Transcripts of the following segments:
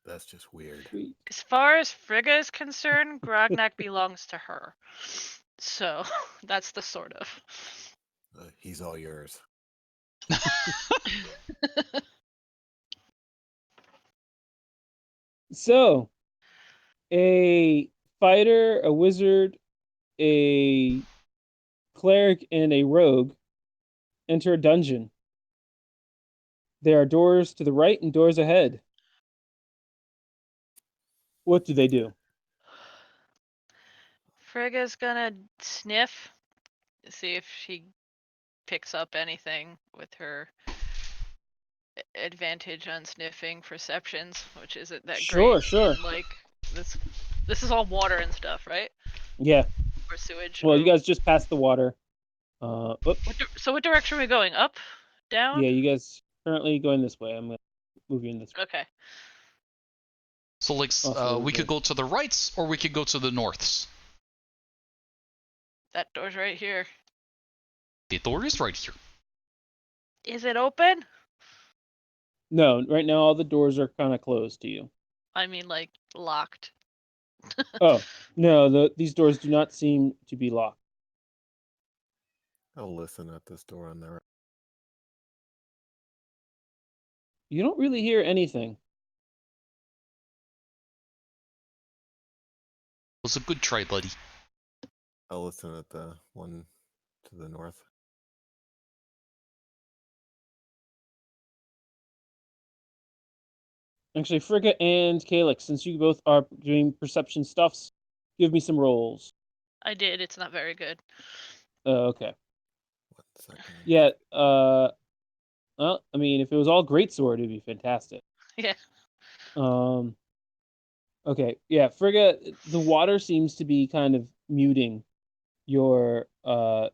That's just weird. As far as Frigga is concerned, Grognak belongs to her. So, that's the sort of. He's all yours. So, a fighter, a wizard, a cleric, and a rogue enter a dungeon. There are doors to the right and doors ahead. What do they do? Frigga's gonna sniff, see if she picks up anything with her advantage on sniffing perceptions, which isn't that great. Sure. Like, this is all water and stuff, right? Yeah. Or sewage. Well, or... you guys just passed the water. So what direction are we going? Up? Down? Yeah, you guys currently going this way. I'm gonna move you in this way. Okay. So, like, we could go to the rights or we could go to the norths. That door's right here. The door is right here. Is it open? No, right now all the doors are kind of closed to you. I mean, like, locked. Oh, no, these doors do not seem to be locked. I'll listen at this door on the right. You don't really hear anything. It was a good try, buddy. I'll listen at the one to the north. Actually, Frigga and Calyx, since you both are doing perception stuffs, give me some rolls. I did. It's not very good. Okay. 1 second. Yeah. Well, I mean, if it was all greatsword, it'd be fantastic. Yeah. Okay. Yeah, Frigga, the water seems to be kind of muting your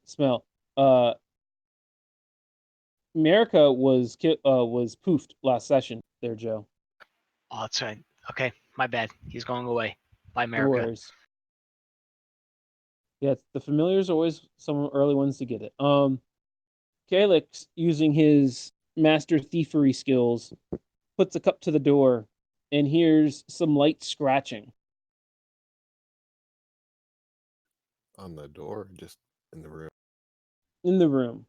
smell. America was poofed last session there, Joe. Oh, that's right. Okay, my bad. He's going away. Bye, No America. worries. Yeah, the familiars are always some early ones to get it. Calyx, using his master thievery skills, puts a cup to the door and hears some light scratching. On the door, or just in the room? In the room.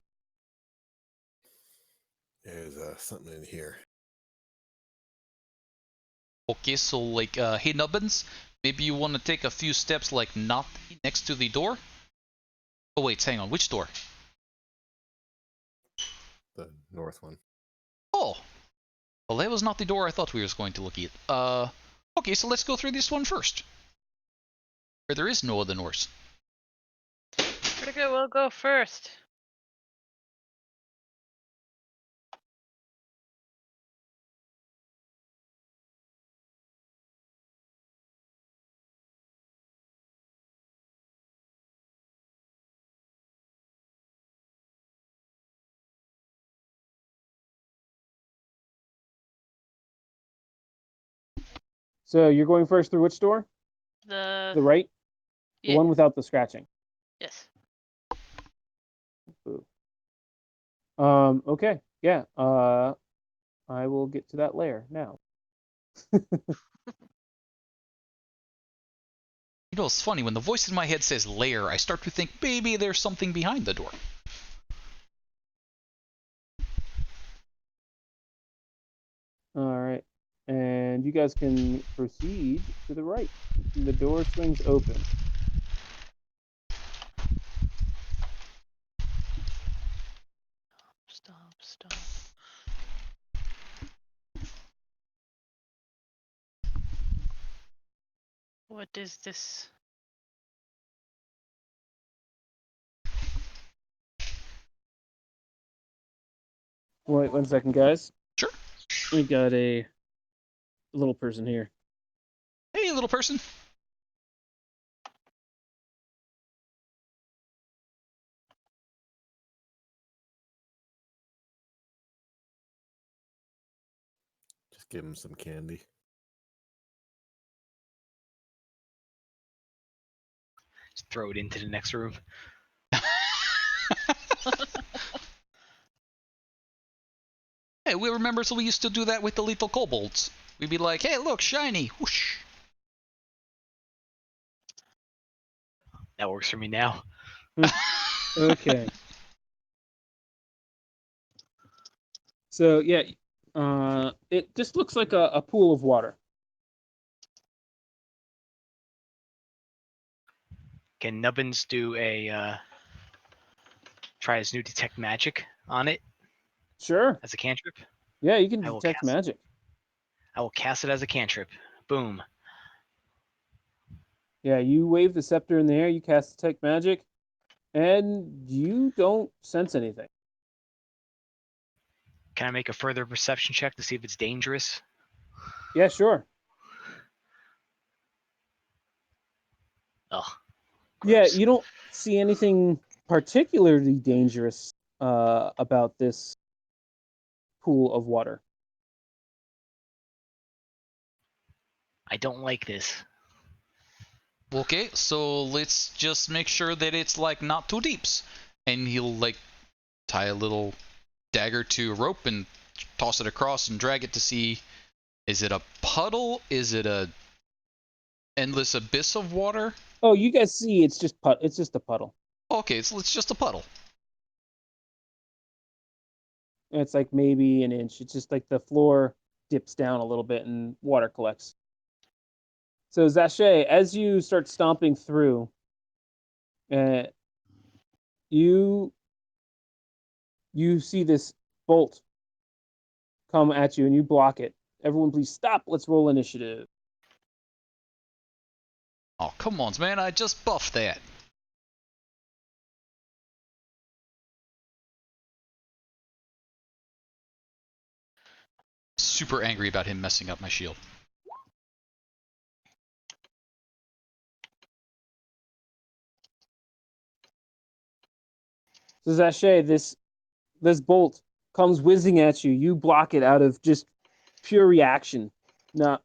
There's something in here. Okay, so, like, hey, Nubbins, maybe you want to take a few steps, like, not next to the door? Oh, wait, hang on, which door? The north one. Oh, well, that was not the door I thought we were going to look at. Okay, so let's go through this one first. Where there is no other doors. Frigga will go first. So you're going first through which door? The right? Yeah. The one without the scratching. Yes. Ooh. Okay. Yeah. I will get to that layer now. You know, it's funny, when the voice in my head says lair, I start to think maybe there's something behind the door. All right. And you guys can proceed to the right. The door swings open. Stop. What is this? Wait 1 second, guys. Sure. We got a little person here. Hey, little person. Just give him some candy. Just throw it into the next room. Hey, we remember, so we used to do that with the lethal kobolds. We'd be like, hey, look, shiny. Whoosh. That works for me now. Okay. So yeah, it just looks like a pool of water. Can Nubbins do a try his new detect magic on it Sure. as a cantrip? Yeah, you can I will detect cast- magic. I will cast it as a cantrip. Boom. Yeah, you wave the scepter in the air, you cast detect magic, and you don't sense anything. Can I make a further perception check to see if it's dangerous? Yeah, sure. Ugh. Yeah, Gross. you don't see anything particularly dangerous about this pool of water. I don't like this. Okay, so let's just make sure that it's like not too deep. And he'll like tie a little dagger to a rope and toss it across and drag it to see, is it a puddle? Is it a endless abyss of water? Oh, you guys see it's just a puddle. Okay, so it's just a puddle. It's like maybe an inch. It's just like the floor dips down a little bit and water collects. So Zache, as you start stomping through, uh, you see this bolt come at you and you block it. Everyone, please stop. Let's roll initiative. Oh, come on, man, I just buffed that. Super angry about him messing up my shield. So Zache, this bolt comes whizzing at you. You block it out of just pure reaction, not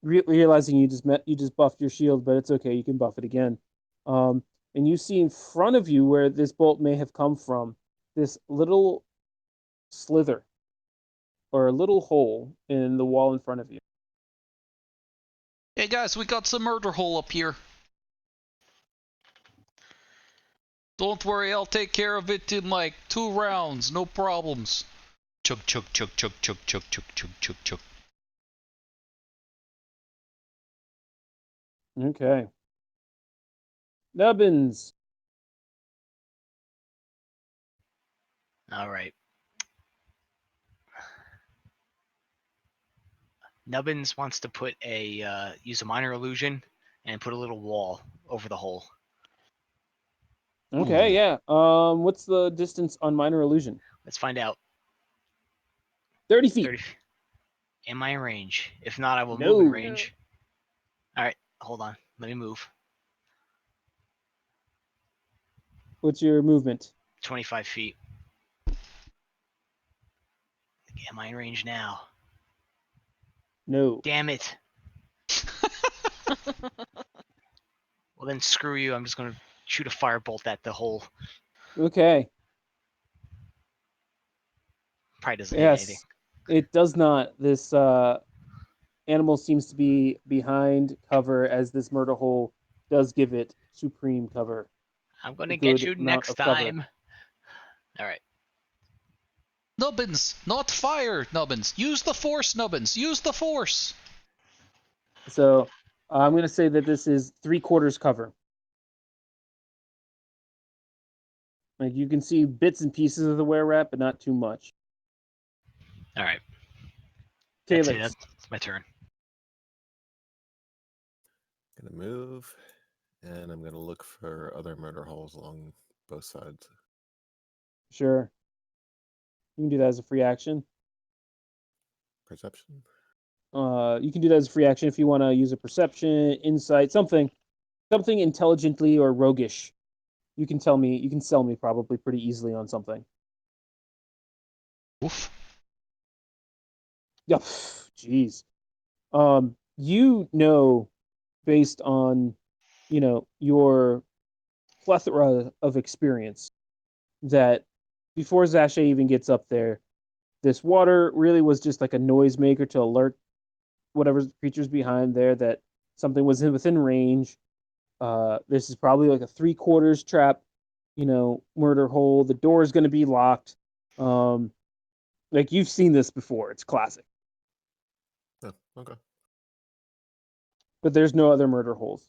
realizing you just buffed your shield, but it's okay. You can buff it again. And you see in front of you where this bolt may have come from, this little slither or a little hole in the wall in front of you. Hey guys, we got some murder hole up here. Don't worry, I'll take care of it in like 2 rounds, no problems. Chug, chug, chug, chug, chug, chug, chug, chug, chug, chug. Okay. Nubbins. All right. Nubbins wants to put use a minor illusion and put a little wall over the hole. Okay, Ooh. yeah. What's the distance on minor illusion? Let's find out. 30 feet. 30. Am I in range? If not, I will No. move in range. All right, hold on. Let me move. What's your movement? 25 feet. Am I in range now? No. Damn it. Well, then screw you. I'm just going to shoot a firebolt at the hole. Okay. Probably doesn't hit anything. Yes. It does not. This animal seems to be behind cover as this murder hole does give it supreme cover. I'm going A to get good you amount next of cover. time. All right. Nubbins, not fire, Nubbins. Use the force, Nubbins. Use the force. So I'm going to say that this is 3/4 cover. Like you can see bits and pieces of the were rat, but not too much. All right. Okay, That's it. That's my turn. Gonna move, and I'm gonna look for other murder holes along both sides. Sure. You can do that as a free action. Perception. You can do that as a free action if you want to use a perception, insight, something intelligently or roguish. You can sell me probably pretty easily on something. Oof. Yeah, jeez. You know, based on, your plethora of experience, that before Zache even gets up there, this water really was just like a noisemaker to alert whatever creature's behind there that something was within range. This is probably like a 3/4 trap, murder hole. The door is going to be locked. Like you've seen this before. It's classic. Oh, okay. But there's no other murder holes.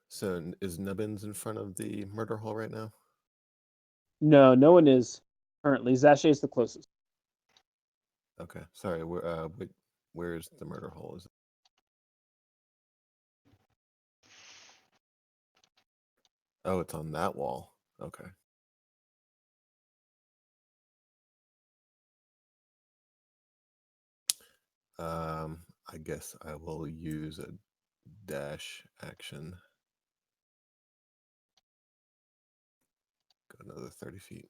So is Nubbins in front of the murder hole right now? No, no one is currently. Zashay is the closest. Okay. Sorry. Where's the murder hole? Is it? Oh, it's on that wall. Okay. I guess I will use a dash action. Go another 30 feet.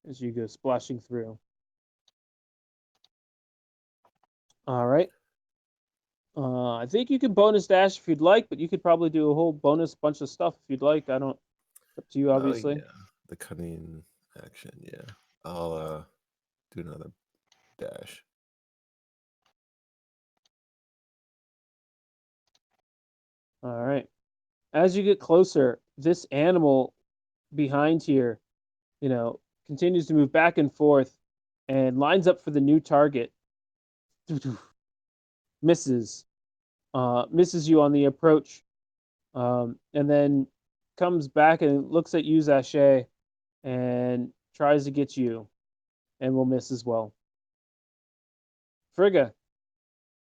As you go splashing through. All right. I think you can bonus dash if you'd like, but you could probably do a whole bonus bunch of stuff if you'd like. I don't. It's up to you, obviously. Oh, yeah. The cunning action. Yeah. I'll do another dash. All right. As you get closer, this animal behind here, continues to move back and forth and lines up for the new target. Misses. Misses you on the approach. And then comes back and looks at you, Zashay, and tries to get you and will miss as well. Frigga.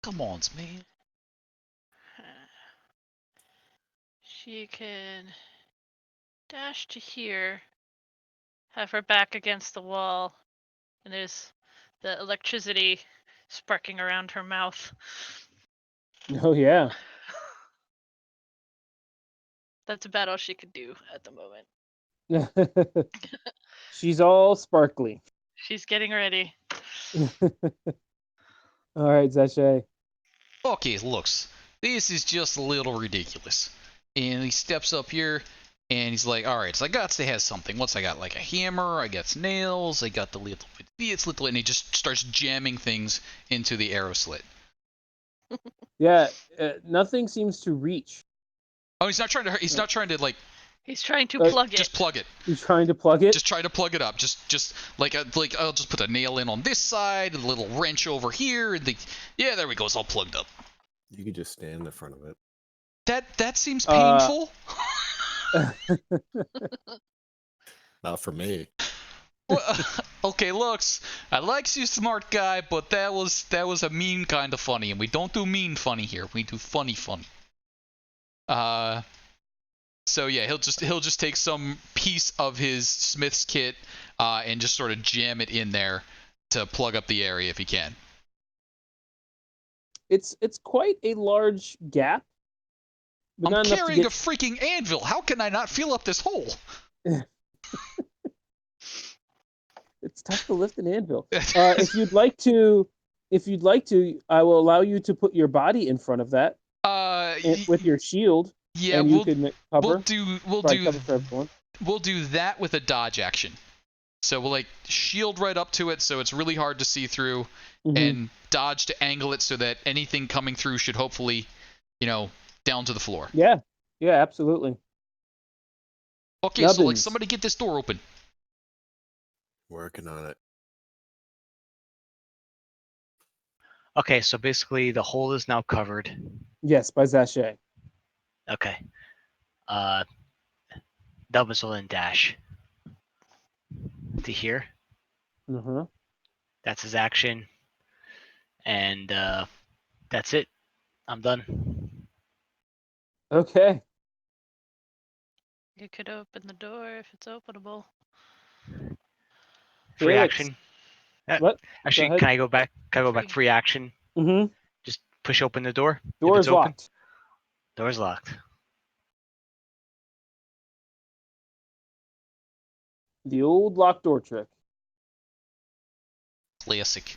Come on, man. She can dash to here, have her back against the wall, and there's the electricity sparking around her mouth. Oh, yeah. That's about all she could do at the moment. She's all sparkly. She's getting ready. All right, Zashay. Okay, looks. This is just a little ridiculous. And he steps up here, and he's like, alright, so I got to have something. What's I got? Like a hammer, I got nails, I got the little bit, and he just starts jamming things into the arrow slit. Yeah, nothing seems to reach. Oh, he's not trying to like, He's trying to plug it. just plug it. He's trying to plug it? Just try to plug it up. Just like I'll just put a nail in on this side, a little wrench over here, and yeah, there we go. It's all plugged up. You could just stand in front of it. That seems painful. Not for me. Well, okay, looks. I like you, smart guy, but that was a mean kind of funny, and we don't do mean funny here. We do funny. So yeah, he'll just take some piece of his smith's kit and just sort of jam it in there to plug up the area if he can. It's quite a large gap. But I'm carrying a freaking anvil. How can I not fill up this hole? It's tough to lift an anvil. If you'd like to, I will allow you to put your body in front of that. With your shield. Yeah, and you can cover. We'll do that with a dodge action. So we'll like shield right up to it, so it's really hard to see through, and dodge to angle it so that anything coming through should hopefully, down to the floor. Yeah, absolutely. Okay, Nubbins. So like somebody get this door open. Working on it. Okay, so basically the hole is now covered. Yes, by Zashay. Okay. Nubbins will then dash to here. Mm-hmm. That's his action. And that's it. I'm done. Okay. You could open the door if it's openable. Free action. What? Actually, can I go back? Can I go back? Free action. Mm-hmm. Just push open the door. Door is locked. Door's locked. The old locked door trick. Classic.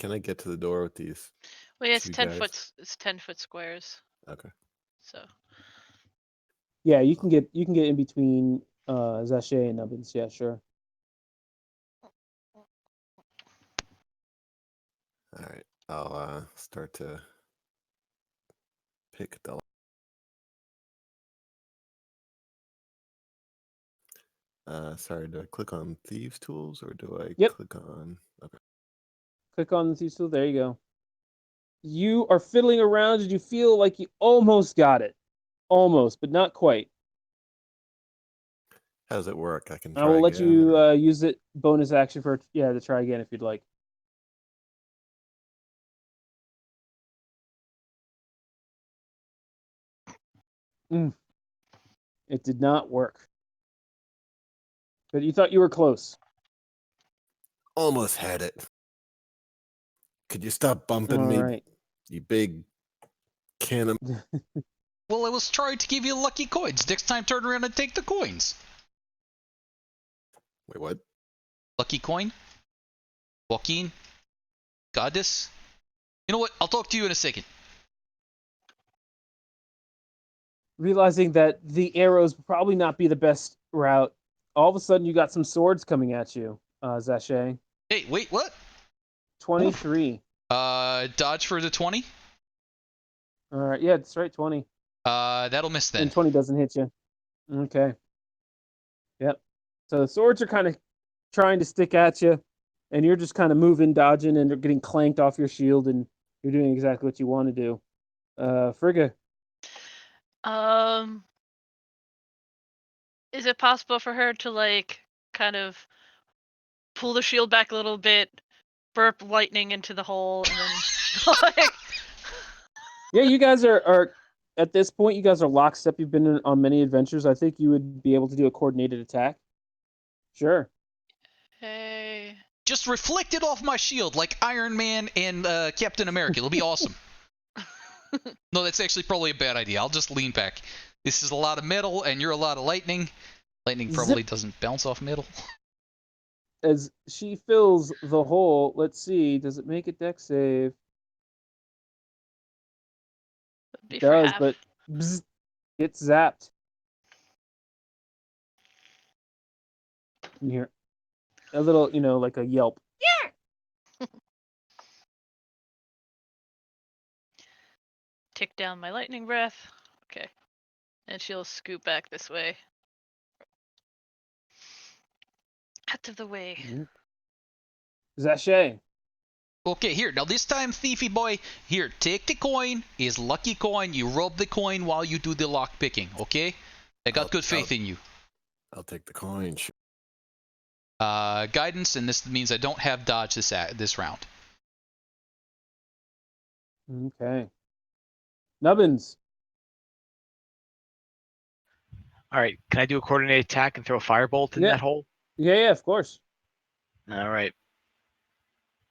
Can I get to the door with these? Well, yeah, it's Two 10 guys. foot. It's 10-foot squares. Okay. So Yeah, you can get in between Zache and Nubbins. Yeah, sure. All right. I'll start to pick the. Sorry, do I click on Thieves Tools or do I Yep. click on? Okay. Click on the tool. There you go. You are fiddling around and you feel like you almost got it. Almost, but not quite. How does it work? I can I try will let again. you or- use it bonus action for to try again if you'd like. It did not work. But you thought you were close. Almost had it. Could you stop bumping All me, right. you big cannon? Well, I was trying to give you lucky coins. Next time, turn around and take the coins. Wait, what? Lucky coin? Joaquin? Goddess? You know what? I'll talk to you in a second. Realizing that the arrows would probably not be the best route, all of a sudden you got some swords coming at you, Zache. Hey, wait, what? 23. Dodge for the 20. All right, yeah, that's right, 20. That'll miss then. And 20 doesn't hit you. Okay. Yep. So the swords are kind of trying to stick at you, and you're just kind of moving, dodging, and they're getting clanked off your shield, and you're doing exactly what you want to do. Frigga. is it possible for her to like kind of pull the shield back a little bit, burp lightning into the hole, and then like Yeah, you guys are at this point. You guys are lockstep. You've been on many adventures. I think you would be able to do a coordinated attack. Sure. hey. Just reflect it off my shield like Iron Man and Captain America. It'll be awesome. No, that's actually probably a bad idea. I'll just lean back. This is a lot of metal, and you're a lot of lightning. Lightning probably doesn't bounce off metal. As she fills the hole, let's see. Does it make a deck save? Be It for does, half. but bzz, gets zapped. You hear a little, like a yelp. Tick down my lightning breath. Okay. And she'll scoot back this way. Out of the way. Zache. Okay, here. Now this time, thiefy boy, here, take the coin. Is lucky coin. You rub the coin while you do the lock picking, okay? I got good faith in you. I'll take the coin. Guidance, and this means I don't have dodge this round. Okay. Nubbins. All right. Can I do a coordinated attack and throw a firebolt in Yeah. that hole? Yeah, of course. All right.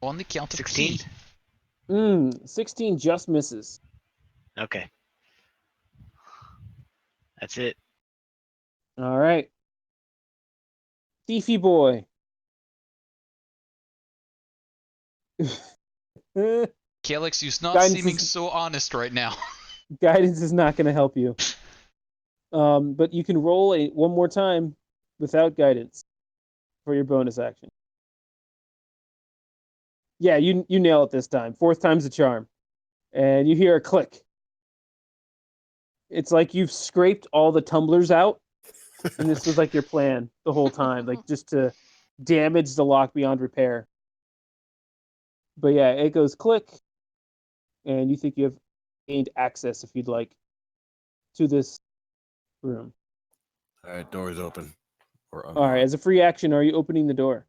On the count of 16. T. 16 just misses. Okay. That's it. All right. Thiefy boy. Calyx, you're not Guidance seeming is- so honest right now. Guidance is not going to help you. But you can roll one more time without guidance for your bonus action. Yeah, you nail it this time. Fourth time's a charm. And you hear a click. It's like you've scraped all the tumblers out, and this was like your plan the whole time, like just to damage the lock beyond repair. But yeah, it goes click, and you think you have gained access, if you'd like, to this room. All right, door's open. Or All right, as a free action, are you opening the door?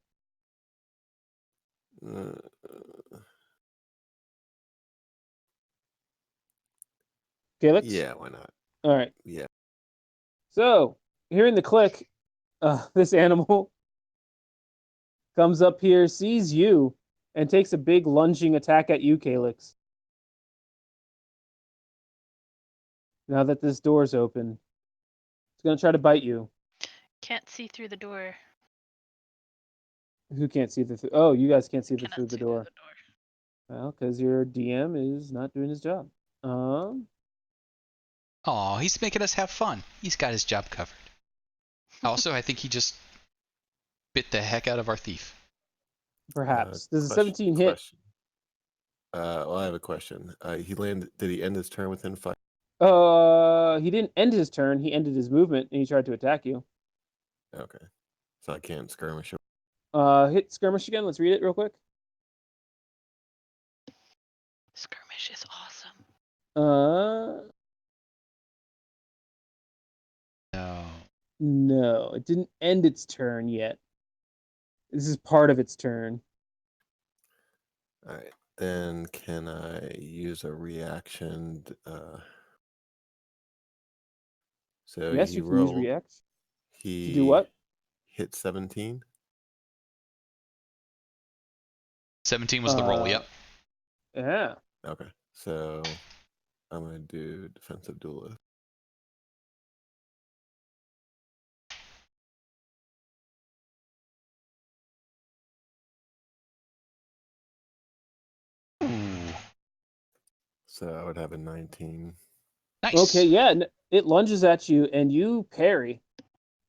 Felix? Yeah, why not? All right. Yeah. So, hearing the click, this animal comes up here, sees you, and takes a big lunging attack at you, Calyx. Now that this door's open, it's going to try to bite you. Can't see through the door. Who can't see the... Oh, you guys can't see Cannot through the see door. through the door. Well, because your DM is not doing his job. Oh, he's making us have fun. He's got his job covered. Also, I think he just bit the heck out of our thief. Perhaps. Does a 17 hit? Question. Well, I have a question. He landed. Did he end his turn within 5? He didn't end his turn. He ended his movement, and he tried to attack you. Okay, so I can't skirmish him. Hit skirmish again. Let's read it real quick. Skirmish is awesome. No, it didn't end its turn yet. This is part of its turn. All right, then can I use a reaction? So Yes, he you can use rolled. react. He To do what? hit 17. 17 was the roll. Yep. Yeah. Okay, so I'm gonna do defensive duelist. Ooh. So I would have a 19. Nice. Okay, yeah. It lunges at you, and you parry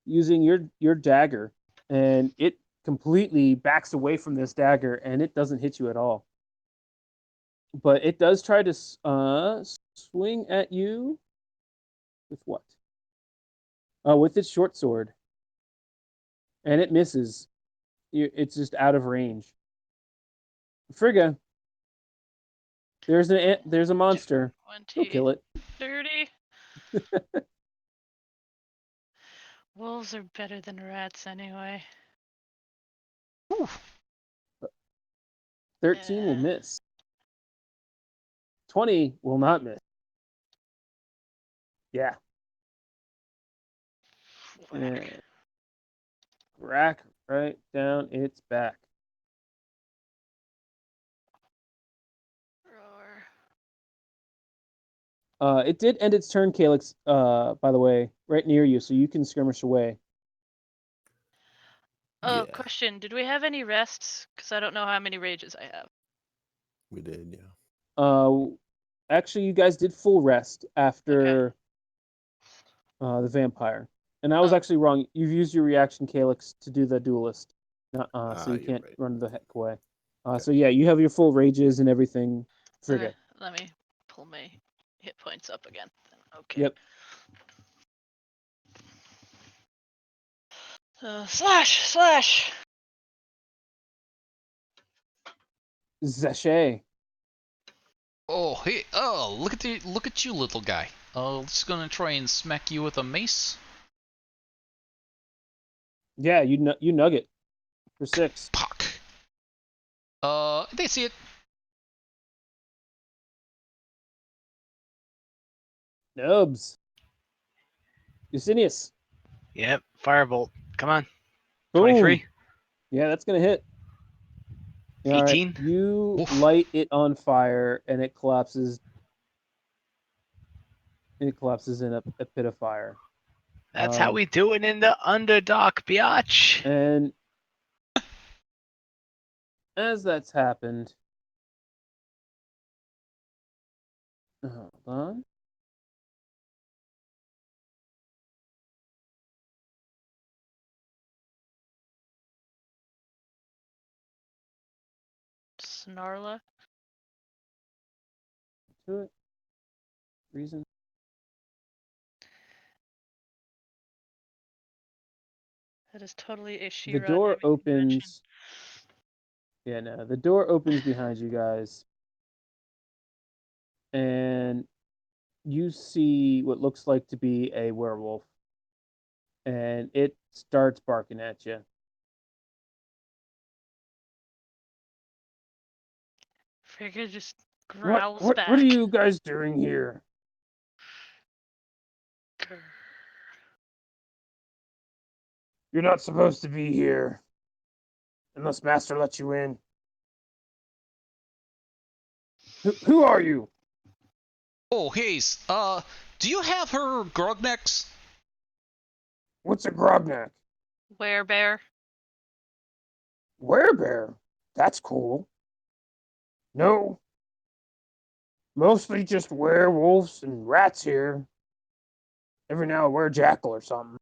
using your dagger, and it completely backs away from this dagger, and it doesn't hit you at all. But it does try to swing at you with what? With its short sword, and it misses. It's just out of range. Frigga, there's a monster. Go 20, kill it. 30. Wolves are better than rats anyway. Ooh. 13 will miss. 20 will not miss. Yeah. Whack. Rack right down its back. Roar. It did end its turn, Calyx, by the way, right near you, so you can skirmish away. Oh, Yeah. question. Did we have any rests? Because I don't know how many rages I have. We did, yeah. Actually, you guys did full rest after the vampire. And I was actually wrong. You've used your reaction, Calyx, to do the duelist. So you You're can't right. run the heck away. Okay. So yeah, you have your full rages and everything. Frigga. Okay, let me pull my hit points up again. Okay. Yep. Slash! Zache. Oh, hey. Oh, look at you, little guy. Just gonna try and smack you with a mace. Yeah, you nugget for 6. Puck. They see it. Nubs. Eusinius. Yep. Firebolt. Come on. Boom. 23. Yeah, that's gonna hit. All right. 18. You Oof. light it on fire, and it collapses. It collapses in a pit of fire. That's how we do it in the Underdark, biatch. And as that's happened, hold on. Snarla. To it. Reason. That is totally a The She-Ra door naming convention. opens. Yeah, no. The door opens behind you guys, and you see what looks like to be a werewolf, and it starts barking at you. Frigga just growls back. What are you guys doing here? Grr. You're not supposed to be here, unless Master lets you in. Who are you? Oh, hey. Do you have her grognecks? What's a grognak? Werebear. Werebear? That's cool. No. Mostly just werewolves and rats here. Every now and were-jackal or something.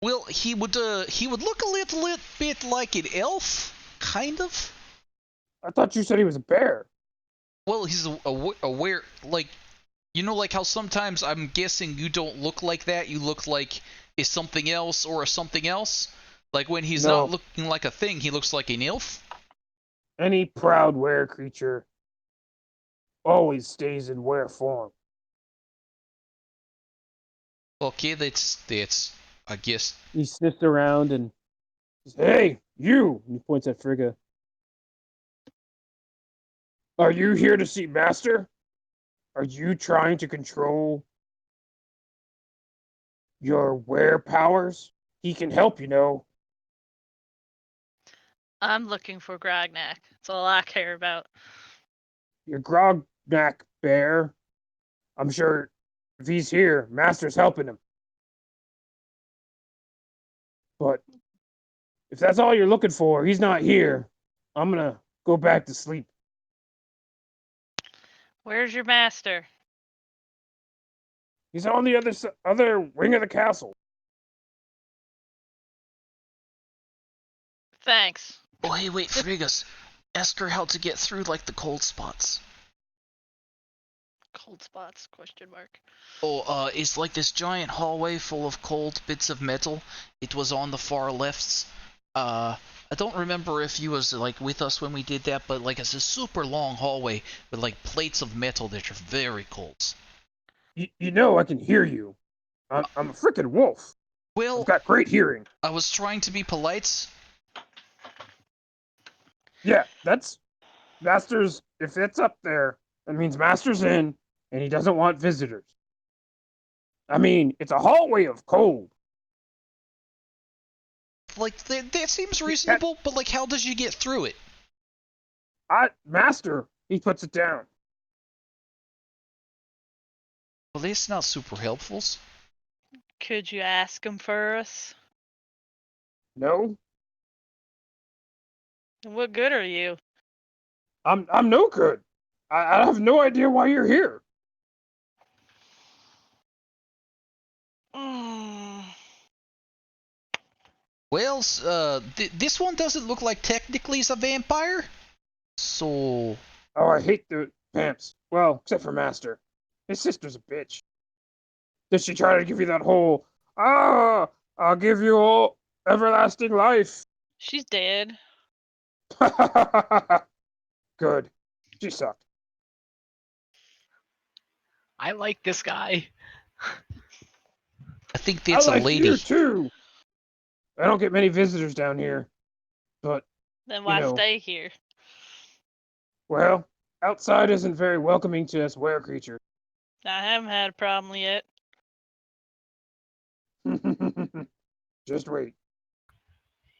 Well, he would look a little bit like an elf, kind of. I thought you said he was a bear. Well, he's aware, like, you know, like how sometimes I'm guessing you don't look like that. You look like is something else or a something else. Like when he's No. not looking like a thing, he looks like an elf. Any proud were-creature always stays in were form. Okay, that's I guess. He sniffs around and says, "Hey, you!" And he points at Frigga. "Are you here to see Master? Are you trying to control your were powers? He can help, you know." I'm looking for Grognak. That's all I care about. "Your Grognak bear. I'm sure if he's here, Master's helping him. But if that's all you're looking for, he's not here. I'm gonna go back to sleep." Where's your master? "He's on the other wing of the castle." Thanks. Oh, hey, wait, Frigas. Ask her how to get through, like, the cold spots. Cold spots? Question mark. Oh, it's like this giant hallway full of cold bits of metal. It was on the far left. I don't remember if you was, like, with us when we did that, but, like, it's a super long hallway with, like, plates of metal that are very cold. You know I can hear you. I'm a freaking wolf. Well, I've got great hearing. I was trying to be polite. Yeah, that's Master's. If it's up there, that means Master's in, and he doesn't want visitors. I mean, it's a hallway of cold. Like, that seems reasonable, but, like, how does you get through it? Master, he puts it down. Well, that's not super helpful. Could you ask him for us? No, What good are you? I'm no good. I have no idea why you're here. Mm. Well, this one doesn't look like technically he's a vampire. So, Oh, I hate the vamps. Well, except for Master. His sister's a bitch. Did she try to give you that whole, I'll give you all everlasting life? She's dead. Good. She sucked. I like this guy. I think that's I like a lady. you too. I don't get many visitors down here, but Then why know. stay here? well, outside isn't very welcoming to us were creatures. I haven't had a problem yet. Just wait.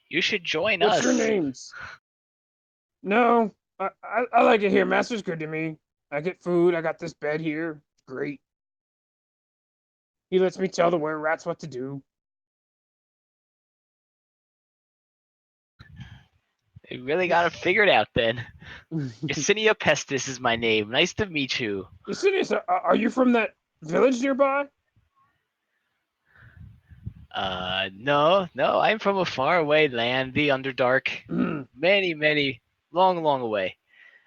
You should join What's us. your names? No, I like it here. Master's good to me. I get food. I got this bed here. It's great. He lets me tell the were rats what to do. You really got it figured out then. Yesenia Pestis is my name. Nice to meet you. Yesenius, are you from that village nearby? No, I'm from a faraway land, the Underdark. Many, long away.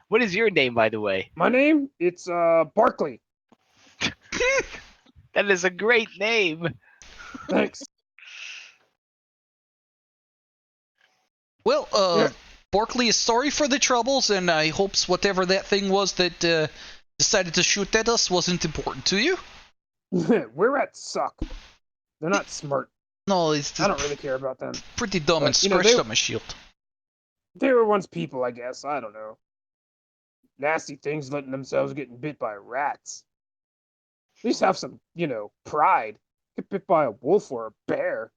What is your name, by the way? My name? It's Barkley. That is a great name. Thanks. Well, Yeah. Barkley is sorry for the troubles, and I hopes whatever that thing was that decided to shoot at us wasn't important to you. Were rats suck. They're not smart. No, it's I don't really care about them. pretty dumb But, and you know, scratched they- up my shield. They were once people, I guess. I don't know. Nasty things letting themselves getting bit by rats. At least have some, pride. Get bit by a wolf or a bear.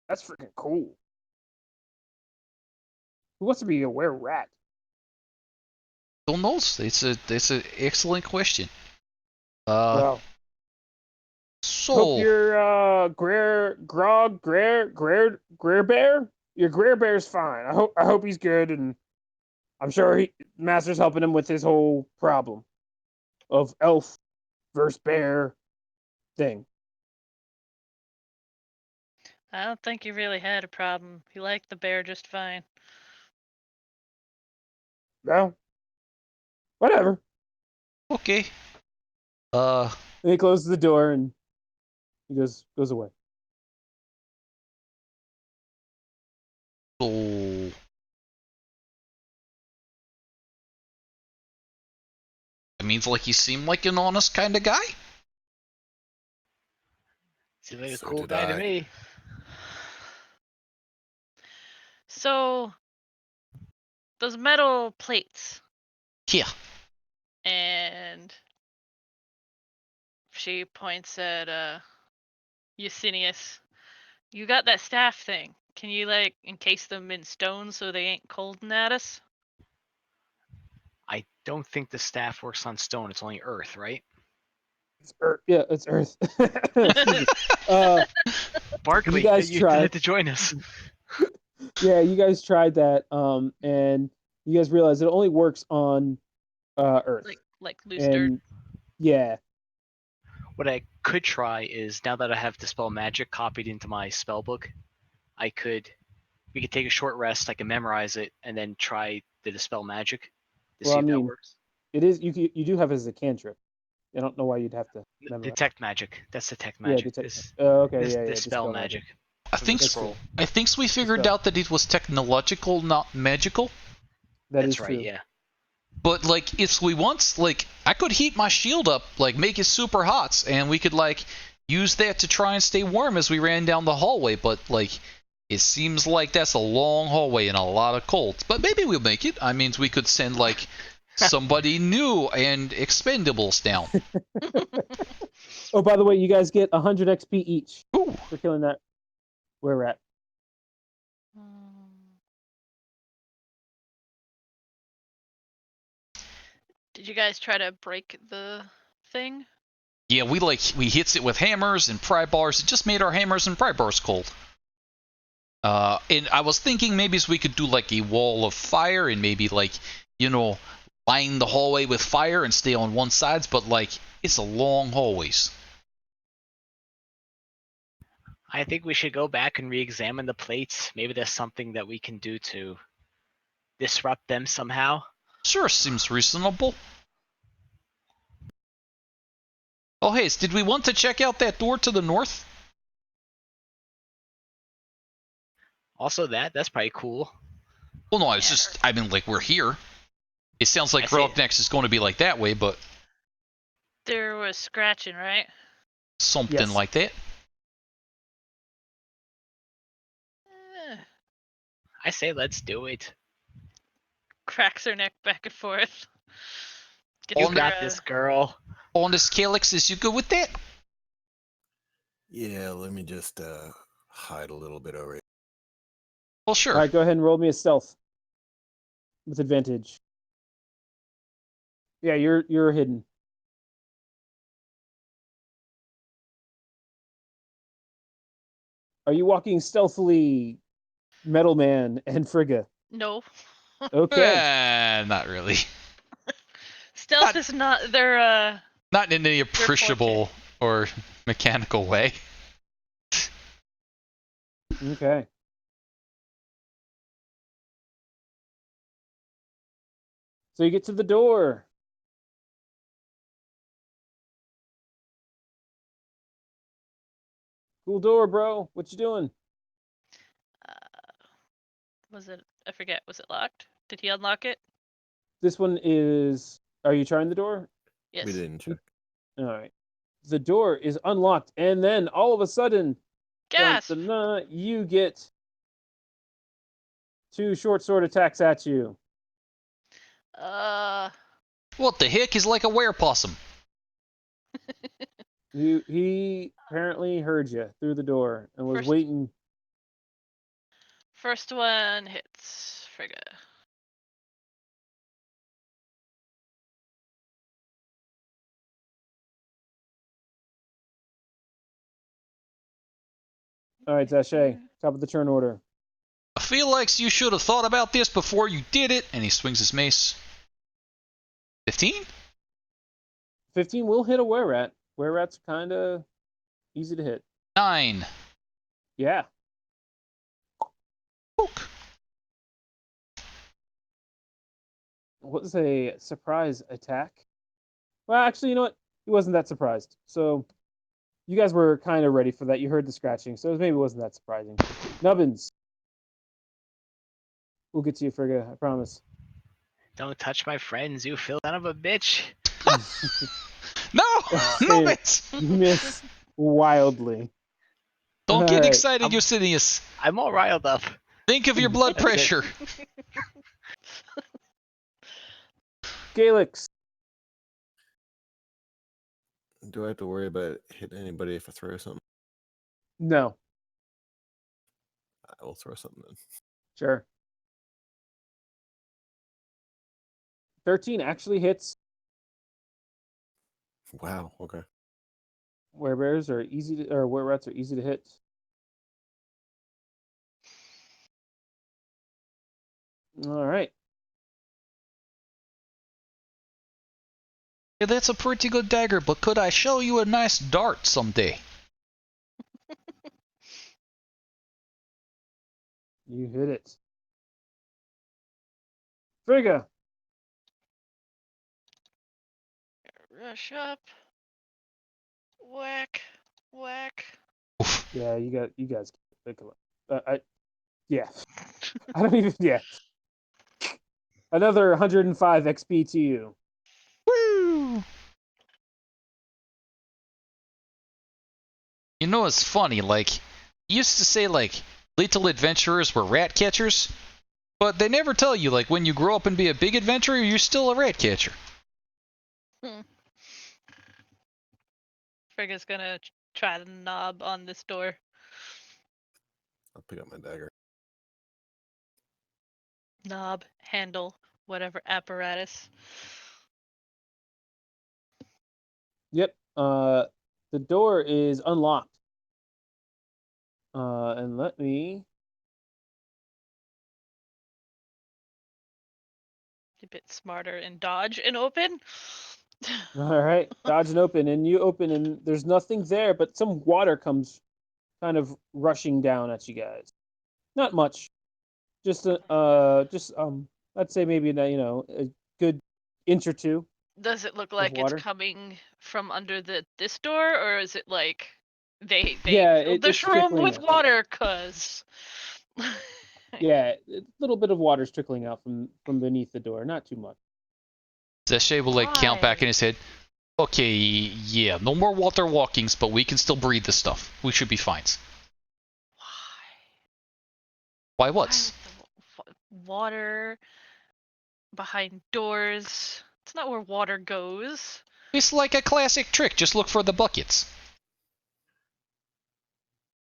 That's freaking cool. Who wants to be a were rat? Don't know. It's an excellent question. Well, So hope your Greer bear. Your Greer bear's fine. I hope he's good and I'm sure Master's helping him with his whole problem of elf versus bear thing. I don't think he really had a problem. He liked the bear just fine. Well, whatever. Okay. And he closes the door and he goes away. So it means like he seemed like an honest kind of guy. Seems like a So cool did guy to I. me. So, those metal plates, Yeah. and she points at Eusinius. You got that staff thing. Can you like encase them in stone so they ain't colding at us? I don't think the staff works on stone. It's only earth, right? It's Earth. Yeah, it's Earth. Excuse me. Barkley, guys you tried. had to join us. Yeah, you guys tried that, and you guys realized it only works on Earth. Like loose dirt. And yeah, What I could try is, now that I have Dispel Magic copied into my spell book, we could take a short rest, I can memorize it, and then try the Dispel Magic to Well, see I if that mean, works. it is you do have it as a cantrip. I don't know why you'd have to memorize. Detect Magic. That's Detect Yeah, Magic. detect. This, Okay, this yeah, Dispel Magic. I From think the That's scroll. true. I think we figured Dispel. out that it was technological, not magical. That is That's right, true. yeah. But like, if we want, like, I could heat my shield up, like, make it super hot, and we could like use that to try and stay warm as we ran down the hallway. But like, it seems like that's a long hallway and a lot of cold. But maybe we'll make it. I mean, we could send like somebody new and expendables down. Oh, by the way, you guys get 100 XP each Ooh. for killing that were rat. Did you guys try to break the thing? Yeah, we hits it with hammers and pry bars. It just made our hammers and pry bars cold. And I was thinking maybe we could do like a wall of fire and maybe like, line the hallway with fire and stay on one side, but like it's a long hallways. I think we should go back and re-examine the plates. Maybe there's something that we can do to disrupt them somehow. Sure, seems reasonable. Oh, hey, did we want to check out that door to the north? Also, that's probably cool. Well, no, it's Yeah. just, I mean, like, we're here. It sounds I like see. Rogue Next is going to be like that way, but There was scratching, right? something Yes. like that. Eh, I say let's do it. cracks her neck back and forth. Gets You On her, got this, girl. Honest Calyx, is you good with that? Yeah, let me just hide a little bit over here. Well, sure. All right, go ahead and roll me a stealth with advantage. Yeah, you're hidden. Are you walking stealthily, Metal Man and Frigga? No. Okay. Not really. Stealth Not- is not their Not in any appreciable or mechanical way. Okay. So you get to the door. Cool door, bro. What you doing? was it I forget, was it locked? Did he unlock it? This one is. Are you trying the door? Yes. We didn't check. All right. The door is unlocked, and then all of a sudden, Gas! you get 2 short sword attacks at you. What the heck is like a werepossum? He apparently heard you through the door and was First- waiting. First one hits Frigga. All right, Zashay, top of the turn order. feel like you should have thought about this before you did it. And he swings his mace. 15? 15 will hit a were-rat. Were-rats kind of easy to hit. 9. Yeah. Poke. What was a surprise attack? Well, actually, you know what? He wasn't that surprised. So you guys were kind of ready for that. You heard the scratching, so maybe it wasn't that surprising. Nubbins. We'll get to you, Frigga, I promise. Don't touch my friends, you son of a bitch. No! No, Save. it's... You miss wildly. Don't All get right. excited, Eusebius. I'm all riled up. Think of your blood That's it. pressure. Galix. Do I have to worry about hitting anybody if I throw something? No. I will throw something in. Sure. 13 actually hits. Wow. Okay. Werebears are easy to, or were-rats are easy to hit. All right. Yeah, that's a pretty good dagger, but could I show you a nice dart someday? You hit it. Frigga. Rush up. Whack. Whack. Oof. Yeah, you guys. Yeah. I don't even. Yeah. Another 105 XP to you. Woo! You know, it's funny, like, used to say, like, little adventurers were rat catchers, but they never tell you, like, when you grow up and be a big adventurer, you're still a rat catcher. Frigga's gonna try the knob on this door. I'll pick up my dagger. Knob, handle, whatever apparatus. Yep. The door is unlocked. And let me. A bit smarter and dodge and open. All right, dodge and open, and you open, and there's nothing there, but some water comes kind of rushing down at you guys. Not much, just I'd say maybe a good inch or two. Does it look like it's water. coming from under this door, or is it like they Yeah, filled the it's room trickling with out. water? Cause Yeah, a little bit of water's trickling out from beneath the door, not too much. Zeshe will, like, count back in his head. Okay, yeah, no more water walkings, but we can still breathe this stuff. We should be fine. Why why what? is the water behind doors? It's not where water goes. It's like a classic trick, just look for the buckets.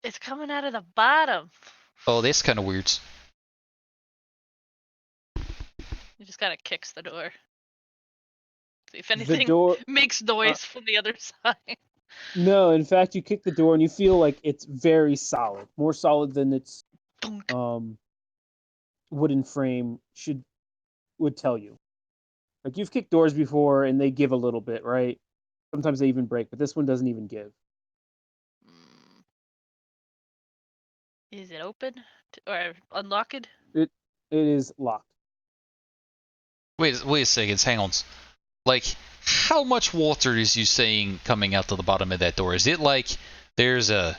It's coming out of the bottom. Oh, that's kind of weird. You just gotta kicks the door. If The anything door. makes noise from the other side. No, in fact, you kick the door and you feel like it's very solid, more solid than its Dunk. wooden frame would tell you. Like, you've kicked doors before and they give a little bit, right? Sometimes they even break, but this one doesn't even give. Is it open or unlocked? It is locked. Wait a second, hang on. Like, how much water is you saying coming out to the bottom of that door? Is it like there's a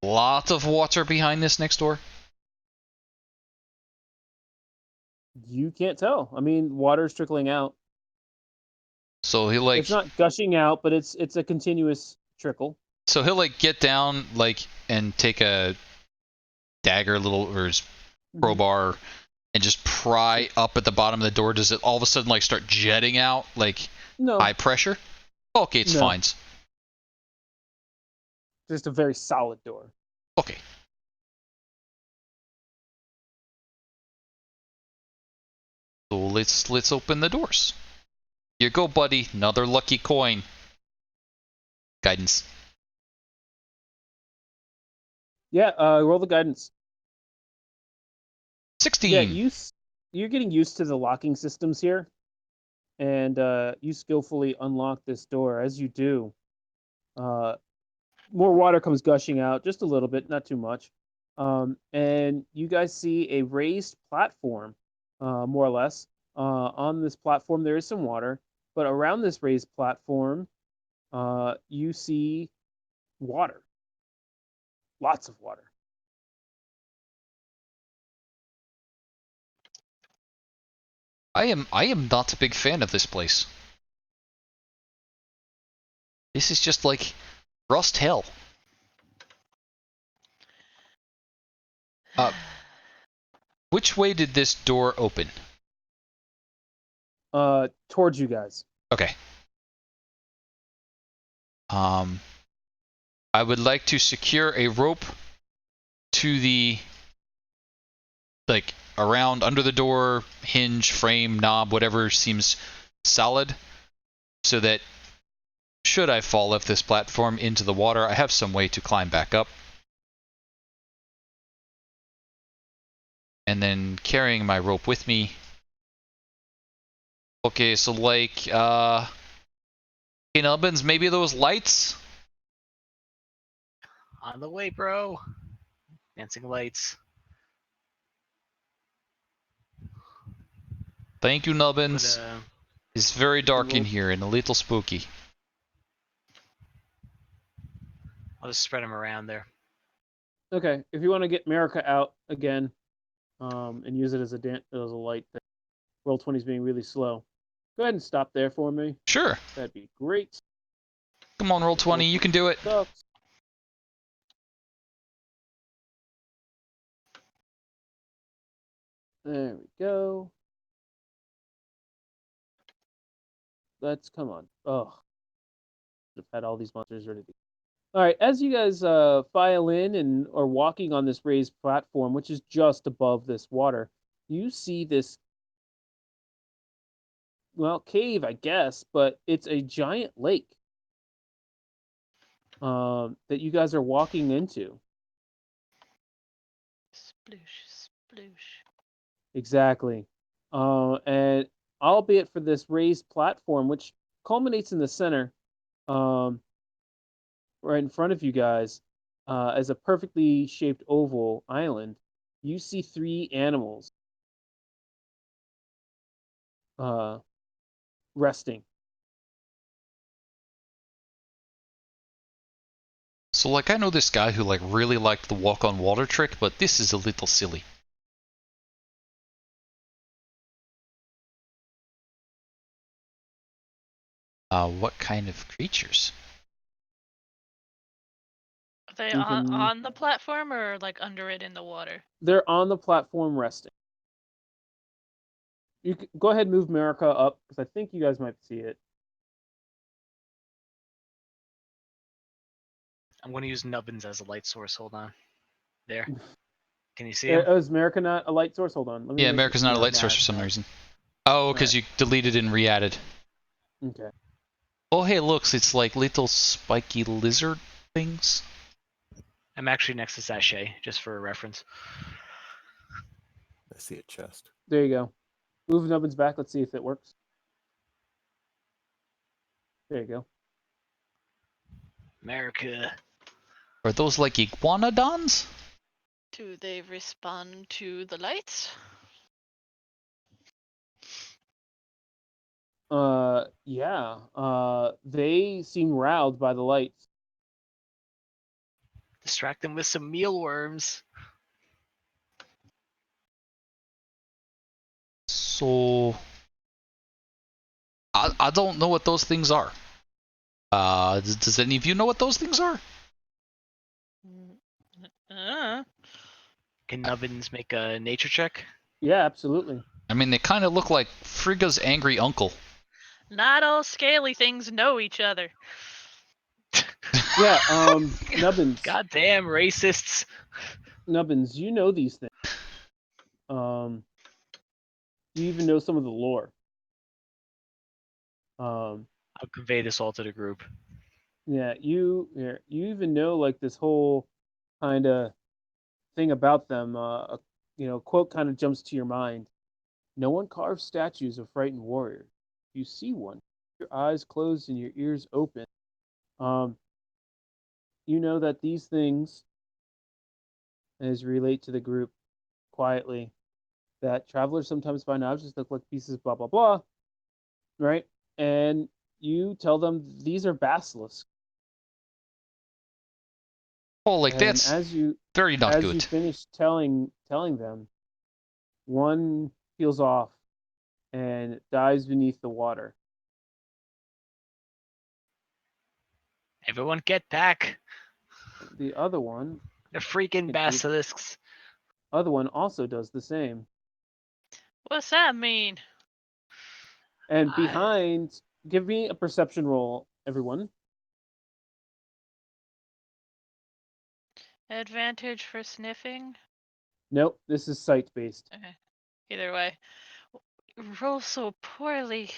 lot of water behind this next door? You can't tell. I mean, water's trickling out. So he'll, like, It's not gushing out, but it's a continuous trickle. so he'll, like, get down, like, and take a dagger, or his crowbar, and just pry up at the bottom of the door. Does it all of a sudden, like, start jetting out, like, No, high pressure? Okay, it's No. fine. just a very solid door. Okay. So let's open the doors. Here you go, buddy. Another lucky coin. Guidance. Yeah, roll the guidance. 16. Yeah, you're getting used to the locking systems here, and you skillfully unlock this door. As you do, more water comes gushing out, just a little bit, not too much. And you guys see a raised platform, more or less. On this platform, there is some water, but around this raised platform, you see water, lots of water. I am not a big fan of this place. This is just like rust hell. Which way did this door open? Towards you guys. Okay. I would like to secure a rope to the, like, around under the door, hinge, frame, knob, whatever seems solid, so that should I fall off this platform into the water, I have some way to climb back up. And then carrying my rope with me. Okay, so like, in Albans, maybe those lights? On the way, bro. Dancing lights. Thank you, Nubbins. But, It's very dark in here and a little spooky. I'll just spread them around there. Okay, if you want to get America out again, and use it as a light thing. Roll20 is being really slow. Go ahead and stop there for me. Sure. That'd be great. Come on, Roll20, you can do it. Sucks. There we go. Let's come on. Oh, I've had all these monsters ready to go. All right, as you guys file in and are walking on this raised platform, which is just above this water, you see this, well, cave, I guess, but it's a giant lake that you guys are walking into. Sploosh, sploosh. Exactly. And albeit for this raised platform, which culminates in the center, right in front of you guys, as a perfectly shaped oval island, you see 3 animals resting. So, like, I know this guy who, like, really liked the walk on water trick, but this is a little silly. What kind of creatures? Are they You can- on the platform or like under it in the water? They're on the platform resting. You can go ahead and move America up because I think you guys might see it. I'm going to use Nubbins as a light source. Hold on. There. Can you see him? Is America not a light source? Hold on. Let me Yeah, make America's it- not a no, light no, source for it's some not. reason. Oh, because you deleted and re-added. Okay. Oh, hey, looks, it's like little spiky lizard things. I'm actually next to Sachet, just for a reference. I see a chest. There you go. Move Nubbins back. Let's see if it works. There you go. America. Are those like iguanodons? Do they respond to the lights? Yeah. They seem riled by the lights. Distract them with some mealworms. So... I don't know what those things are. Does any of you know what those things are? Can Nubbins make a nature check? Yeah, absolutely. I mean, they kind of look like Frigga's angry uncle. Not all scaly things know each other. Yeah, Nubbins. Goddamn racists. Nubbins, you know these things. You even know some of the lore. I'll convey this all to the group. Yeah, you even know like this whole kind of thing about them. quote kind of jumps to your mind. No one carves statues of frightened warriors. If you see one, your eyes closed and your ears open. You know that these things, as relate to the group quietly, that travelers sometimes find objects that look like pieces, blah blah blah, right? And you tell them these are basilisks. Oh, like And that's very not as good. you finish telling them, one peels off and dives beneath the water. Everyone get back. The other one The freaking basilisks. also does the same. What's that mean? And behind, give me a perception roll, everyone. Advantage for sniffing? Nope, this is sight based. Okay. Either way. Roll so poorly.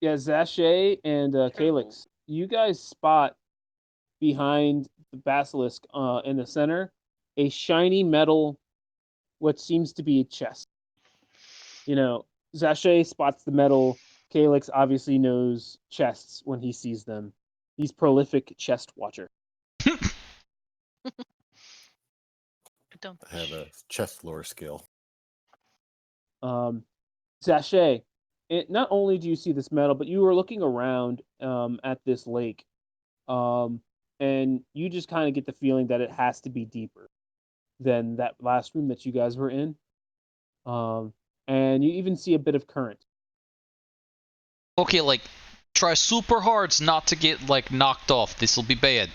Yeah, Zashay and Calyx, you guys spot behind the basilisk in the center a shiny metal, what seems to be a chest. Zashay spots the metal. Calyx obviously knows chests when he sees them. He's prolific chest watcher. Don't I have a chest lore skill. Zashay, not only do you see this metal, but you are looking around at this lake, and you just kind of get the feeling that it has to be deeper than that last room that you guys were in. And you even see a bit of current. Okay, like, try super hard not to get, like, knocked off. This'll be bad.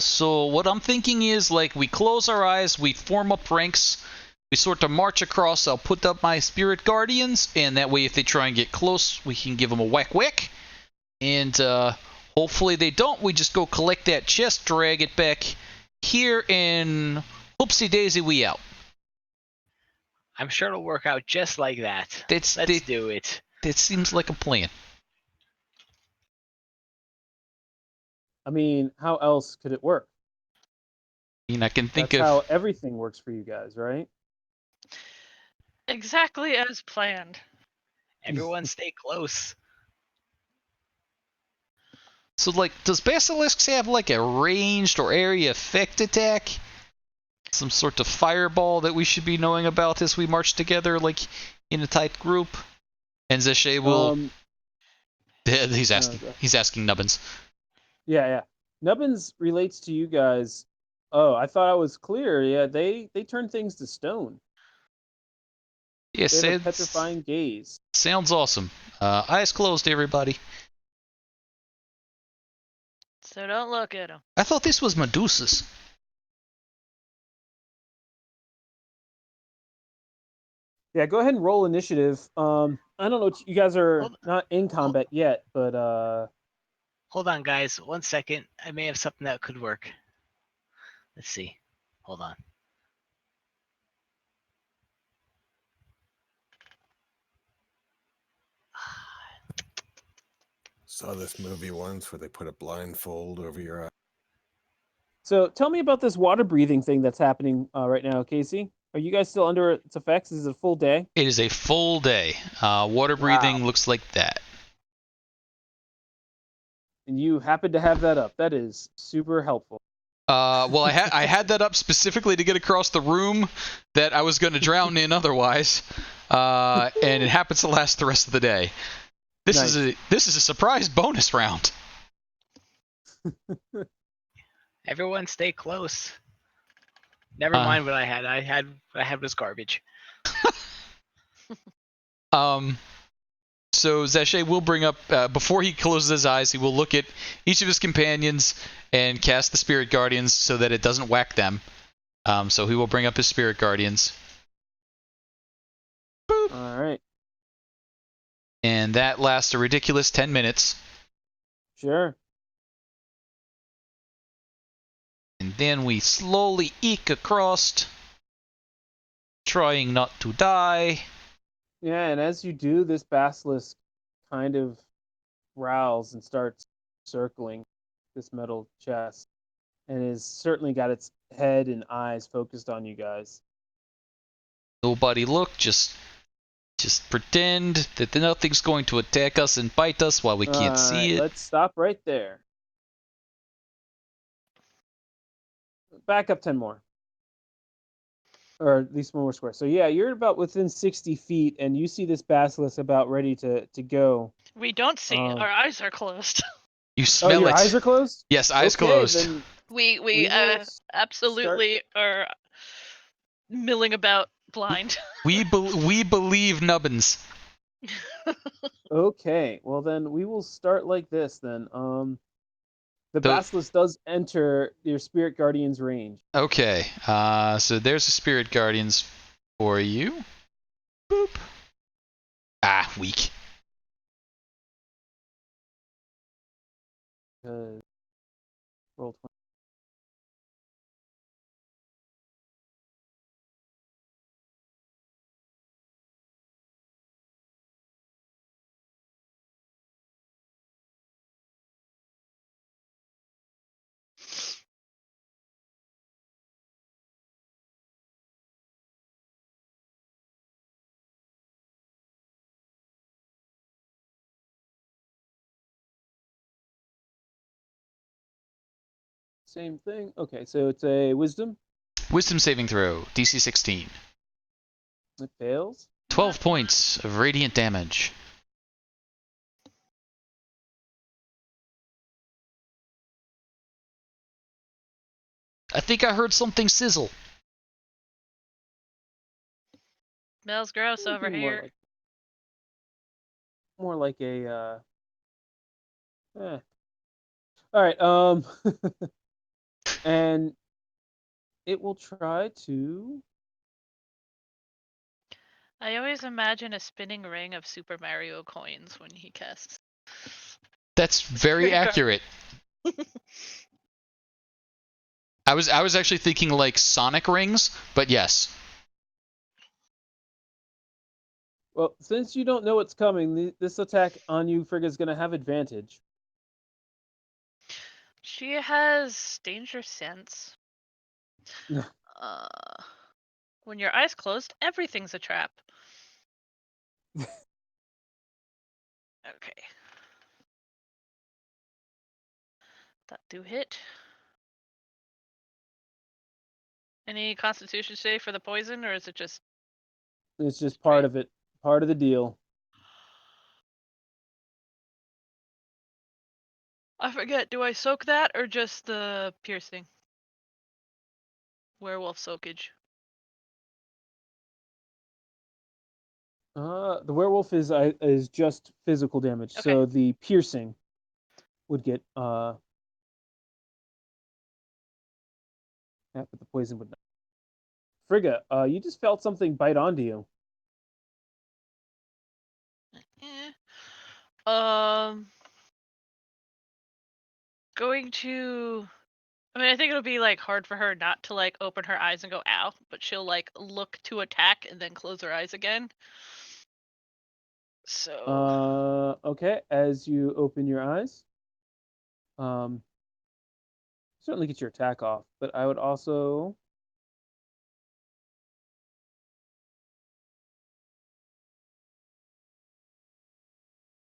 So what I'm thinking is, like, we close our eyes, we form up ranks, we sort of march across. I'll put up my spirit guardians, and that way if they try and get close, we can give them a whack. And, hopefully they don't. We just go collect that chest, drag it back here, and whoopsie daisy, we out. I'm sure it'll work out just like that. Let's do it. That seems like a plan. I mean, how else could it work? I mean, I can think That's of... how everything works for you guys, right? Exactly as planned. Everyone stay close. So, like, does basilisks have, like, a ranged or area effect attack? Some sort of fireball that we should be knowing about as we march together, like, in a tight group? And Zashay will... he's asking Nubbins. Yeah. Nubbins relates to you guys. Oh, I thought I was clear. Yeah, they turn things to stone. Yeah, they have a petrifying gaze. Sounds awesome. Eyes closed, everybody. So don't look at them. I thought this was Medusa's. Yeah, go ahead and roll initiative. I don't know. You guys are not in combat yet, but Hold on, guys. 1 second. I may have something that could work. Let's see. Hold on. Saw this movie once where they put a blindfold over your eye. So tell me about this water breathing thing that's happening right now, Casey. Are you guys still under its effects? Is it a full day? It is a full day. Water breathing looks like that. And you happen to have that up. That is super helpful. Well, I had that up specifically to get across the room that I was going to drown in otherwise, and it happens to last the rest of the day. This is a surprise bonus round. Everyone stay close. Never mind what I had. What I had was garbage. So Zashay will bring up, before he closes his eyes, he will look at each of his companions and cast the Spirit Guardians so that it doesn't whack them. So he will bring up his Spirit Guardians. Boop. All right. And that lasts a ridiculous 10 minutes. Sure. And then we slowly eke across, trying not to die. Yeah, and as you do, this basilisk kind of growls and starts circling this metal chest, and has certainly got its head and eyes focused on you guys. Nobody look, just pretend that nothing's going to attack us and bite us while we can't see it. Let's stop right there. Back up 10 more. Or at least one more square. So yeah, you're about within 60 feet, and you see this basilisk about ready to go. We don't see it. Our eyes are closed. You Oh, smell your it. eyes are closed? Yes, eyes Okay, closed. then We will absolutely are milling about blind. We believe nubbins. Okay, well then we will start like this then. The So- basilisk does enter your spirit guardian's range. Okay, so there's a spirit guardians for you. Boop. Ah, weak. Roll 20. Same thing. Okay, so it's a wisdom. Wisdom saving throw, DC 16. It fails. 12 points of radiant damage. I think I heard something sizzle. Smells gross over Something here. More like a all right, and it will try to I always imagine a spinning ring of Super Mario coins when he casts. That's very Spirit accurate. I was actually thinking like Sonic rings, but yes. well, since you don't know what's coming, this attack on you, Frigga's gonna have advantage. She has danger sense. When your eyes closed, everything's a trap. Okay. That do hit. Any Constitution save for the poison, or is it just? It's just part of it, part of the deal. I forget. Do I soak that or just the piercing? Werewolf soakage. The werewolf is just physical damage, Okay. so the piercing would get but the poison would not. Frigga, you just felt something bite onto you. Going to. I mean, I think it'll be like hard for her not to like open her eyes and go ow, but she'll like look to attack and then close her eyes again. So. Okay. As you open your eyes, certainly get your attack off, but I would also.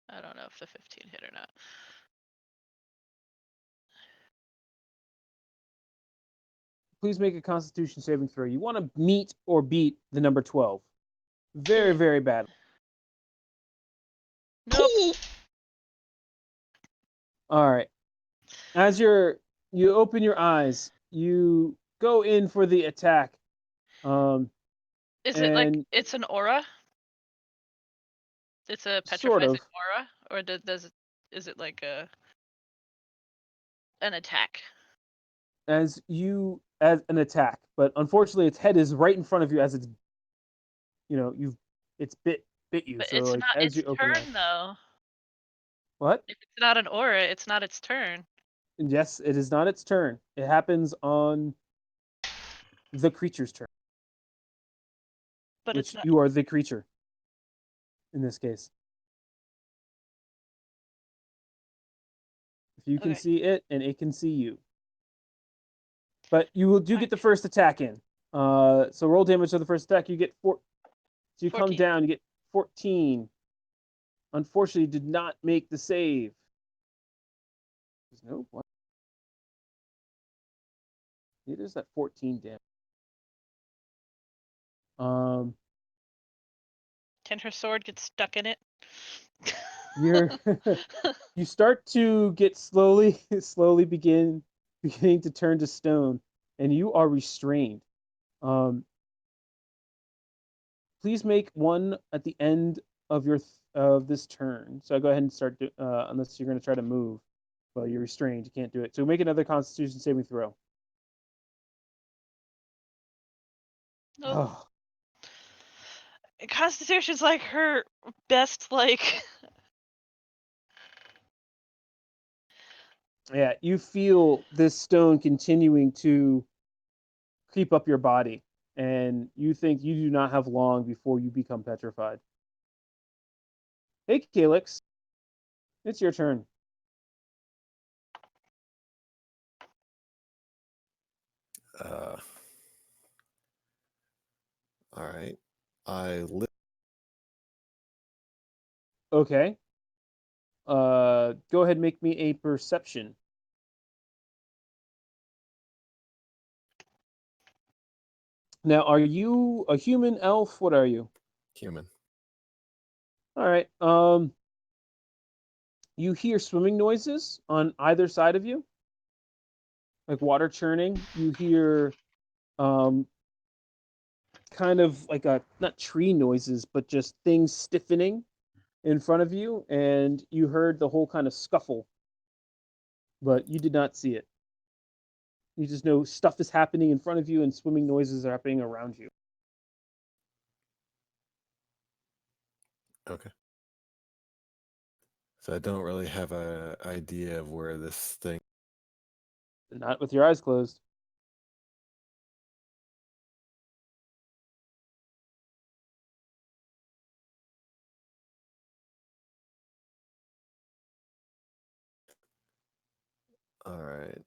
I don't know if the 15 hit or not. Please make a Constitution saving throw. You want to meet or beat the number 12. Very, very badly. Nope. All right. As you open your eyes, you go in for the attack. Is it like and it's an aura? It's a Sort petrifying of. aura, or is it like an attack? as an attack, but unfortunately its head is right in front of you as it's it's bit you. But So it's like not as its you open turn though. What? If it's not an aura, it's not its turn. Yes, it is not its turn. It happens on the creature's turn. But Which it's not. you are the creature in this case. you can Okay. see it and it can see you. But you do get the Fine. first attack in. So roll damage on the first attack. You get 4. So you come 14. down, you get 14. Unfortunately, did not make the save. No, what? It is that 14 damage. Can her sword get stuck in it? You're you start to get slowly beginning to turn to stone, and you are restrained. Please make one at the end of your of this turn. So go ahead and start unless you're going to try to move. Well, you're restrained. You can't do it. So make another Constitution saving throw. Nope. Oh, Constitution's like her best, like. yeah. You feel this stone continuing to creep up your body, and you think you do not have long before you become petrified. Hey, Calyx, it's your turn. All right. I live. Okay. Go ahead and make me a perception. Now, are you a human elf? What are you? Human. All right. You hear swimming noises on either side of you, like water churning. You hear, kind of like a not tree noises, but just things stiffening in front of you, and you heard the whole kind of scuffle, but you did not see it. You just know stuff is happening in front of you, and swimming noises are happening around you. Okay. So I don't really have an idea of where this thing. Not with your eyes closed. All right.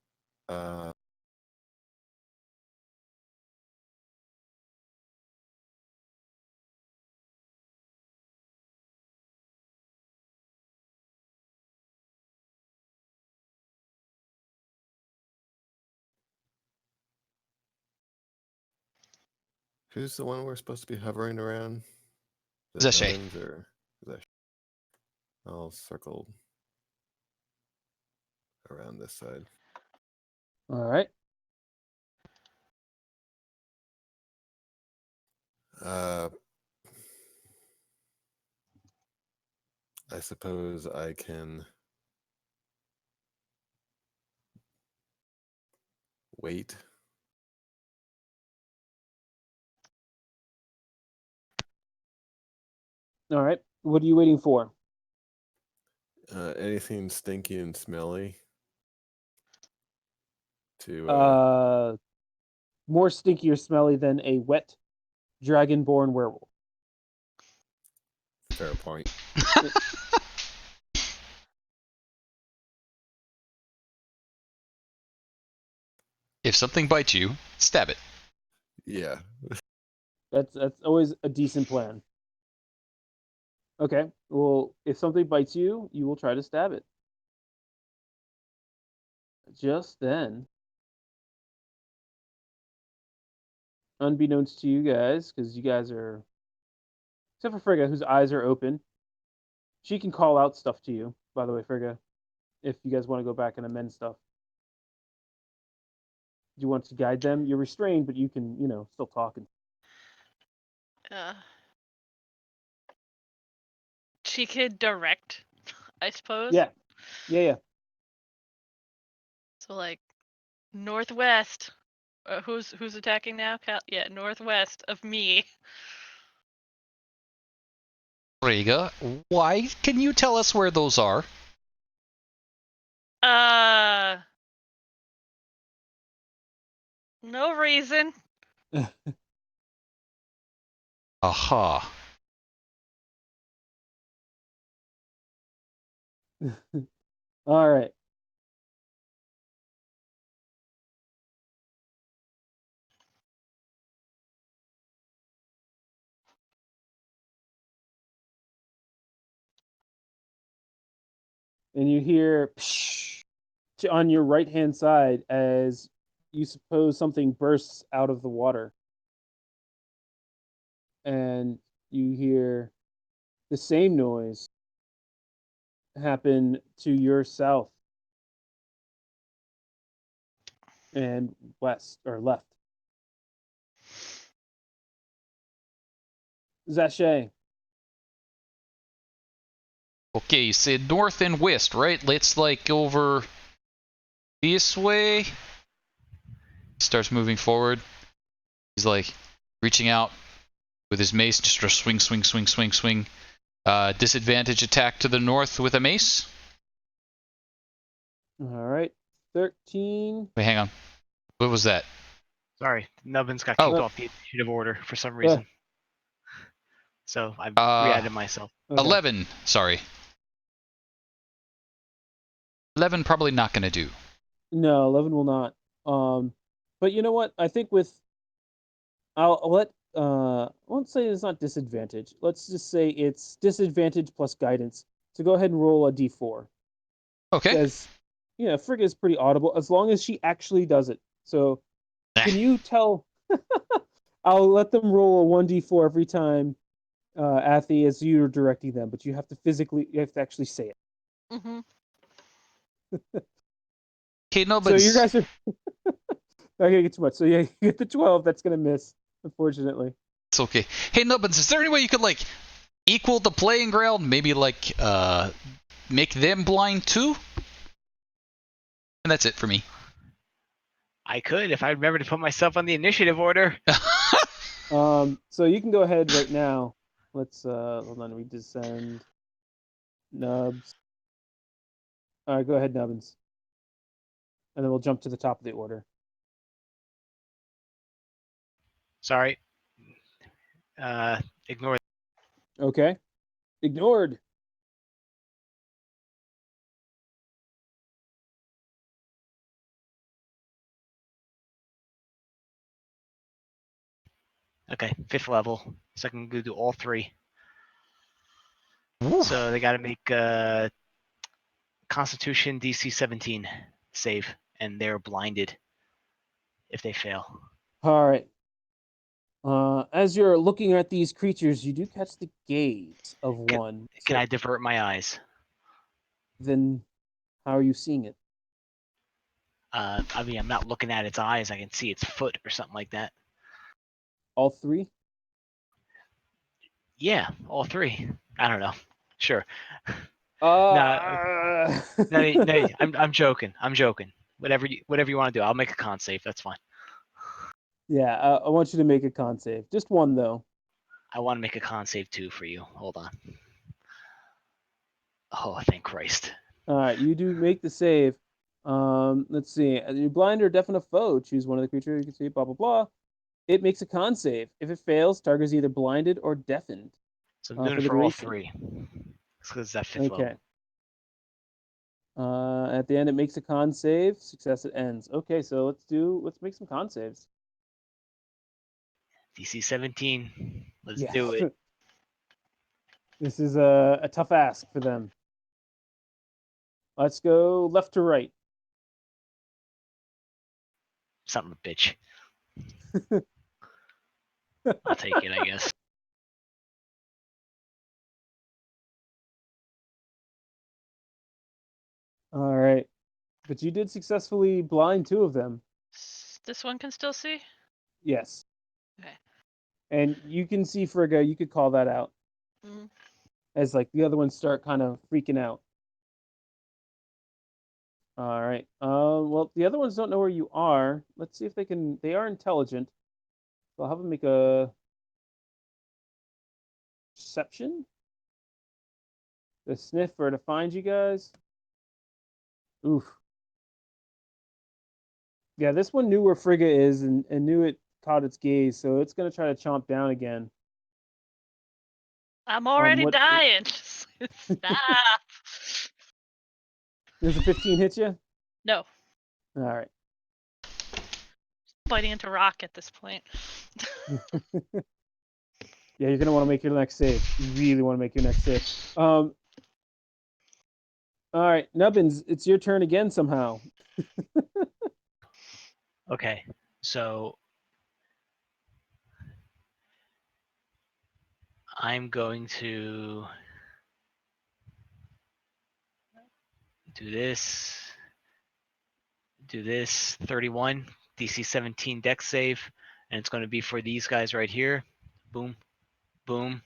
Who's the one we're supposed to be hovering around? Is it Zeshe. Evans or Zesh? I'll circle around this side. All right. I suppose I can wait. All right. What are you waiting for? Anything stinky and smelly to More stinky or smelly than a wet dragonborn werewolf. fair point. If something bites you, stab it. Yeah. That's always a decent plan. Okay. Well, if something bites you, you will try to stab it. Just then, unbeknownst to you guys, because you guys are, except for Frigga, whose eyes are open, she can call out stuff to you. By the way, Frigga, if you guys want to go back and amend stuff, do you want to guide them? You're restrained, but you can, still talk. She could direct, I suppose. Yeah. So like northwest. Who's attacking now? Yeah, northwest of me. Rega, why can you tell us where those are? No reason. Aha. All right. and you hear psh, on your right-hand side as you suppose something bursts out of the water. And you hear the same noise happen to your south and west or left. Zache. Okay, you said north and west, right? Let's like go over this way. He starts moving forward. He's like reaching out with his mace, just a swing, swing, swing, swing, swing. Disadvantage attack to the north with a mace. All right. 13. Wait, hang on. What was that? Sorry, Nubbins got Oh. kicked off the initiative order for some reason. So I re-added myself. Okay. 11. Sorry. 11 probably not going to do. No, 11 will not. But you know what? I think with I'll let I won't say it's not disadvantage. Let's just say it's disadvantage plus guidance. So go ahead and roll a d4. Okay. Because Frigga is pretty audible as long as she actually does it. So can you tell I'll let them roll a 1d4 every time Athy as you're directing them, but you have to actually say it. Mm-hmm. Okay, no, but So you guys are not gonna get too much. So yeah, you get the 12. That's gonna miss, unfortunately. it's okay. Hey, Nubbins, is there any way you could like equal the playing ground? Maybe like make them blind too? And that's it for me. I could if I remember to put myself on the initiative order. So you can go ahead right now. Let's hold on. We descend. Nubs. All right, go ahead, Nubbins. And then we'll jump to the top of the order. Sorry. Ignore. Okay. Ignored. Okay, 5th level. So I can go do all 3. Ooh. So they got to make Constitution DC 17 save, and they're blinded if they fail. All right. As you're looking at these creatures, you do catch the gaze of one. Can I divert my eyes? Then how are you seeing it? I mean, I'm not looking at its eyes. I can see its foot or something like that. All 3? Yeah, all 3. I don't know. Sure. No, No, I'm joking. I'm joking. Whatever you want to do. I'll make a con save. That's fine. Yeah, I want you to make a con save. Just one, though. I want to make a con save too for you. Hold on. Oh, thank Christ. All right, you do make the save. Let's see. You're blind or deafen a foe. Choose one of the creatures you can see. Blah blah blah. It makes a con save. If it fails, target is either blinded or deafened. So I'm doing for it the for all duration. 3. Because that 5th Okay. level. At the end, it makes a con save. Success, it ends. Okay, so let's make some con saves. DC 17. Let's Yeah. do it. This is a tough ask for them. Let's go left to right. Son of a bitch. I'll take it, I guess. All right. But you did successfully blind 2 of them. This one can still see? Yes. Okay. And you can see Frigga, you could call that out. Mm. As like the other ones start kind of freaking out. All right. Well, the other ones don't know where you are. Let's see if they can. They are intelligent. So I'll have them make a perception. To sniff or to find you guys. Oof. Yeah, this one knew where Frigga is and knew it caught its gaze, so it's gonna try to chomp down again. I'm already what- dying. Stop. Does a 15 hit you? No, All right. biting into rock at this point. Yeah, you're gonna want to make your next save. You really want to make your next save. All right, Nubbins, it's your turn again somehow. Okay, so I'm going to do this. 31, DC 17 dex save, and it's going to be for these guys right here. Boom, boom.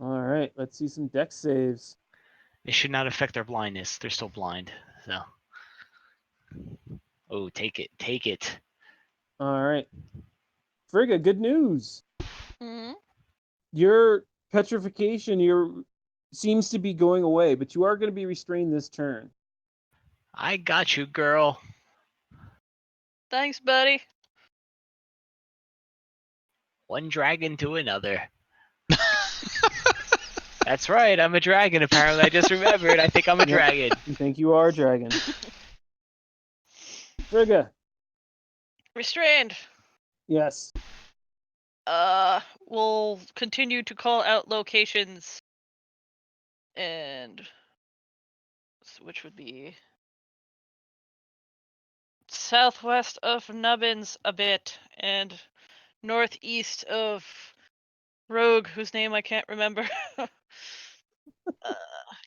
All right, let's see some dex saves. It should not affect their blindness. They're still blind, so. Oh, take it. All right. Frigga, good news. Hmm. Your petrification seems to be going away, but you are going to be restrained this turn. I got you, girl. Thanks, buddy. One dragon to another. That's right, I'm a dragon, apparently. I just remembered. I think I'm a Yep. dragon. You think you are a dragon. Frigga, Restrained. yes. We'll continue to call out locations, and which would be southwest of Nubbins a bit, and northeast of Rogue, whose name I can't remember.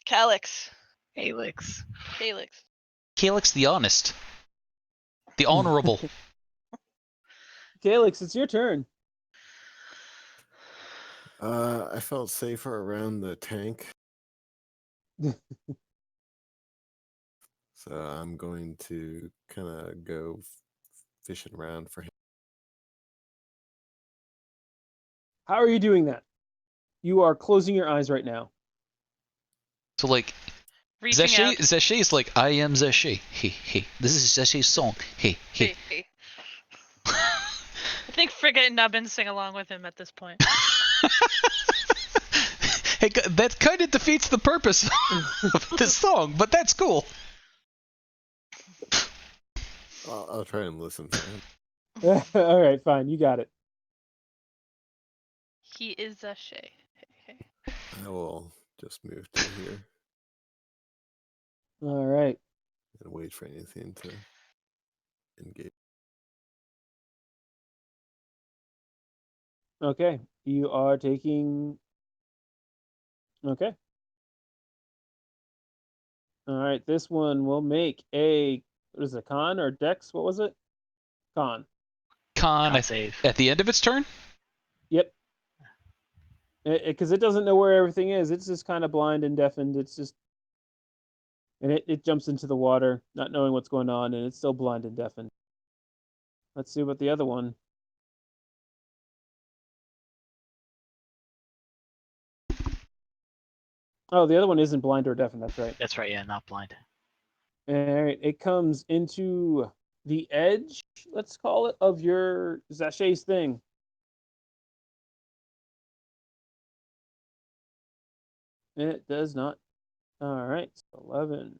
Calyx. Helix. Calyx. Calyx the Honest. The Honorable. Calyx, it's your turn. I felt safer around the tank. So I'm going to kind of go fishing around for him. How are you doing that? You are closing your eyes right now. So like, Reaching out. Zaché is like, I am Zaché. Hey, hey. This is Zaché's song. Hey, hey. Hey. I think Frigga and Nubbins sing along with him at this point. Hey, that kind of defeats the purpose of this song, but that's cool. I'll try and listen to him. All right, fine. You got it. He is Zaché. Hey. I will just move to here All right. and wait for anything to engage. Okay. You are taking. Okay. All right. This one will make a. What is it? Con or Dex? What was it? Con. Con Save. at the end of its turn? Yep. Because it doesn't know where everything is. It's just kind of blind and deafened. It's just. And it jumps into the water, not knowing what's going on, and it's still blind and deafened. Let's see about the other one. Oh, the other one isn't blind or deafened. That's right. That's right, yeah, not blind. All right. It comes into the edge, let's call it, of your Zaché's thing. It does not. All right. 11.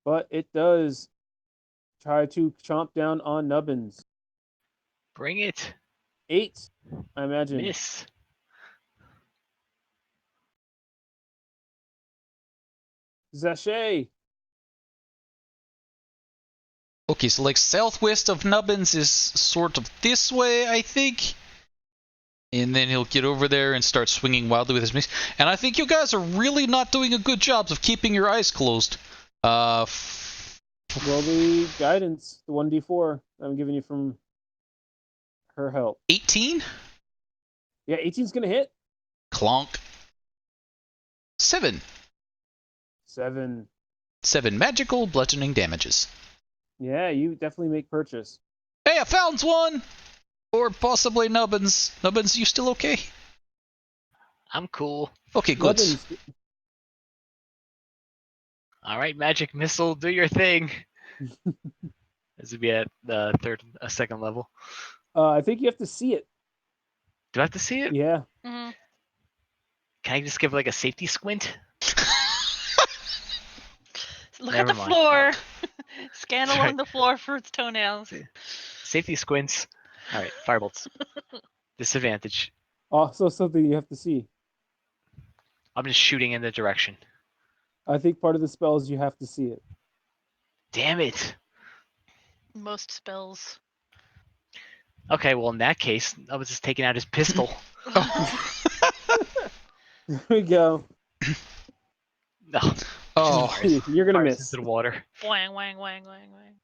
But it does try to chomp down on Nubbins. Bring it. 8, I imagine. Miss. Zaché. Okay, so like southwest of Nubbins is sort of this way, I think. And then he'll get over there and start swinging wildly with his mace. And I think you guys are really not doing a good job of keeping your eyes closed. Roll the guidance, the 1d4 I'm giving you from her help. 18? Yeah, 18's going to hit. Clonk. 7. 7. 7 magical bludgeoning damages. Yeah, you definitely make purchase. Hey, I found one! Or possibly Nubbins. Nubbins, you still okay? I'm cool. Okay, good. Nubbins, All right, magic missile, do your thing. This would be at the second level. I think you have to see it. Do I have to see it? Yeah. Mm-hmm. Can I just give like a safety squint? Look Never at the mind. floor. Scan Sorry. along the floor for its toenails. Safety squints. All right, firebolts. Disadvantage. Also something you have to see. I'm just shooting in the direction. I think part of the spell is you have to see it. Damn it. Most spells. Okay, well in that case, I was just taking out his pistol. There we go. No. Oh, You're gonna Fires miss. into the water. Wang, wang, wang, wang, wang.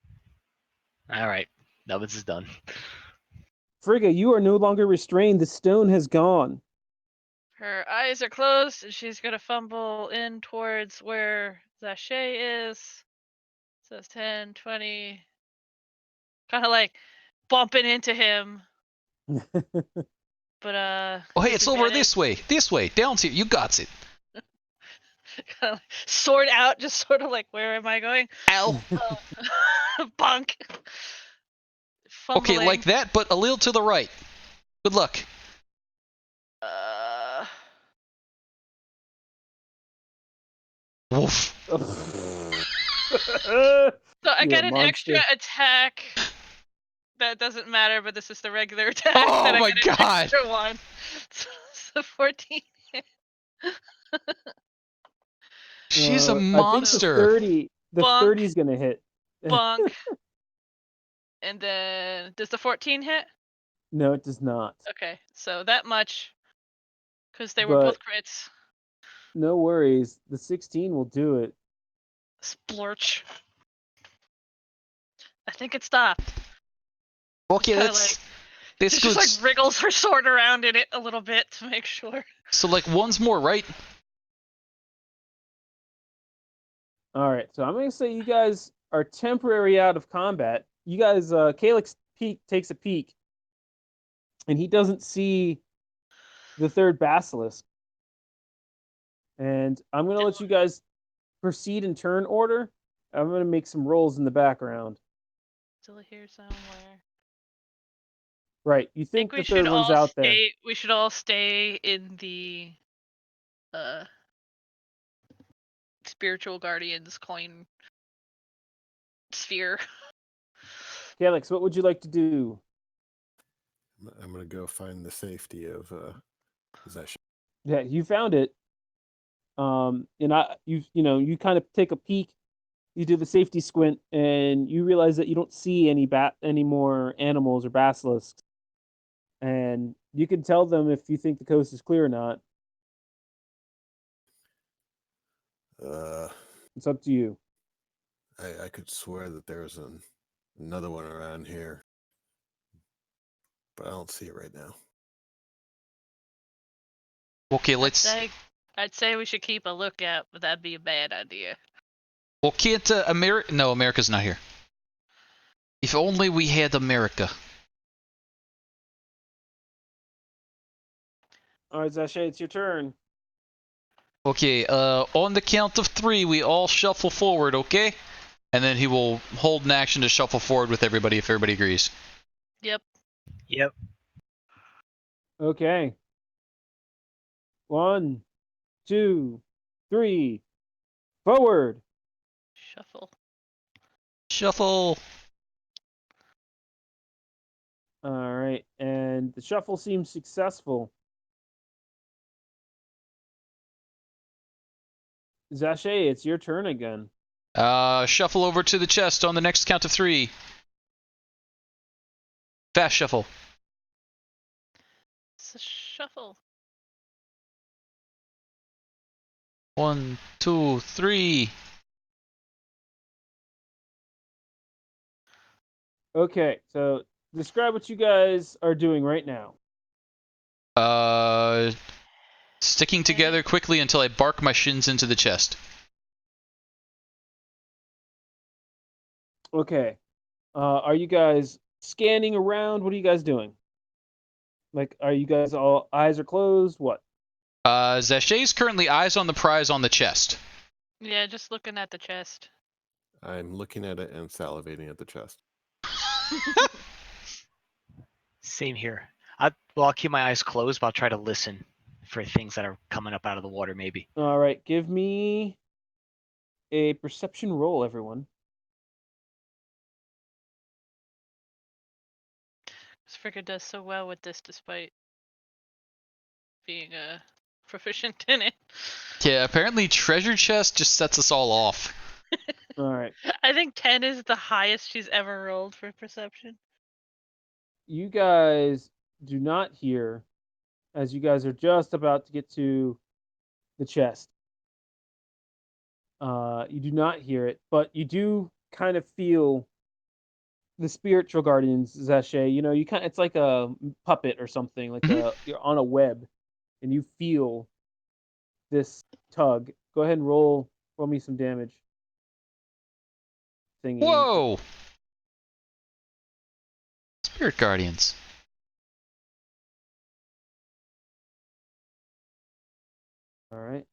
Alright. Nubbins is done. Frigga, you are no longer restrained. The stone has gone. Her eyes are closed, and she's gonna fumble in towards where Sachet is. So it's 10, 20. Kind of like bumping into him. But, oh, hey, it's over disadvantage. this way. This way. Down here. You got it. Kind of sword out, just sort of like, where am I going? Ow. Bonk. Okay, Fumbling. like that, but a little to the right. Good luck. Woof. So I You're get a an extra monster. attack. That doesn't matter, but this is the regular attack. Oh that I my get an God. Extra one. So 14. She's a I think monster. the Bonk. 30 is gonna hit. Bonk. And then does the 14 hit? No, it does not. Okay, so that much. Because they were both But crits. no worries. The 16 will do it. Splorch. I think it stopped. Okay, Kinda that's She good. just like wriggles her sword around in it a little bit to make sure. So like one's more, right? All right, so I'm gonna say you guys are temporary out of combat. You guys, Calyx takes a peek, and he doesn't see the third basilisk. And I'm gonna let you guys proceed in turn order. I'm gonna make some rolls in the background. Still here somewhere. Right, you I think think we the should third one's all out there? stay. We should all stay in the spiritual guardians coin sphere. Calyx, what would you like to do? I'm gonna go find the safety of possession. Yeah, you found it. And you kind of take a peek. You do the safety squint, and you realize that you don't see any more animals or basilisks. And you can tell them if you think the coast is clear or not. It's up to you. I could swear that there's another one around here, but I don't see it right now. Okay, let's. I'd say we should keep a lookout, but that'd be a bad idea. Well, can't America? No, America's not here. If only we had America. All right, Zashay, it's your turn. Okay, on the count of 3, we all shuffle forward, okay? And then he will hold an action to shuffle forward with everybody if everybody agrees. Yep. Yep. Okay. 1, 2, 3, forward. Shuffle. Shuffle. All right, and the shuffle seems successful. Zashay, it's your turn again. Shuffle over to the chest on the next count of 3. Fast shuffle. It's a shuffle. 1, 2, 3. Okay, so describe what you guys are doing right now. Sticking together quickly until I bark my shins into the chest. Okay. Are you guys scanning around? What are you guys doing? Like, are you guys all eyes are closed? What? Zashay's currently eyes on the prize on the chest. Yeah, just looking at the chest. I'm looking at it and salivating at the chest. Same here. I'll keep my eyes closed, but I'll try to listen for things that are coming up out of the water, maybe. All right, give me a perception roll, everyone. Frigga does so well with this despite being a proficient in it. Yeah, apparently treasure chest just sets us all off. All right. I think 10 is the highest she's ever rolled for perception. You guys do not hear, as you guys are just about to get to the chest. You do not hear it, but you do kind of feel the spiritual guardians, Zashay. You know, it's like a puppet or something, like you're on a web, and you feel this tug. Go ahead and roll me some damage. Thingy. Whoa! Spirit guardians. All right.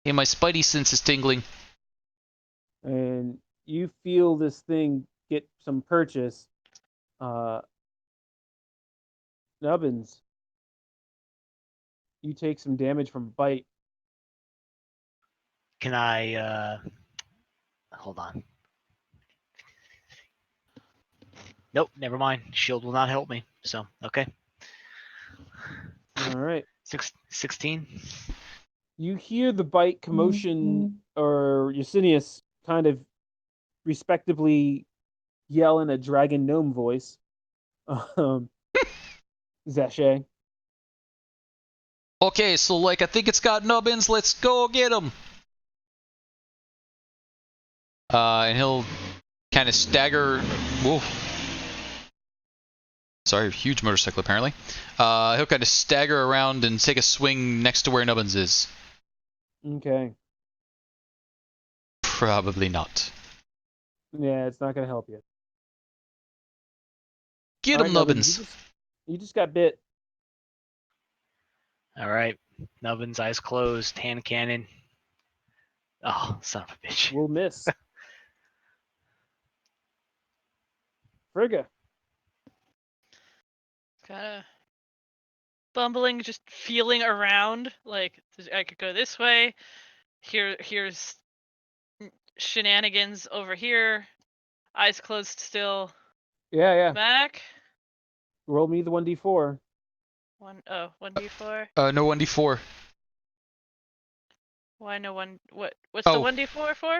Hey, my spidey sense is tingling. And you feel this thing get some purchase. Nubbins, you take some damage from bite. Can I? Hold on. Nope, never mind. Shield will not help me. So okay. All right. 16. You hear the bite commotion, or Yesenius kind of respectably yell in a dragon gnome voice. Zashay. Okay, so like I think it's got nubbins. Let's go get him. And he'll kind of stagger. Whoa. Sorry, huge motorcycle apparently. He'll kind of stagger around and take a swing next to where Nubbins is. Okay. Probably not. Yeah, it's not gonna help you. Get All him, right, Nubbins. You just got bit. All right. Nubbin's eyes closed. Hand cannon. Oh, son of a bitch. We'll miss. Frigga. Kind of bumbling, just feeling around. Like, I could go this way. Here's shenanigans over here. Eyes closed still. Yeah. Back. Roll me the 1d4. 1d4. No 1d4. Why no one? What's the 1d4 for?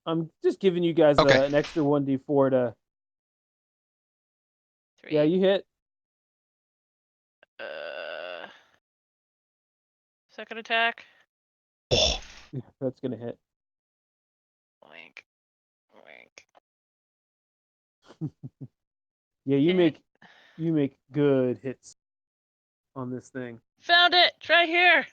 I'm just giving you guys Okay. an extra 1d4 to. 3. Yeah, you hit. Second attack. Oh, Yeah, that's gonna hit. Wink. Wink. Yeah, you And- make good hits on this thing. Found it! It's right here!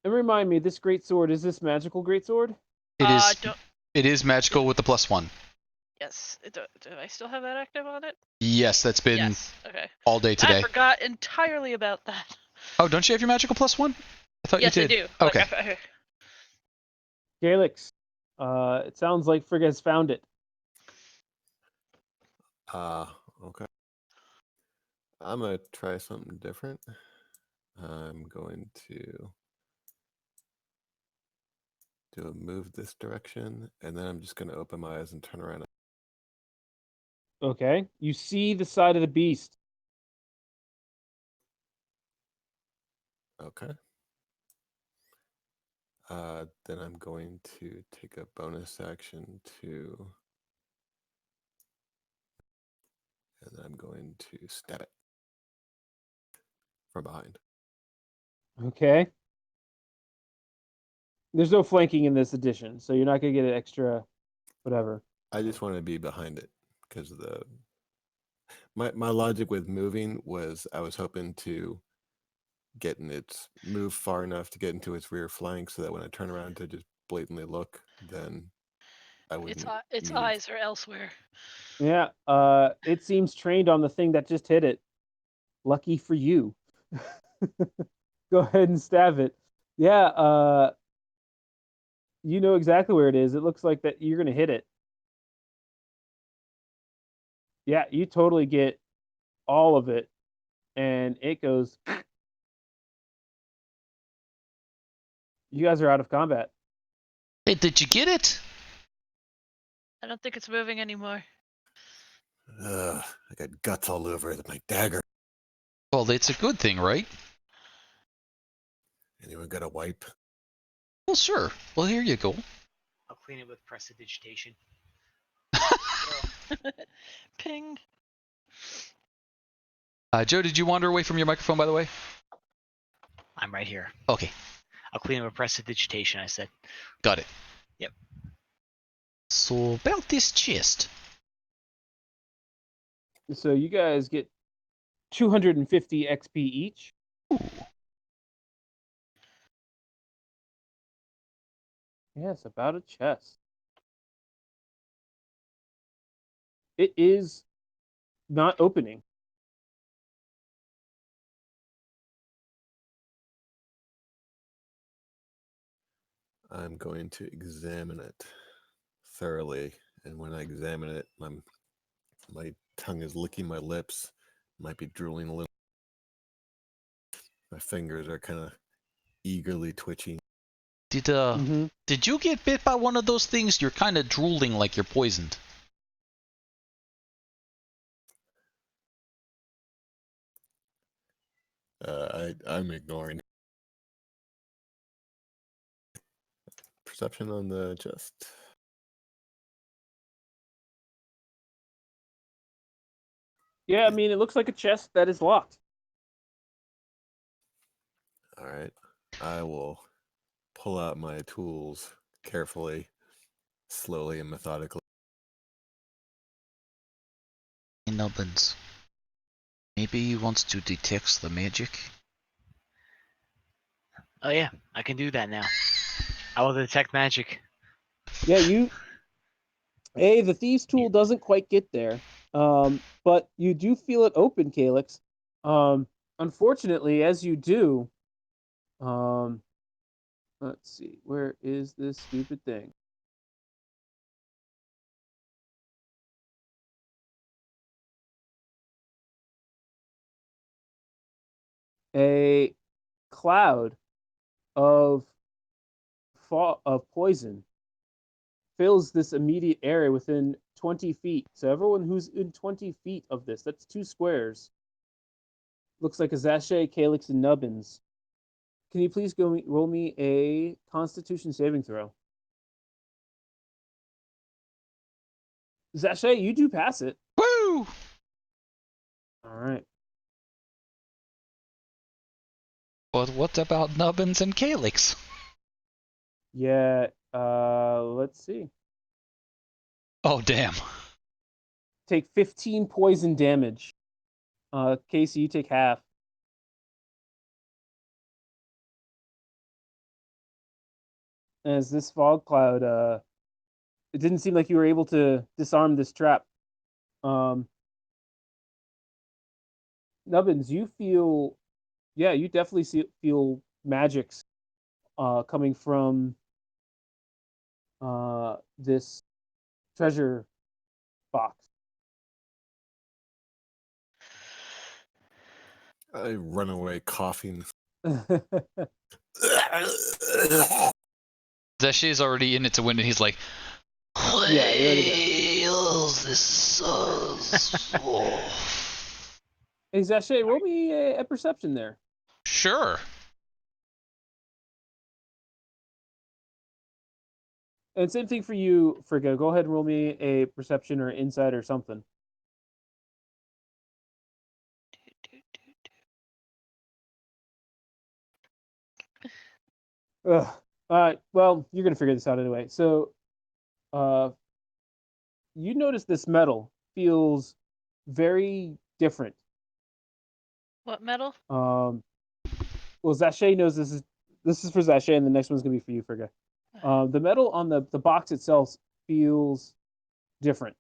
And remind me, this greatsword, is this magical greatsword? it is. Don't... It is magical with the +1. Yes. Do I still have that active on it? Yes, that's been Yes. Okay. all day today. I forgot entirely about that. Oh, don't you have your magical +1? I thought Yes, you I did. do. Okay. Like, Galix, it sounds like Frigga has found it. Okay. I'm gonna try something different. I'm going to do a move this direction, and then I'm just gonna open my eyes and turn around. Okay. You see the side of the beast. Okay. Then I'm going to take a bonus action and then I'm going to stab it from behind. Okay. There's no flanking in this edition, so you're not gonna get an extra whatever. I just want to be behind it because my logic with moving was I was hoping to get in its move far enough to get into its rear flank so that when I turn around to just blatantly look, then I wouldn't. its need- eyes are elsewhere. Yeah. It seems trained on the thing that just hit it. Lucky for you. Go ahead and stab it. Yeah. You know exactly where it is. It looks like that you're gonna hit it. Yeah, you totally get all of it, and it goes. You guys are out of combat. Hey, did you get it? I don't think it's moving anymore. I got guts all over my dagger. Well, it's a good thing, right? Anyone got a wipe? Well, sure. Well, here you go. I'll clean it with prestidigitation. Ping. Joe, did you wander away from your microphone, by the way? I'm right here. Okay, I'll clean it with prestidigitation, I said. got it. Yep. So, about this chest. So you guys get 250 XP each. Ooh. Yes, about a chest. It is not opening. I'm going to examine it thoroughly, and when I examine it, my tongue is licking my lips, might be drooling a little. My fingers are kind of eagerly twitching. Did you get bit by one of those things? You're kind of drooling like you're poisoned. I'm ignoring. Perception on the chest. Yeah, I mean, it looks like a chest that is locked. All right. I will pull out my tools carefully, slowly, and methodically. Nubbins. Maybe he wants to detect the magic. Oh yeah, I can do that now. I will detect magic. Yeah, the thieves' tool doesn't quite get there, but you do feel it open, Calyx. Unfortunately, as you do, let's see, where is this stupid thing? A cloud of poison fills this immediate area within 20 feet. So everyone who's in 20 feet of this, that's 2 squares. Looks like a Zache, Calyx, and Nubbins. Can you please roll me a Constitution saving throw? Zache, you do pass it. Woo! All right. But what about Nubbins and Calyx? Yeah, let's see. Oh, damn. Take 15 poison damage. Casey, you take half. As this fog cloud, it didn't seem like you were able to disarm this trap. Nubbins, you feel, yeah, you definitely feel magics coming from this treasure box. I run away coughing. Zache's already in it to win, and he's like, Yeah, you already Hey, Zache, roll me a perception there. Sure. And same thing for you, Frigga. Go ahead and roll me a perception or insight or something. Ugh. Well, you're gonna figure this out anyway. So, you notice this metal feels very different. What metal? Well, Zache knows this is for Zache, and the next one's gonna be for you, Frigga. The metal on the box itself feels different.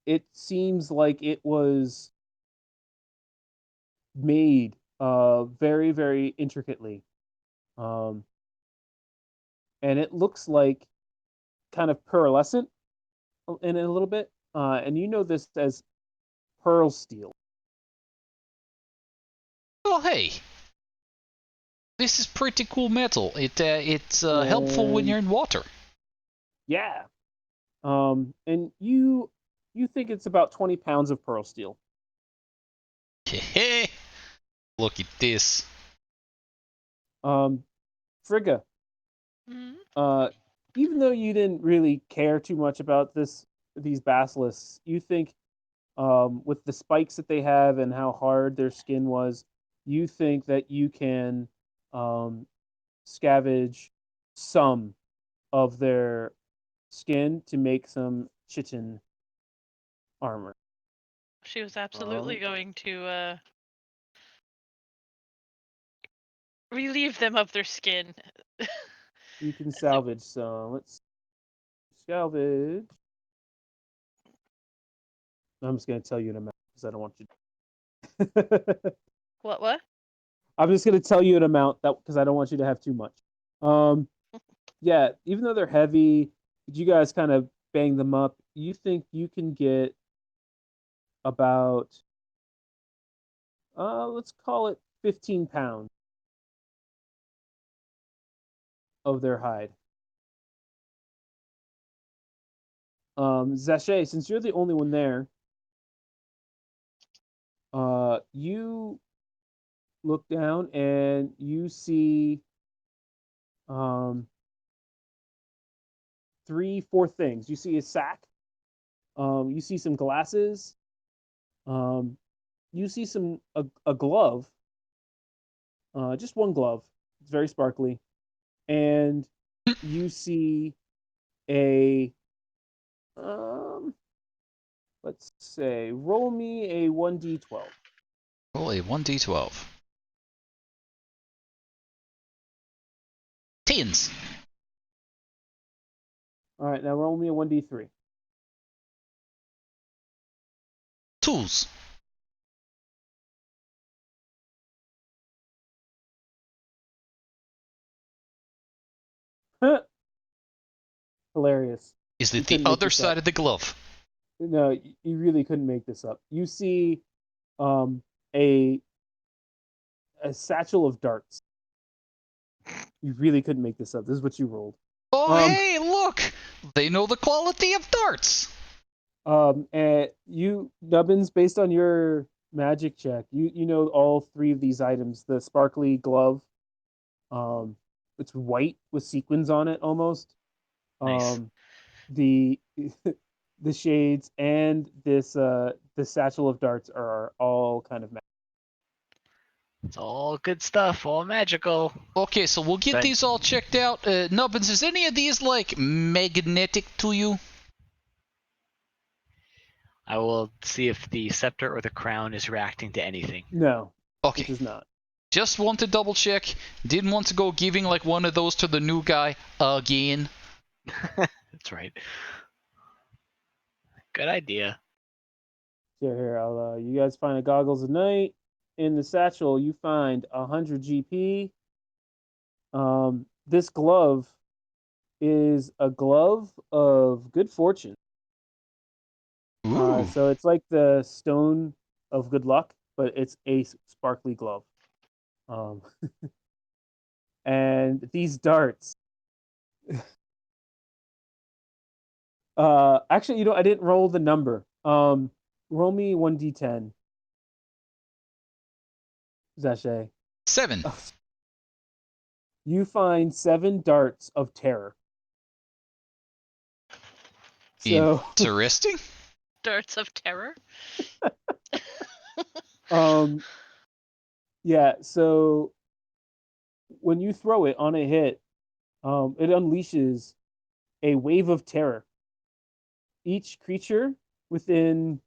It seems like it was made very, very intricately. And it looks like kind of pearlescent in a little bit. And you know this as pearl steel. Oh, hey. This is pretty cool metal. It's helpful when you're in water. Yeah. And you You think it's about 20 pounds of pearl steel. Hey, look at this. Frigga, Mhm. even though you didn't really care too much about these basilisks, you think with the spikes that they have and how hard their skin was, you think that you can scavenge some of their skin to make some chitin armor. She was absolutely Um, going to relieve them of their skin. You can salvage some. Let's salvage. I'm just gonna tell you an amount because I don't want you. What? I'm just gonna tell you an amount that because I don't want you to have too much. Um, yeah, even though they're heavy, you guys kind of bang them up. You think you can get about let's call it 15 pounds of their hide. Zache, since you're the only one there, you look down and you see um, 3, 4 things. You see a sack. You see some glasses. Um, you see a glove. Just one glove. It's very sparkly, and you see a let's say roll me a 1d12. Roll a 1d12. Tens. All right, now roll me a 1d3. Twos. Hilarious. Is You it the couldn't make other this up. side of the glove? No, you really couldn't make this up. You see um, a satchel of darts. You really couldn't make this up. This is what you rolled. Oh, Um, hey, look! They know the quality of darts! and you, Nubbins, based on your magic check, you know all 3 of these items. The sparkly glove, um, it's white with sequins on it almost. Nice. The the shades and the satchel of darts are all kind of It's all good stuff, all magical. Okay, so we'll get But these all checked out. Nubbins, is any of these, like, magnetic to you? I will see if the scepter or the crown is reacting to anything. no. It Okay. does not. Just want to double check. Didn't want to go giving, like, one of those to the new guy again. That's right. Good idea. Here, I'll you guys find a goggles of night. In the satchel, you find 100 GP. This glove is a glove of good fortune. Ooh. So it's like the stone of good luck, but it's a sparkly glove. Um, and these darts. Actually, I didn't roll the number. Roll me 1d10. Zache. 7. You find 7 darts of terror. So, Interesting. Darts of terror. yeah. So when you throw it on a hit, it unleashes a wave of terror. Each creature within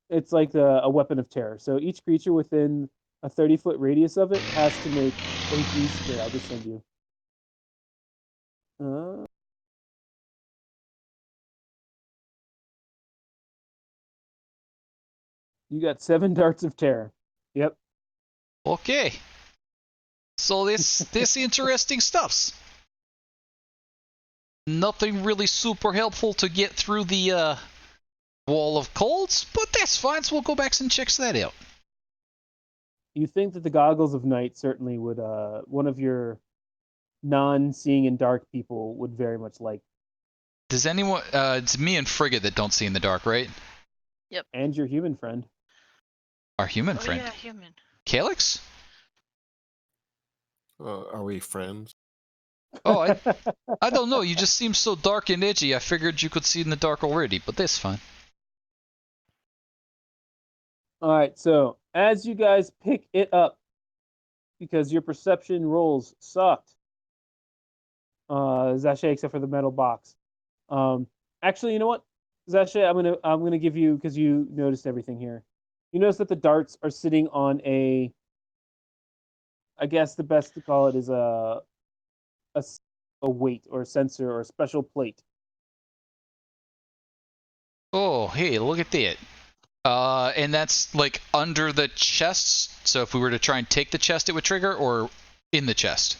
it's like a weapon of terror. So each creature within a 30-foot radius of it has to make a DC. Here, I'll just send you. You got 7 darts of terror. Yep. Okay. So this interesting stuffs. Nothing really super helpful to get through the wall of colds, but that's fine. So we'll go back and check that out. You think that the goggles of night certainly would one of your non-seeing in dark people would very much like. Does anyone? It's me and Frigate that don't see in the dark, right? And your human friend. Our human Oh friend, yeah, human. Calyx. Are we friends? Oh, I don't know. You just seem so dark and edgy. I figured you could see in the dark already, but that's fine. All right, so as you guys pick it up, because your perception rolls sucked, Zashay, except for the metal box. Actually, you know what, Zashay, I'm gonna give you, because you noticed everything here. You notice that the darts are sitting on a. I guess the best to call it is a weight or a sensor or a special plate. Oh, hey, look at that. And that's like under the chest. So if we were to try and take the chest, it would trigger, or in the chest.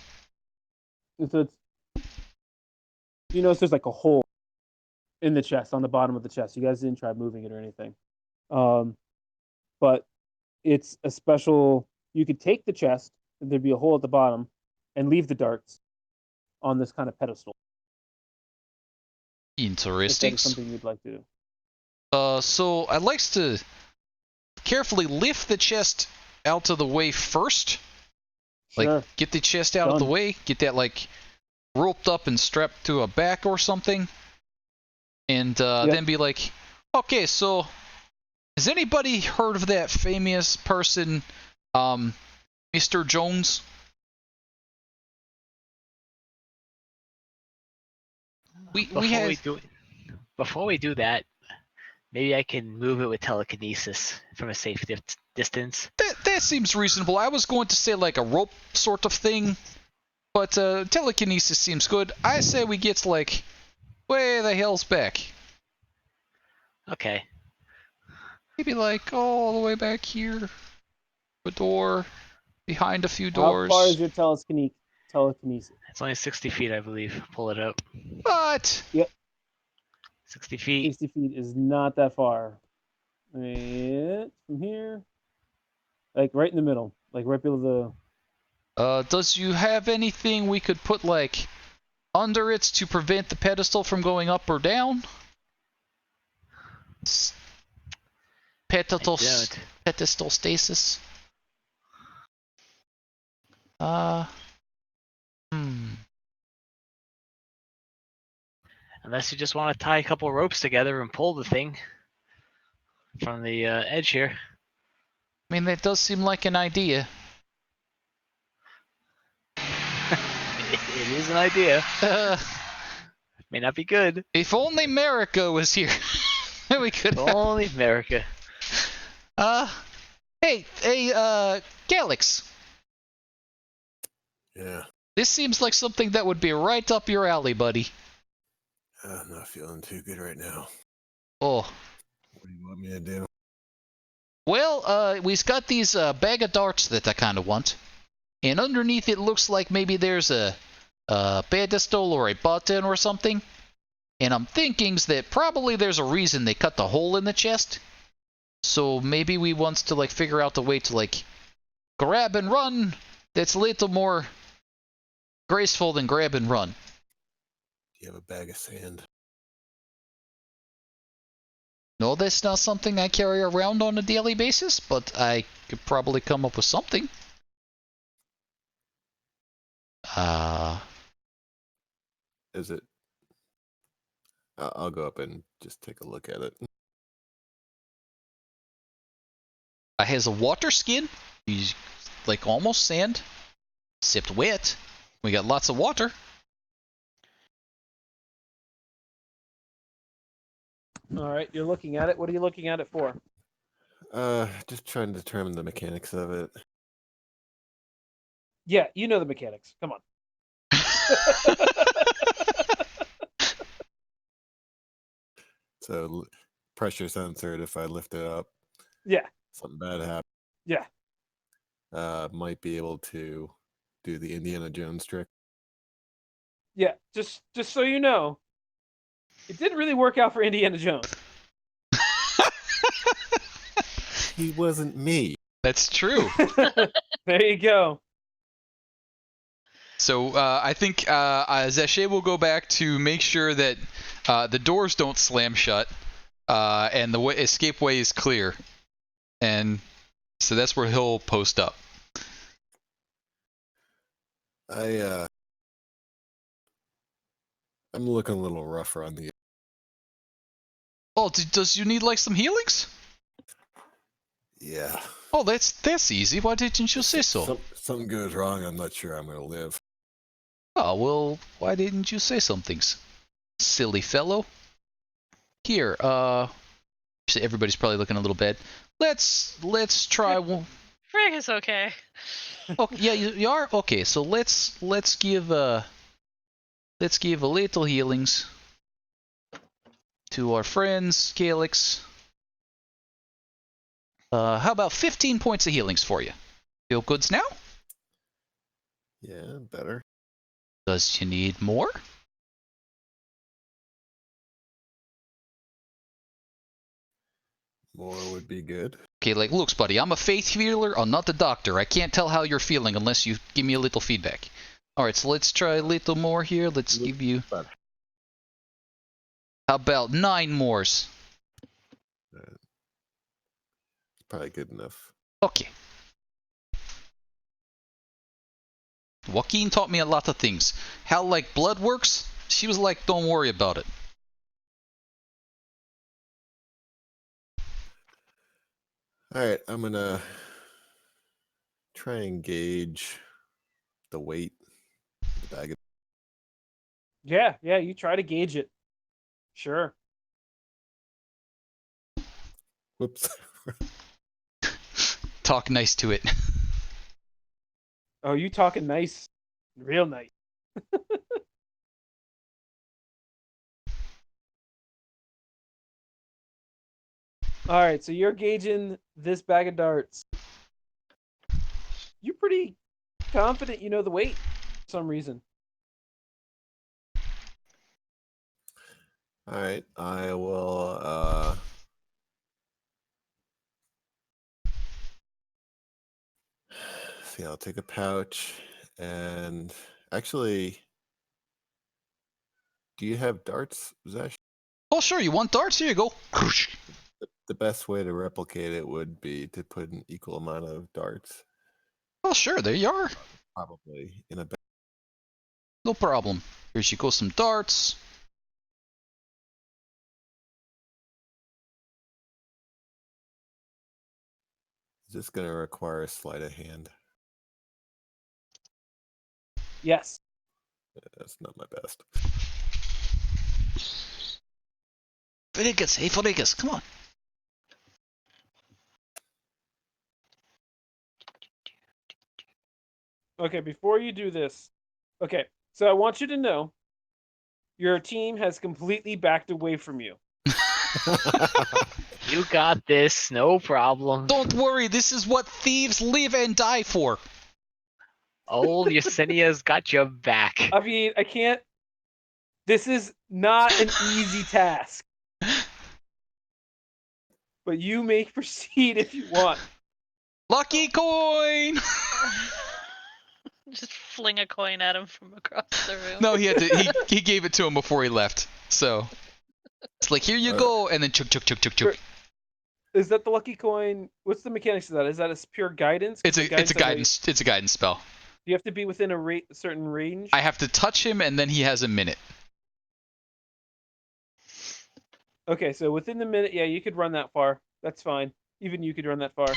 So you notice there's like a hole in the chest, on the bottom of the chest. You guys didn't try moving it or anything, but it's a special. You could take the chest, and there'd be a hole at the bottom, and leave the darts on this kind of pedestal. If that Interesting. is something you'd like to do. So I'd like to carefully lift the chest out of the way first. Like, Sure. get the chest out of the Done. way, get that, like, roped up and strapped to a back or something. And then be like, okay, so has anybody heard of that famous person, Mr. Jones? Before we do that, maybe I can move it with telekinesis from a safe distance. That seems reasonable. I was going to say like a rope sort of thing, but telekinesis seems good. I say we get like way the hell's back. Okay. Maybe like all the way back here. A door. Behind a few doors. How far is your telekinesis? It's only 60 feet, I believe. Pull it up. What? 60 feet. 60 feet is not that far. And from here, like right in the middle, like right below the. Does you have anything we could put like under it to prevent the pedestal from going up or down? Pedestal stasis. Unless you just want to tie a couple ropes together and pull the thing from the edge here. I mean, that does seem like an idea. It is an idea. May not be good. If only America was here. We could. If only America. Hey, Calyx. Yeah. This seems like something that would be right up your alley, buddy. I'm not feeling too good right now. Oh. What do you want me to do? Well, we've got these bag of darts that I kind of want. And underneath it looks like maybe there's a pedestal or a button or something. And I'm thinking that probably there's a reason they cut the hole in the chest. So maybe we want to like figure out a way to like grab and run that's a little more graceful than grab and run. Do you have a bag of sand? No, that's not something I carry around on a daily basis, but I could probably come up with something. Is it? I'll go up and just take a look at it. It has a water skin. He's like almost sand, except wet. We got lots of water. All right, you're looking at it. What are you looking at it for? Just trying to determine the mechanics of it. Yeah, you know the mechanics. Come on. So pressure censored. If I lift it up, Yeah. something bad happens. Yeah. Might be able to do the Indiana Jones trick. Yeah. Just so you know, it didn't really work out for Indiana Jones. He wasn't me. That's true. There you go. So I think Zashay will go back to make sure that The doors don't slam shut, and the escape way is clear, and so that's where he'll post up. I'm looking a little rougher on the. Oh, does you need like some healings? Yeah. Oh, that's easy. Why didn't you say so? Something goes wrong. I'm not sure I'm gonna live. Oh well, why didn't you say some things, silly fellow? Here, everybody's probably looking a little bad. Let's try one. Frig is okay. Oh yeah, you are okay. So let's give a little healings to our friends, Calyx. How about 15 points of healings for you? Feel goods now? Yeah, better. Does you need more? More would be good. Okay, like, looks, buddy, I'm a faith healer. I'm not the doctor. I can't tell how you're feeling unless you give me a little feedback. All right, so let's try a little more here. Let's give you. Better. How about 9 mores? Probably good enough. Okay. Joaquin taught me a lot of things. How, like, blood works? She was like, don't worry about it. All right, I'm gonna try and gauge the weight of the bag. Yeah, you try to gauge it. Sure. Whoops. Talk nice to it. Oh, you talking nice. Real nice. All right, so you're gauging this bag of darts. You're pretty confident you know the weight for some reason. All right, I will. See, I'll take a pouch, and actually, do you have darts, Zesh? Oh, sure, you want darts? Here you go. The best way to replicate it would be to put an equal amount of darts, Oh, sure, there you are. probably in a bag. No problem. Here you go, some darts. Is this going to require a sleight of hand? Yes. That's not my best. Vegas, hey, Vegas, come on. Okay, before you do this, okay, so I want you to know your team has completely backed away from you. You got this, no problem. Don't worry, this is what thieves live and die for. Old Yesenia's got your back. I mean, I can't. This is not an easy task. But you may proceed if you want. Lucky coin! Just fling a coin at him from across the room. No, he gave it to him before he left. So it's like, here you go, and then chuk chuk chuk chuk chuk. Is that the lucky coin? What's the mechanics of that? Is that a pure guidance? It's a guidance spell. You have to be within a certain range. I have to touch him, and then he has a minute. Okay, so within the minute, yeah, you could run that far. That's fine. Even you could run that far.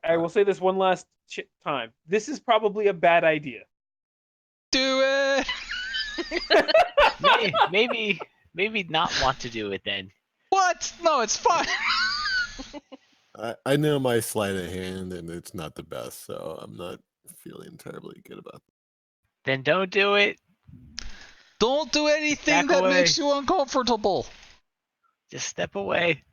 I will say this one last time. This is probably a bad idea. Do it. maybe not want to do it then. What? No, it's fine. I know my sleight of hand, and it's not the best, so I'm not feeling terribly good about that. Then don't do it. Don't do anything Back that away. makes you uncomfortable. Just step away.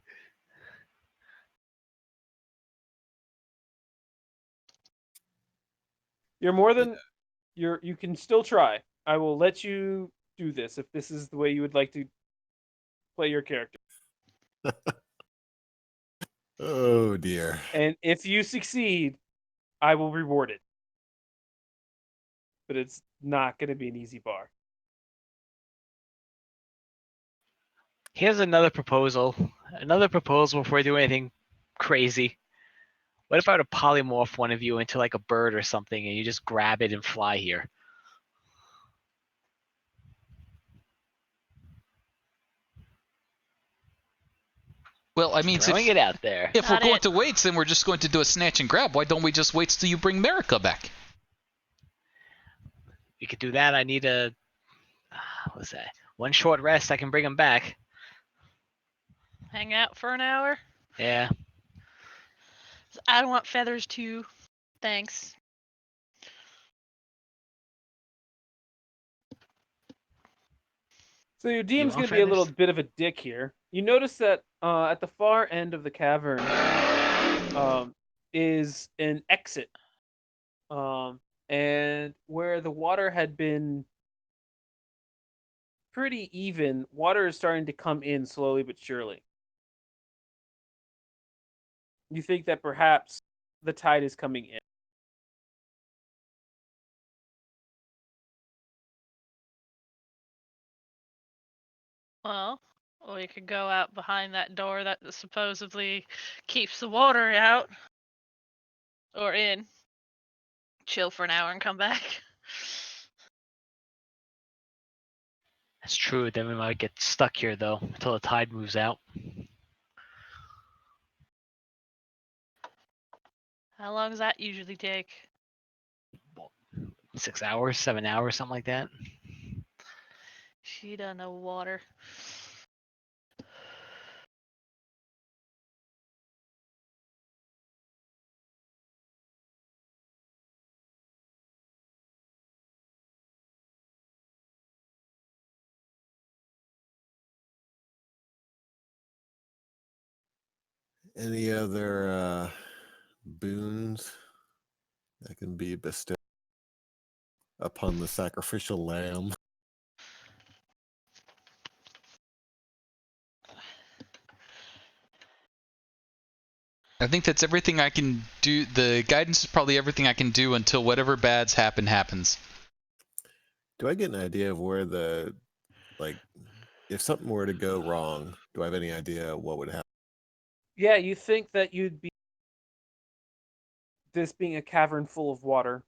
You're more than you can still try. I will let you do this if this is the way you would like to play your character. Oh dear. And if you succeed, I will reward it. but it's not going to be an easy bar. Here's another proposal. Another proposal before we do anything crazy. What if I were to polymorph one of you into like a bird or something, and you just grab it and fly here? Well, I mean, Throwing it out there. if we're Not going it. to weights, then we're just going to do a snatch and grab. Why don't we just wait till you bring Marika back? We could do that. I need a what's that? One short rest. I can bring him back. Hang out for an hour. Yeah. I don't want feathers too. Thanks. So your You DM's want going to be a little feathers? bit of a dick here. You notice that at the far end of the cavern is an exit, and where the water had been pretty even, water is starting to come in slowly but surely. You think that perhaps the tide is coming in. Well, we could go out behind that door that supposedly keeps the water out. Or in. Chill for an hour and come back. That's true. Then we might get stuck here though until the tide moves out. How long does that usually take? 6 hours, 7 hours, something like that. She doesn't know water. Any other boons that can be bestowed upon the sacrificial lamb? I think that's everything I can do. The guidance is probably everything I can do until whatever bad's happens. Do I get an idea of where the, like, if something were to go wrong, do I have any idea what would happen? Yeah, you think that you'd be this being a cavern full of water.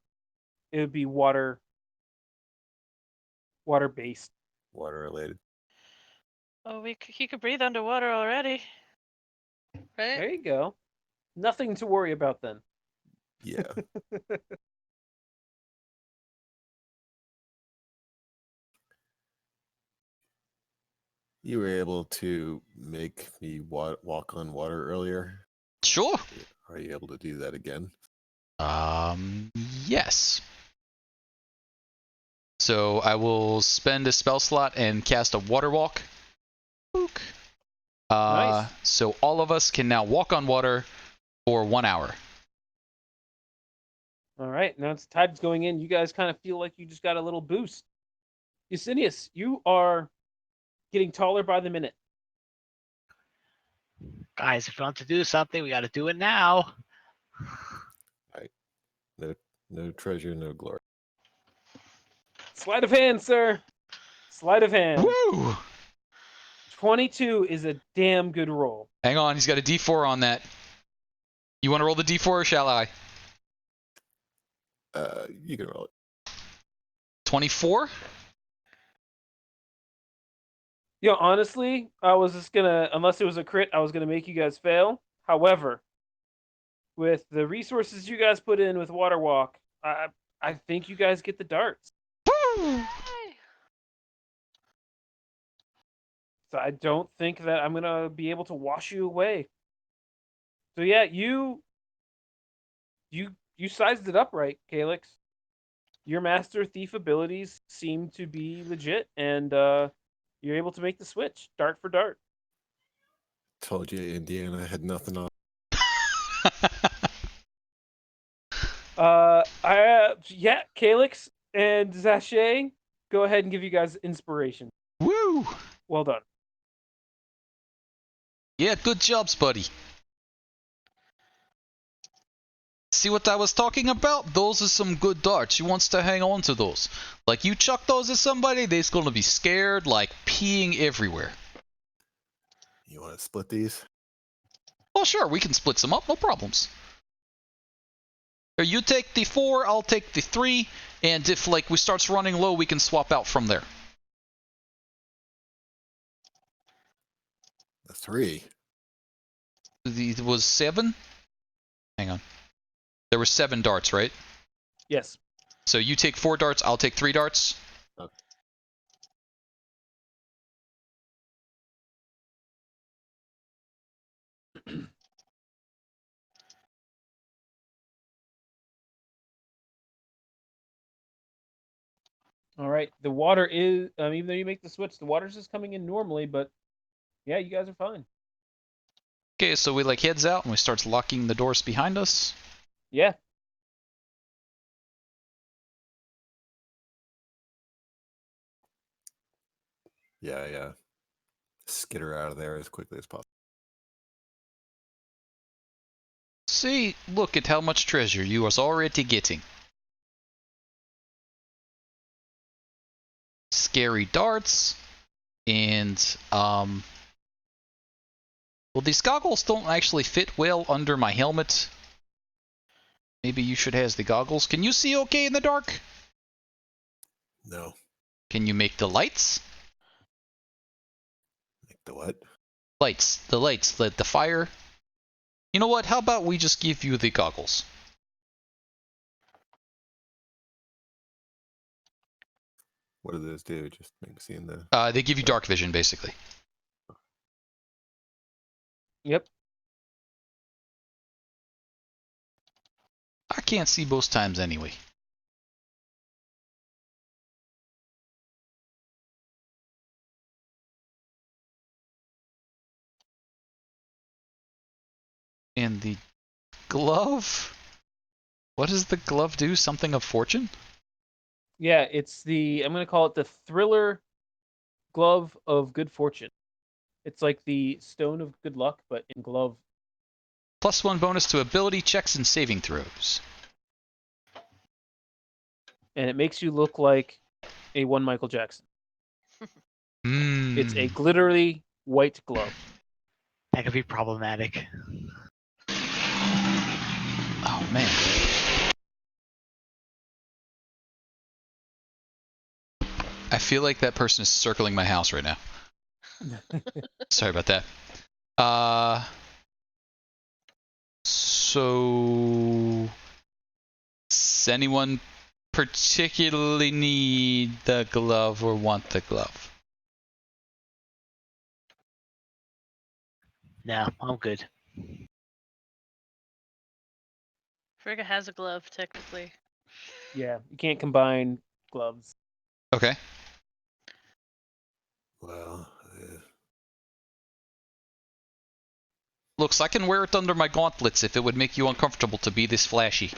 It would be water based. Water related. Oh, he could breathe underwater already. Right? There you go. Nothing to worry about then. Yeah. You were able to make me walk on water earlier. Sure. Are you able to do that again? Yes. So I will spend a spell slot and cast a water walk. Book. Nice. So all of us can now walk on water for 1 hour. All right, now it's tide's going in. You guys kind of feel like you just got a little boost. Eusinius, you are getting taller by the minute. Guys, if we want to do something, we got to do it now. No treasure, no glory. Sleight of hand, sir. Sleight of hand. Woo! 22 is a damn good roll. Hang on, he's got a D4 on that. You want to roll the D4 or shall I? You can roll it. 24? Yeah, honestly, I was just gonna, unless it was a crit, I was gonna make you guys fail. However, with the resources you guys put in with Water Walk, I think you guys get the darts. Woo! So I don't think that I'm gonna be able to wash you away. So yeah, you sized it up right, Calyx. Your master thief abilities seem to be legit, and you're able to make the switch, dart for dart. Told you, Indiana had nothing on. Yeah, Calyx and Zache, go ahead and give you guys inspiration. Woo! Well done. Yeah, good jobs, buddy. See what I was talking about? Those are some good darts. She wants to hang on to those. Like, you chuck those at somebody, they's gonna be scared, like peeing everywhere. You want to split these? Well, sure, we can split some up, no problems. Or you take the 4, I'll take the 3, and if, like, we starts running low, we can swap out from there. The 3. It was 7? Hang on. There were 7 darts, right? Yes. So you take 4 darts, I'll take 3 darts. Okay. All right. The water is, even though you make the switch, the water's just coming in normally, but yeah, you guys are fine. Okay, so we like heads out and we start locking the doors behind us. Yeah. Yeah. Skitter out of there as quickly as possible. See, look at how much treasure you was already getting. Scary darts, and well, these goggles don't actually fit well under my helmet. Maybe you should have the goggles. Can you see okay in the dark? No. Can you make the lights? Like the what? The lights, the fire. You know what? How about we just give you the goggles? What do those do? Just make seeing the. They give you dark vision, basically. Yep. I can't see most times anyway. And the glove? What does the glove do? Something of fortune? Yeah, it's I'm going to call it the Thriller Glove of Good Fortune. It's like the Stone of Good Luck, but in glove. +1 bonus to ability checks and saving throws. And it makes you look like a one Michael Jackson. It's a glittery white glove. That could be problematic. Oh, man. I feel like that person is circling my house right now. Sorry about that. So... Does anyone particularly need the glove or want the glove? No, I'm good. Frigga has a glove, technically. Yeah, you can't combine gloves. Okay. Well, Looks, I can wear it under my gauntlets if it would make you uncomfortable to be this flashy.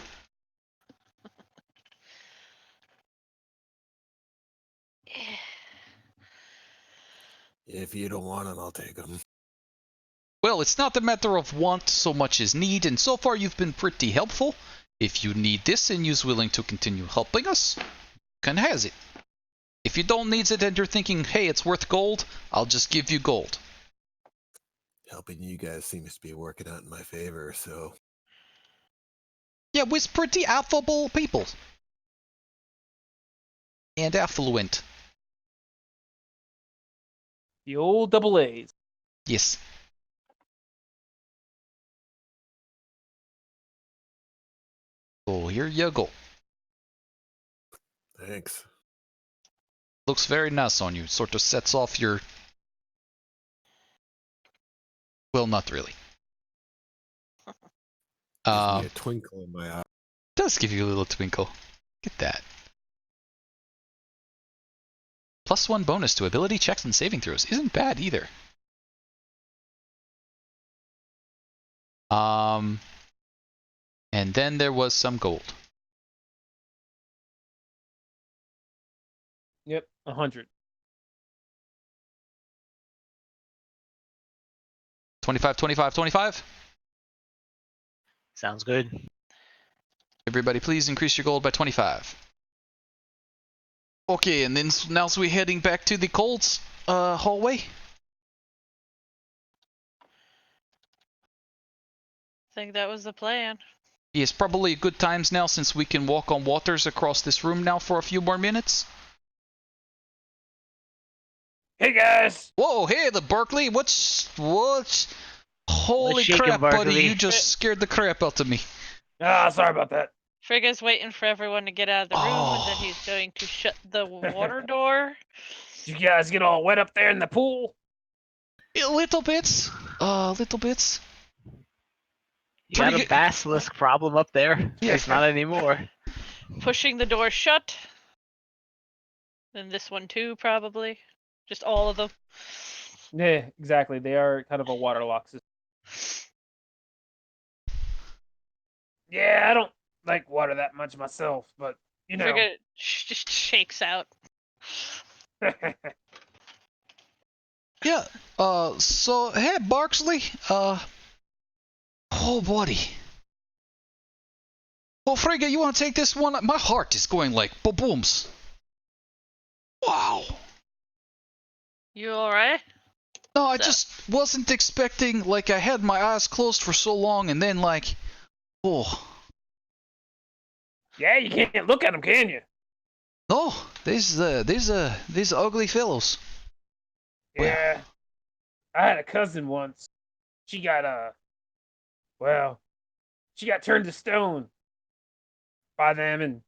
if you don't want them, I'll take them. Well, it's not a matter of want so much as need, and so far you've been pretty helpful. If you need this and you're willing to continue helping us, you can have it. If you don't need it and you're thinking, hey, it's worth gold, I'll just give you gold. Helping you guys seems to be working out in my favor, so. Yeah, we're pretty affable people. And affluent. The old double A's. Yes. Oh, here you go. Thanks. Looks very nice on you. Sort of sets off your... Well, not really. Gives me a twinkle in my eye. Does give you a little twinkle. Get that. +1 bonus to ability checks and saving throws. Isn't bad either. And then there was some gold. Yep, 100. 25, 25, 25. Sounds good. Everybody, please increase your gold by 25. Okay, and then now we're heading back to the cold hallway. I think that was the plan. Yes, probably good times now since we can walk on waters across this room now for a few more minutes. Hey guys! Whoa, hey, the Berkeley, what's holy shaking, crap, buddy, Berkeley? you just scared the crap out of me. Ah, sorry about that. Frigga's waiting for everyone to get out of the room, and then Oh. he's going to shut the water door. Did you guys get all wet up there in the pool? Little bits. Little bits. You got Pretty a good. basilisk problem up there? Yeah. It's not anymore. Pushing the door shut. Then this one too, probably. Just all of them. Yeah, exactly. They are kind of a waterlock system. Yeah, I don't like water that much myself, but you know. Frigga just shakes out. Yeah, so, hey, Barksley, oh, buddy. Oh, Frigga, you want to take this one? My heart is going like ba-booms. Wow. You alright? No, I just wasn't expecting, like, I had my eyes closed for so long, and then, like, oh. Yeah, you can't look at them, can you? No, these ugly fellows. Yeah. I had a cousin once. She got she got turned to stone by them, and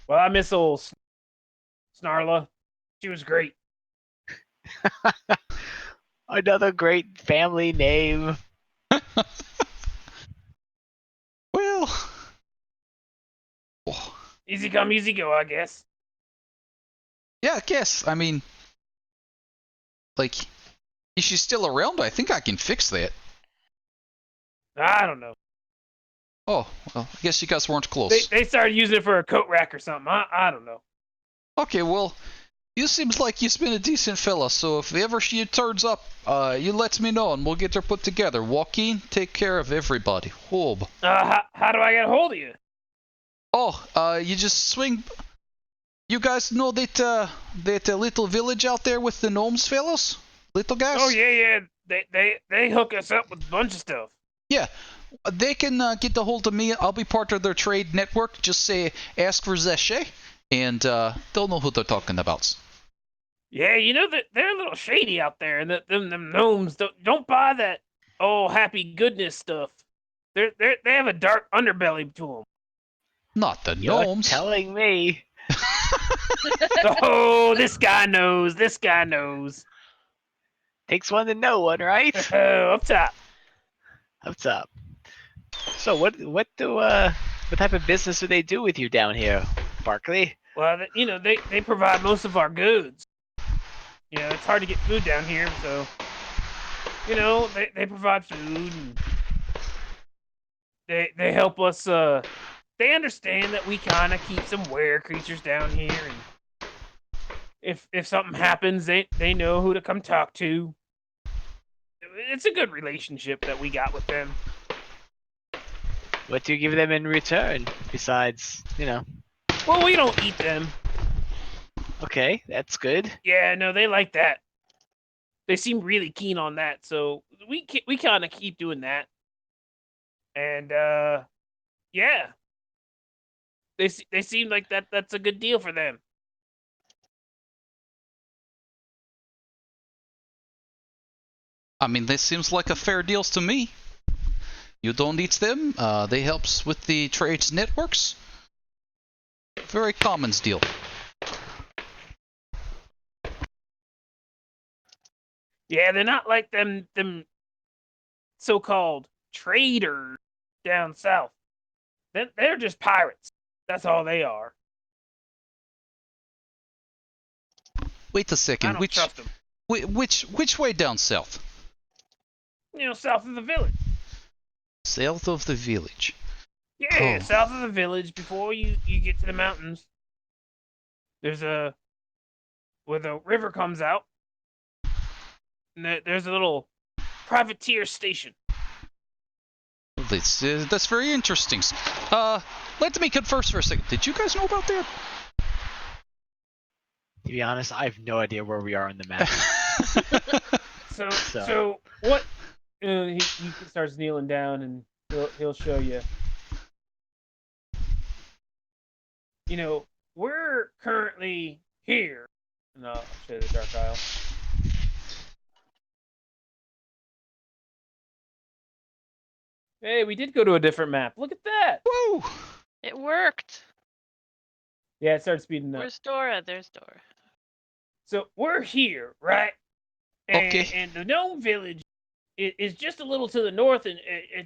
well, I miss old Snarla. She was great. Another great family name. Well, oh. Easy come, easy go, I guess. Yeah, I guess. I mean, like, if she's still around, I think I can fix that. I don't know. Oh, well, I guess you guys weren't close. They started using it for a coat rack or something. I don't know. Okay, well, you seems like you've been a decent fella, so if ever she turns up, you let me know and we'll get her put together. Joaquin, take care of everybody. Hob. How do I get a hold of you? Oh, you just swing. You guys know that little village out there with the gnomes, fellows? Little guys? Oh yeah. They hook us up with a bunch of stuff. Yeah. They can get a hold of me. I'll be part of their trade network. Just say, ask for Zeshe, and they'll know who they're talking about. Yeah, you know that they're a little shady out there, and them gnomes don't buy that happy goodness stuff. They have a dark underbelly to them. Not the You're gnomes. telling me. Oh, this guy knows. This guy knows. Takes one to know one, right? Up top. Up top. So what type of business do they do with you down here, Barkley? Well, they provide most of our goods. You know, it's hard to get food down here, so they provide food, and they help us. They understand that we kind of keep some were creatures down here, and if something happens, they know who to come talk to. It's a good relationship that we got with them. What do you give them in return besides, Well, we don't eat them. Okay, that's good. Yeah, no, they like that. They seem really keen on that, so we kind of keep doing that. And yeah, they seem like that's a good deal for them. I mean, this seems like a fair deal to me. You don't eat them. They helps with the trades networks. Very common deal. Yeah, they're not like them so-called traders down south. They're just pirates. That's all they are. Wait a I second. don't trust them. Which way down south? South of the village. South of the village. Yeah, Oh. south of the village before you get to the mountains. There's where the river comes out. And there's a little privateer station. That's very interesting. Let me converse for a second. Did you guys know about that? To be honest, I have no idea where we are on the map. So what? He starts kneeling down, and he'll show you. You know, we're currently here. No, I'll show you the Dark Isle. Hey, we did go to a different map. Look at that. Woo! It worked. Yeah, it starts speeding up. Where's Dora? There's Dora. So we're here, right? Okay. And the gnome village is just a little to the north and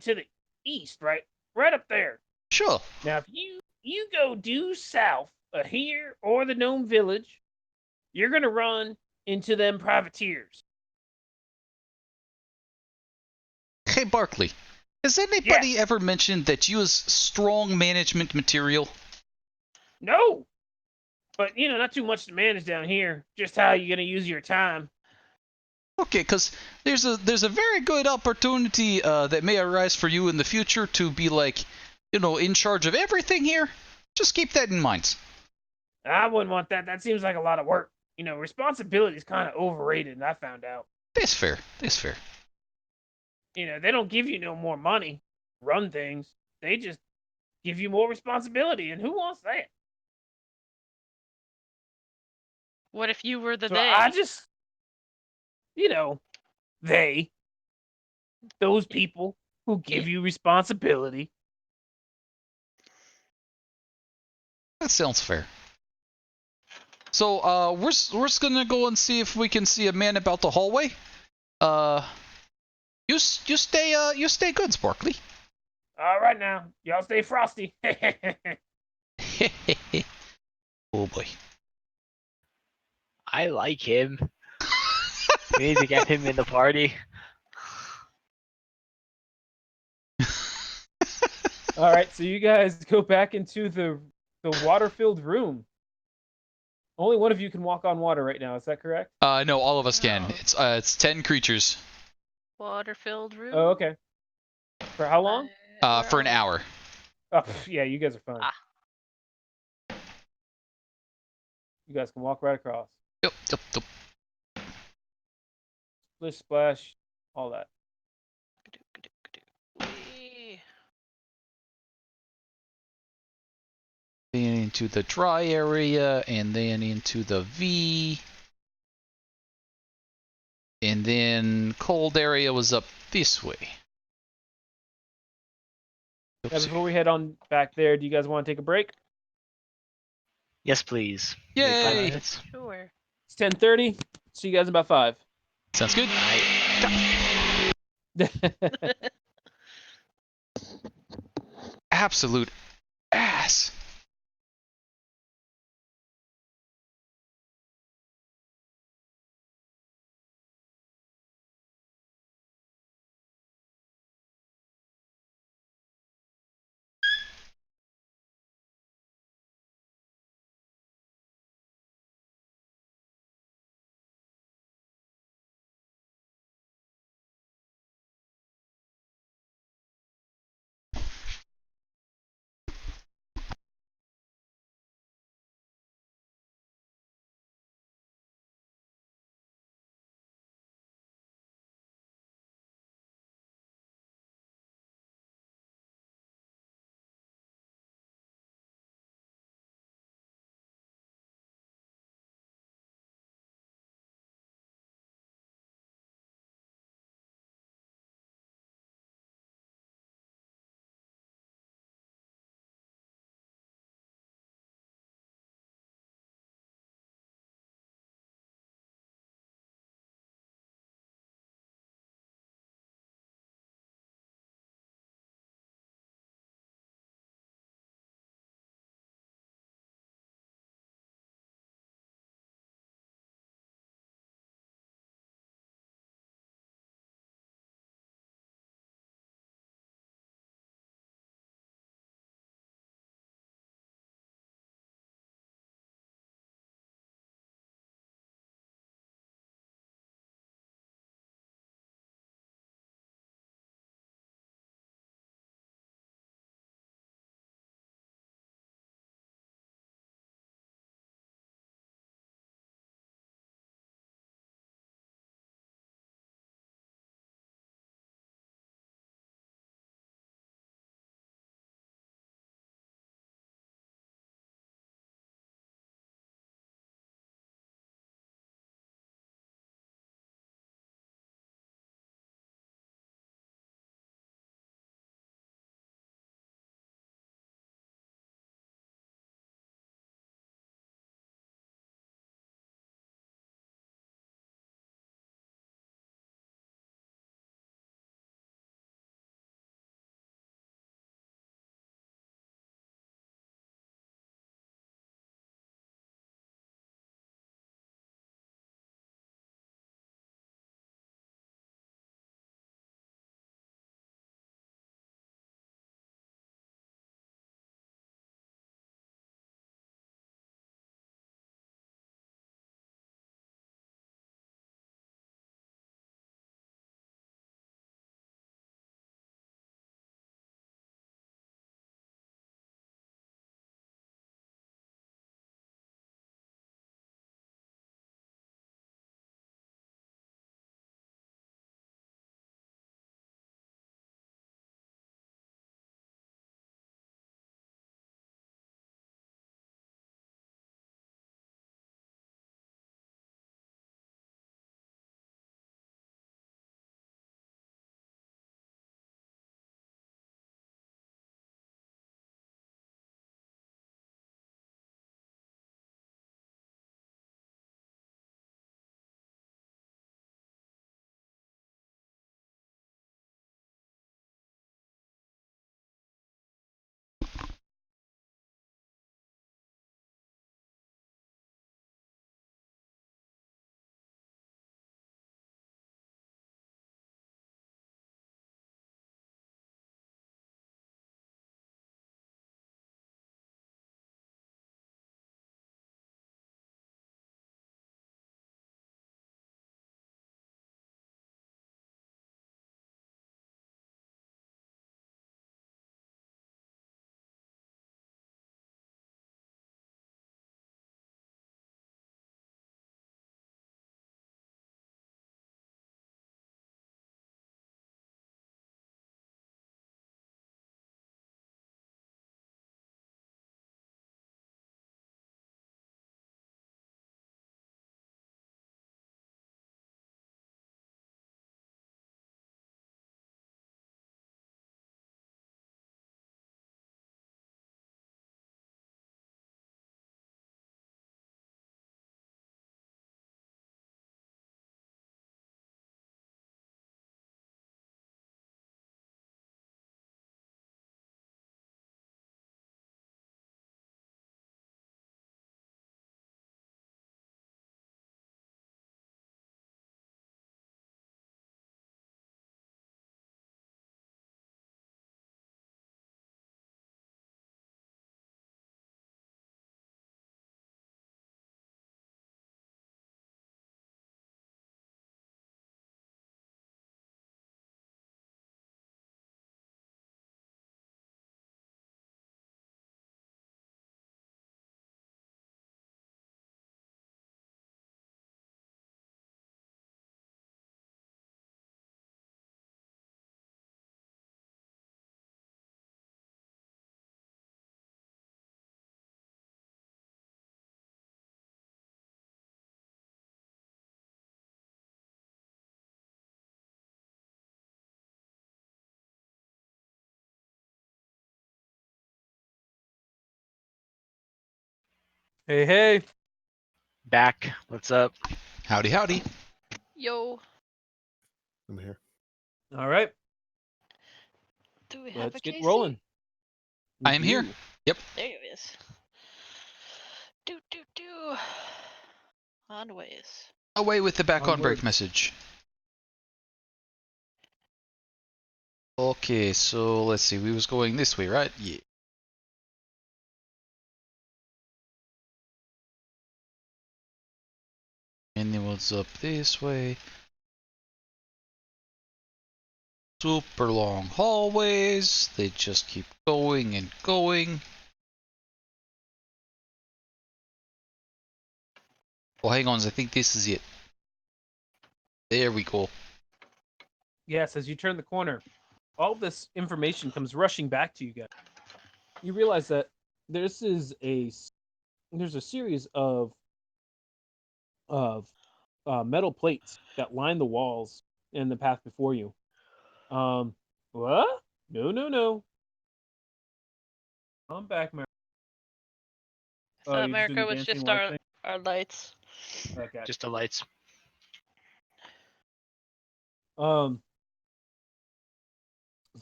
to the east, right? Right up there. Sure. Now, if you go due south of here or the gnome village, you're gonna run into them privateers. Hey, Barkley. Has anybody ever mentioned that you is strong management material? No, but not too much to manage down here. Just how you gonna use your time. Okay, because there's a very good opportunity that may arise for you in the future to be like, in charge of everything here. Just keep that in mind. I wouldn't want that. That seems like a lot of work. Responsibility is kind of overrated, and I found out. That's fair. That's fair. They don't give you no more money to run things. They just give you more responsibility, and who wants that? What if you were the So they? I just, those people who give you responsibility. That sounds fair. So, we're just gonna go and see if we can see a man about the hallway. You stay good, Sparkly. All right now, y'all stay frosty. Oh boy. I like him. We need to get him in the party. All right, so you guys go back into the water-filled room. Only one of you can walk on water right now. Is that correct? No, all of us can. No. It's 10 creatures. Water-filled room. Oh, okay. For how long? For an hour. Oh, yeah, you guys are fine. Ah. You guys can walk right across. Yep. Splish, splash, all that. Wee. Then into the dry area, and then into the V. And then cold area was up this way. Now, before we head on back there, do you guys want to take a break? Yes, please. Yay! Wait 5 minutes. Sure. It's 10:30. See you guys in about 5. Sounds good. Absolute ass. Hey, hey. Back. What's up? Howdy, howdy. Yo, I'm here. All right, do we have let's a get Casey? rolling. I am here. do. There he is. Do. On ways. Away with the back on break Onwards. message. Okay, so let's see. We was going this way, right? Yeah. And it was up this way. Super long hallways. They just keep going and going. Oh, hang on. I think this is it. There we go. Yes, as you turn the corner, all this information comes rushing back to you guys. You realize that there's a series of metal plates that line the walls and the path before you. What? No. I'm back, man. I thought you're just doing America the was dancing just light thing? our lights. Okay. Just the lights.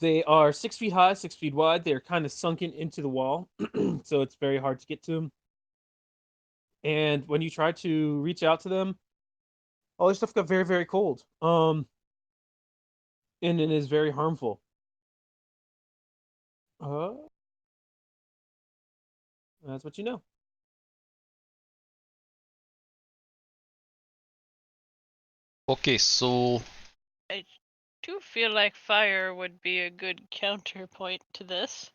They are 6 feet high, 6 feet wide. They're kind of sunken into the wall, so it's very hard to get to them. And when you try to reach out to them, all this stuff got very, very cold. And it is very harmful. That's what you know. Okay, so I do feel like fire would be a good counterpoint to this.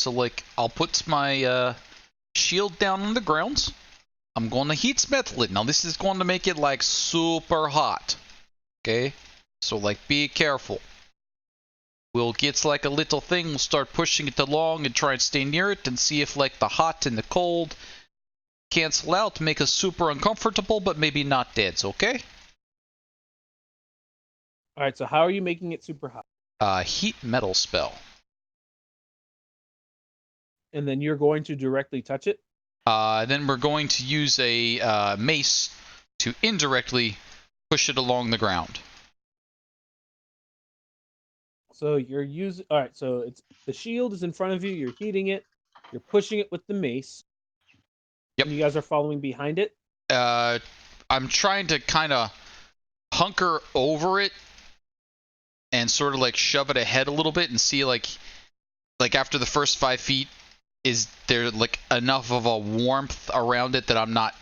like I'll put my shield down on the ground. I'm gonna heat metal it. Now this is going to make it like super hot. Okay? So like be careful. We'll get like a little thing, we'll start pushing it along and try and stay near it and see if like the hot and the cold cancel out, make us super uncomfortable, but maybe not dead, okay? All right, so how are you making it super hot? Heat metal spell. And then you're going to directly touch it? Then we're going to use a mace to indirectly push it along the ground. So you're using. All right, so it's the shield is in front of you. You're heating it. You're pushing it with the mace. Yep. And you guys are following behind it. I'm trying to kind of hunker over it and sort of like shove it ahead a little bit and see like after the first 5 feet, is there like enough of a warmth around it that I'm not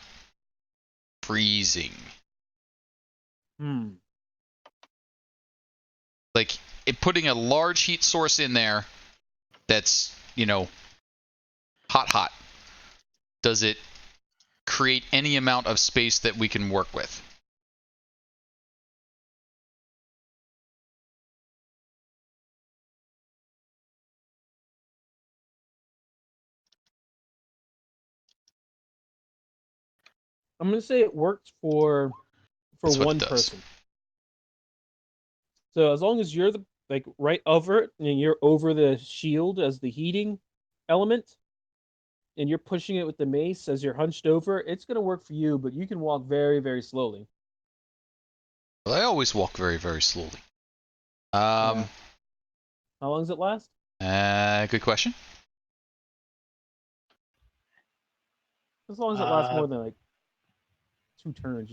freezing? Like putting a large heat source in there that's, hot. Does it create any amount of space that we can work with? I'm gonna say it worked for That's what one it does. person. So as long as you're right over it and you're over the shield as the heating element, and you're pushing it with the mace as you're hunched over, it's gonna work for you, but you can walk very, very slowly. Well, I always walk very, very slowly. Yeah. How long does it last? Good question. As long as it lasts more than 2 turns.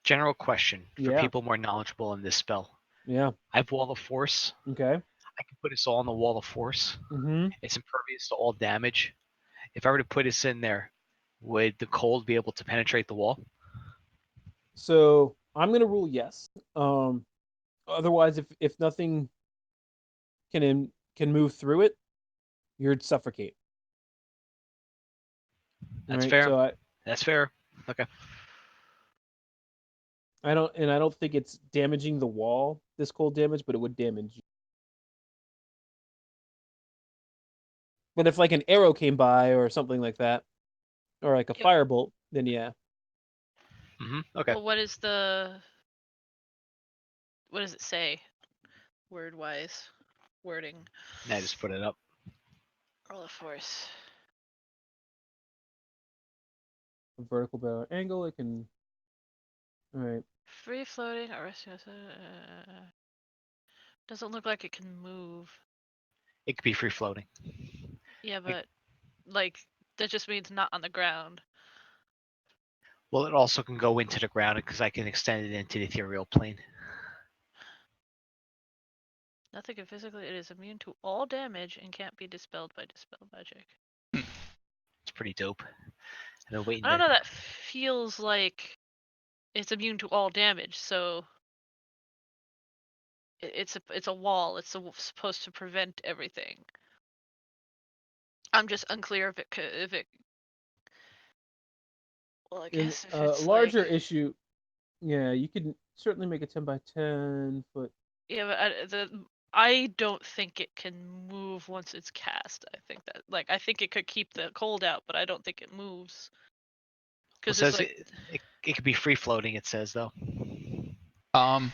General question for Yeah. people more knowledgeable in this spell. Yeah. I have Wall of Force. Okay. I can put us all on the Wall of Force. Mm-hmm. It's impervious to all damage. If I were to put us in there, would the cold be able to penetrate the wall? So I'm gonna rule yes. Otherwise, if nothing can move through it, you'd suffocate. That's Right? fair. So That's fair. Okay. I don't think it's damaging the wall, this cold damage, but it would damage you. But if like an arrow came by or something like that, or like a Yep. firebolt, then yeah. Okay. Well, what does it say, word-wise? wording. I just put it up. Roll of force. A vertical barrel angle. It can. All right. Free floating or doesn't look like it can move. It could be free floating. Yeah, but like that just means not on the ground. Well, it also can go into the ground because I can extend it into the ethereal plane. Nothing can physically. It is immune to all damage and can't be dispelled by dispel magic. It's pretty dope. And then waiting I don't there. know. That feels like it's immune to all damage. So it's a wall. It's supposed to prevent everything. I'm just unclear if it. Well, I guess if A it's larger like, issue. Yeah, you can certainly make a 10 by 10 foot. yeah, but I don't think it can move once it's cast. I think that I think it could keep the cold out, but I don't think it moves. It Because says it's like, it could be free floating. It says though. yeah,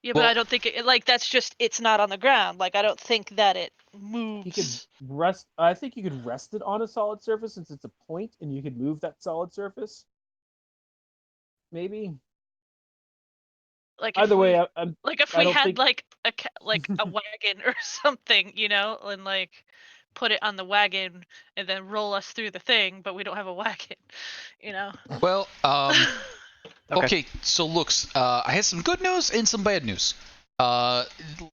but Well- I don't think it like that's just it's not on the ground. Like I don't think that it You could moves. rest. I think you could rest it on a solid surface since it's a point, and you could move that solid surface. Maybe. Like Either if way, we I'm. like if I we don't had think. like a wagon or something, you know, and like put it on the wagon and then roll us through the thing, but we don't have a wagon, you know. Well, Okay. okay, so looks, I have some good news and some bad news.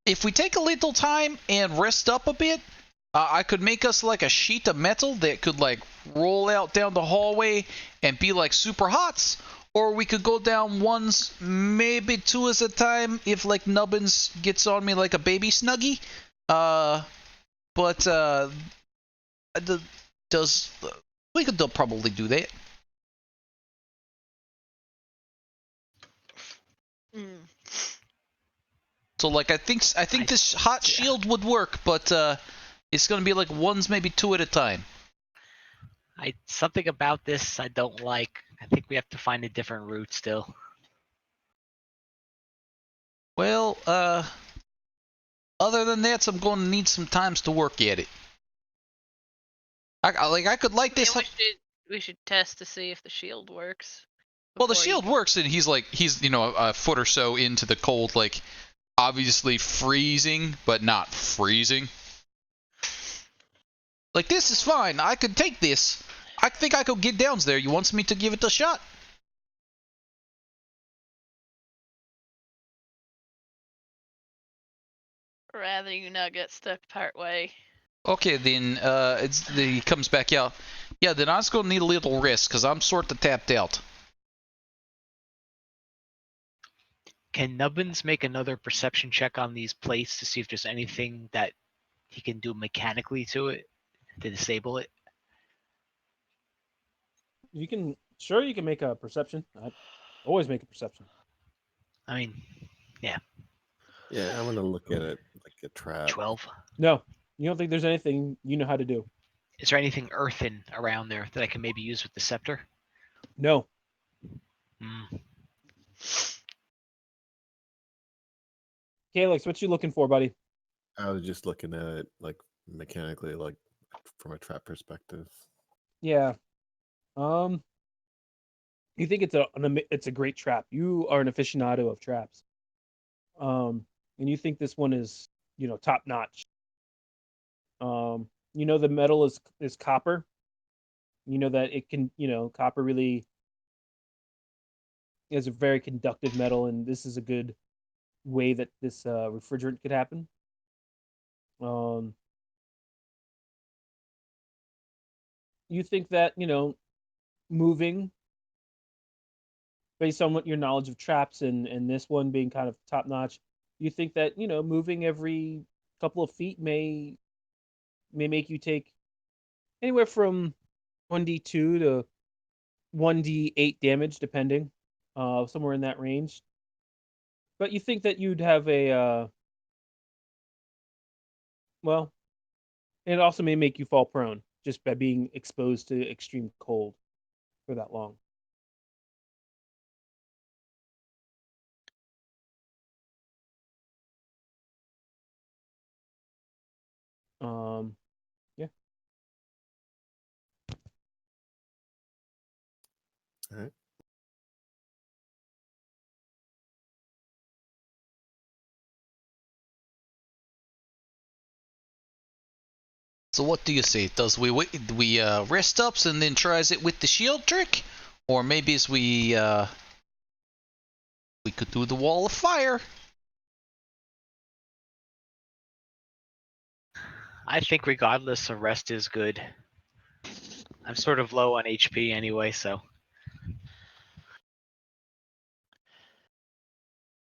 If we take a little time and rest up a bit, I could make us like a sheet of metal that could like roll out down the hallway and be like super hot, or we could go down ones, maybe two at a time if like Nubbins gets on me like a baby snuggie. But does we could probably do that. Mm. So like I think this hot yeah. shield would work, but it's gonna be like ones, maybe two at a time. Something about this I don't like. I think we have to find a different route still. Well, other than that, I'm going to need some times to work at it. I could light this. We should test to see if the shield works. Well, the before shield works, and he's a foot or so into the cold, like obviously freezing, but not freezing. Like this is fine. I could take this. I think I could get down there. You want me to give it a shot? Rather you not get stuck part way. Okay, then he comes back out. Yeah, then I was gonna need a little rest because I'm sort of tapped out. Can Nubbins make another perception check on these plates to see if there's anything that he can do mechanically to it to disable it? You can. Sure, you can make a perception. I always make a perception. I mean, Yeah, I'm gonna look at it like a trap. 12. No, you don't think there's anything you know how to do? Is there anything earthen around there that I can maybe use with the scepter? No. Hmm. Calyx, what you looking for, buddy? I was just looking at it like mechanically, like from a trap perspective. Yeah. You think it's a great trap. You are an aficionado of traps. And you think this one is, top notch. The metal is copper. You know that it can, copper really is a very conductive metal, and this is a good way that this refrigerant could happen. You think that, moving based on what your knowledge of traps and this one being kind of top notch, you think that, moving every couple of feet may make you take anywhere from 1d2 to 1d8 damage, depending, somewhere in that range. But you think that you'd have well, it also may make you fall prone just by being exposed to extreme cold for that long. Yeah. All right. So what do you say? Does we rest ups and then tries it with the shield trick, or maybe as we could do the wall of fire? I think regardless, a rest is good. I'm sort of low on HP anyway, so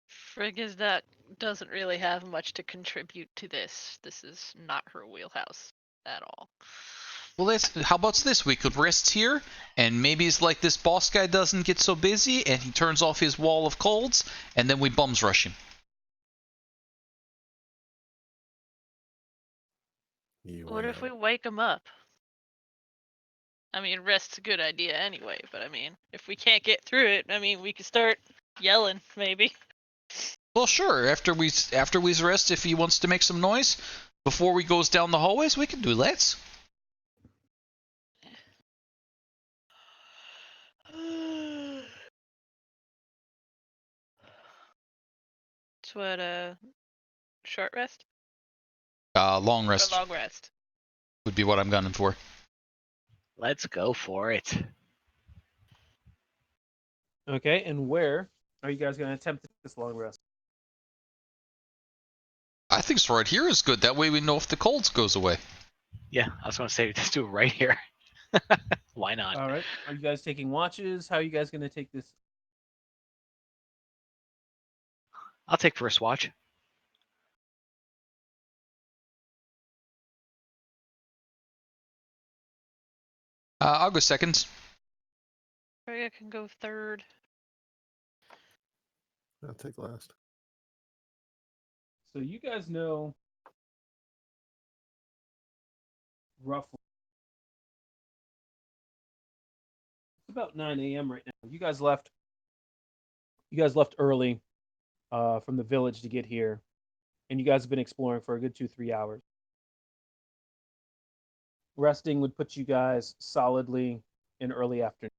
Frigga's that doesn't really have much to contribute to this. This is not her wheelhouse at all. Well, how about this? We could rest here, and maybe it's like this boss guy doesn't get so busy, and he turns off his wall of colds, and then we bums rush him. What if we wake him up? I mean, rest's a good idea anyway, but I mean, if we can't get through it, I mean, we could start yelling, maybe. Well, sure. After we rest, if he wants to make some noise before he goes down the hallways, we can do that. It's what short rest? Long Or rest long rest. would be what I'm gunning for. let's go for it. Okay, and where are you guys going to attempt this long rest? I think it's right here is good. That way we know if the colds goes away. Yeah, I was gonna say let's do it right here. Why not? All right. Are you guys taking watches? How are you guys going to take this? I'll take first watch. I'll go second. Frigga can go third. I'll take last. So you guys know roughly it's about 9 a.m. right now. You guys left early from the village to get here, and you guys have been exploring for a good 2-3 hours. Resting would put you guys solidly in early afternoon.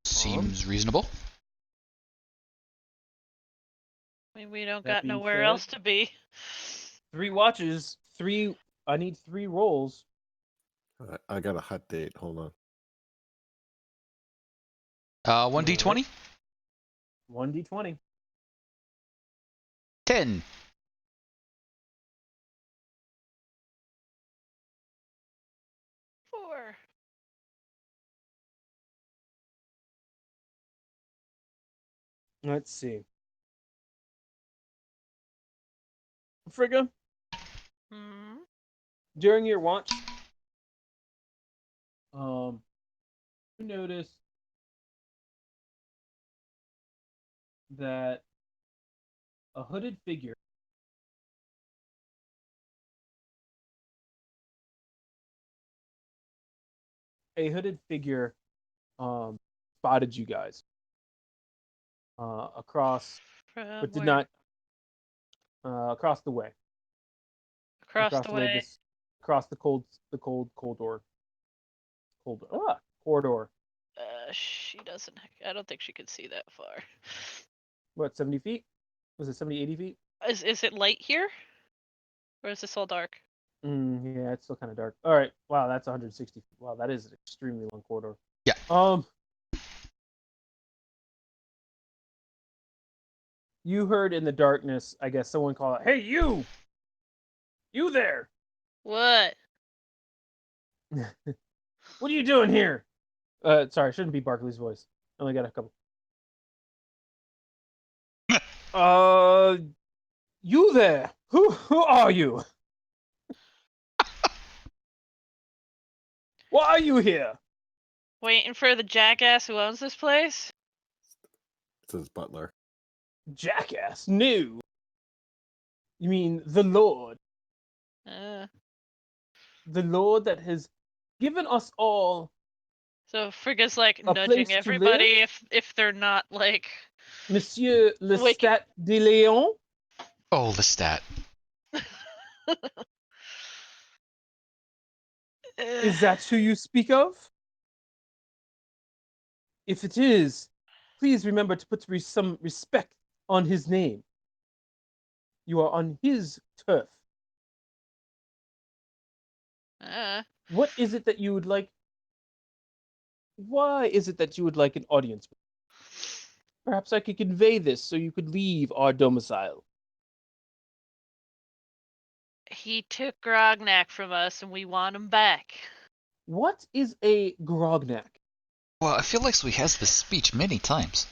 Seems reasonable. I mean, we don't That got being nowhere said- else to be. 3 watches, I need 3 rolls. I got a hot date. Hold on. 1d20? 1d20. 10. 4. Let's see. Frigga, Hmm. during your watch, you notice that a hooded figure spotted you guys across, From but did where? not across the way. Across the way. Across the corridor. Corridor. She doesn't. I don't think she could see that far. What, 70 feet? Was it 70, 80 feet? Is it light here? Or is this all dark? Yeah, it's still kind of dark. All right. Wow, that's 160 feet. Wow, that is an extremely long corridor. Yeah. You heard in the darkness, I guess, someone call out, "Hey, you! You there! What? What are you doing here?" Sorry, it shouldn't be Barkley's voice. I only got a couple. You there? Who are you? Why are you here? Waiting for the jackass who owns this place? It's his butler. Jackass? No. You mean the Lord? The Lord that has given us all. So Frigga's like A place nudging to everybody if they're not like Monsieur Wait. Lestat de Leon. Oh, Lestat. Is that who you speak of? If it is, please remember to put some respect on his name. You are on his turf. What is it that you would like? Why is it that you would like an audience? Perhaps I could convey this so you could leave our domicile. He took Grognak from us and we want him back. What is a grognak? Well, I feel like we has this speech many times.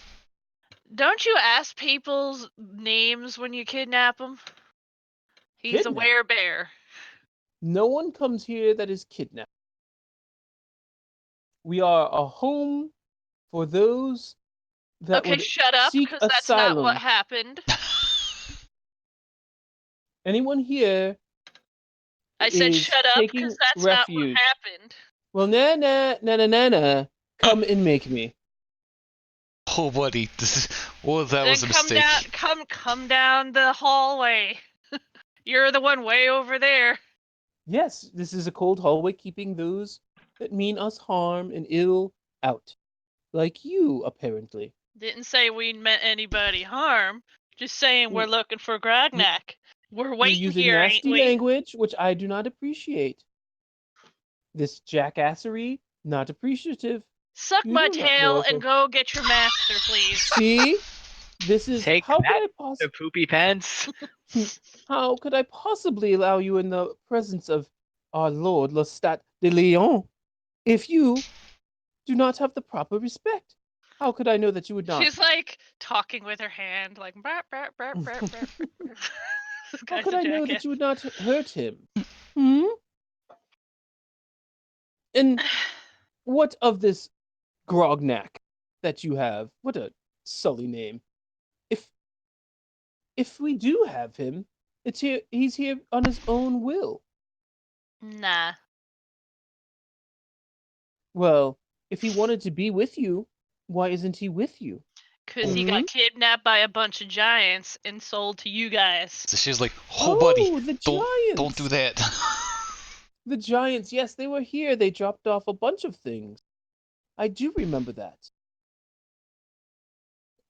Don't you ask people's names when you kidnap them? He's Kidnap? a werebear. No one comes here that is kidnapped. We are a home for those that Okay, would shut up, seek because that's not asylum. what happened. Anyone here I said is shut up, taking because that's refuge. not what happened. Well, na, come and make me. Oh, buddy, well, that Then was a come mistake. down, come down the hallway. You're the one way over there. Yes, this is a cold hallway keeping those that mean us harm and ill out. Like you, apparently. Didn't say we meant anybody harm. Just saying we're looking for Grognak. We're You're waiting using here, ain't nasty we? language, which I do not appreciate. This jackassery, not appreciative. Suck You my do not know tail if and go get your master, please. See? This is Take how could that, I the possibly poopy pants. how could I possibly allow you in the presence of our Lord Lestat de Leon if you do not have the proper respect? How could I know that you would not? She's like talking with her hand, like brap, brap, brap, brap, brap. This How guy's could a I know that jackass. you would not hurt him? Hmm? And what of this Grognak that you have? What a sully name. If we do have him, he's here on his own will. Nah. Well, if he wanted to be with you, why isn't he with you? Because he got kidnapped by a bunch of giants and sold to you guys. So she's like, "Oh, buddy, the don't do giants. that." The giants, yes, they were here. They dropped off a bunch of things. I do remember that.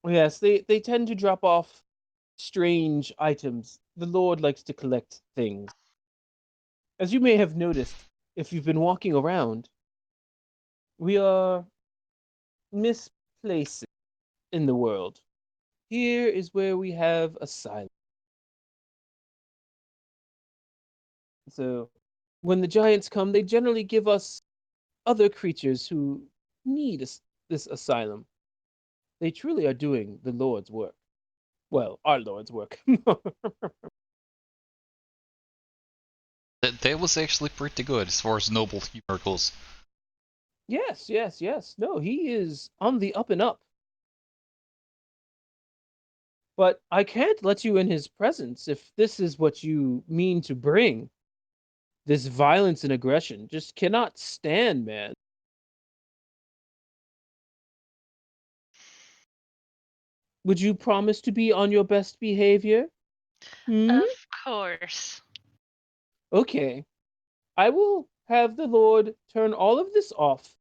Yes, they tend to drop off strange items. The Lord likes to collect things. As you may have noticed, if you've been walking around, we are misplaced in the world. Here is where we have asylum. So, when the giants come, they generally give us other creatures who need this asylum. They truly are doing the Lord's work. Well, our Lord's work. That was actually pretty good as far as noble humor goes. Yes. No, he is on the up and up. But I can't let you in his presence if this is what you mean to bring. This violence and aggression just cannot stand, man. Would you promise to be on your best behavior? Hmm? Of course. Okay. I will have the Lord turn all of this off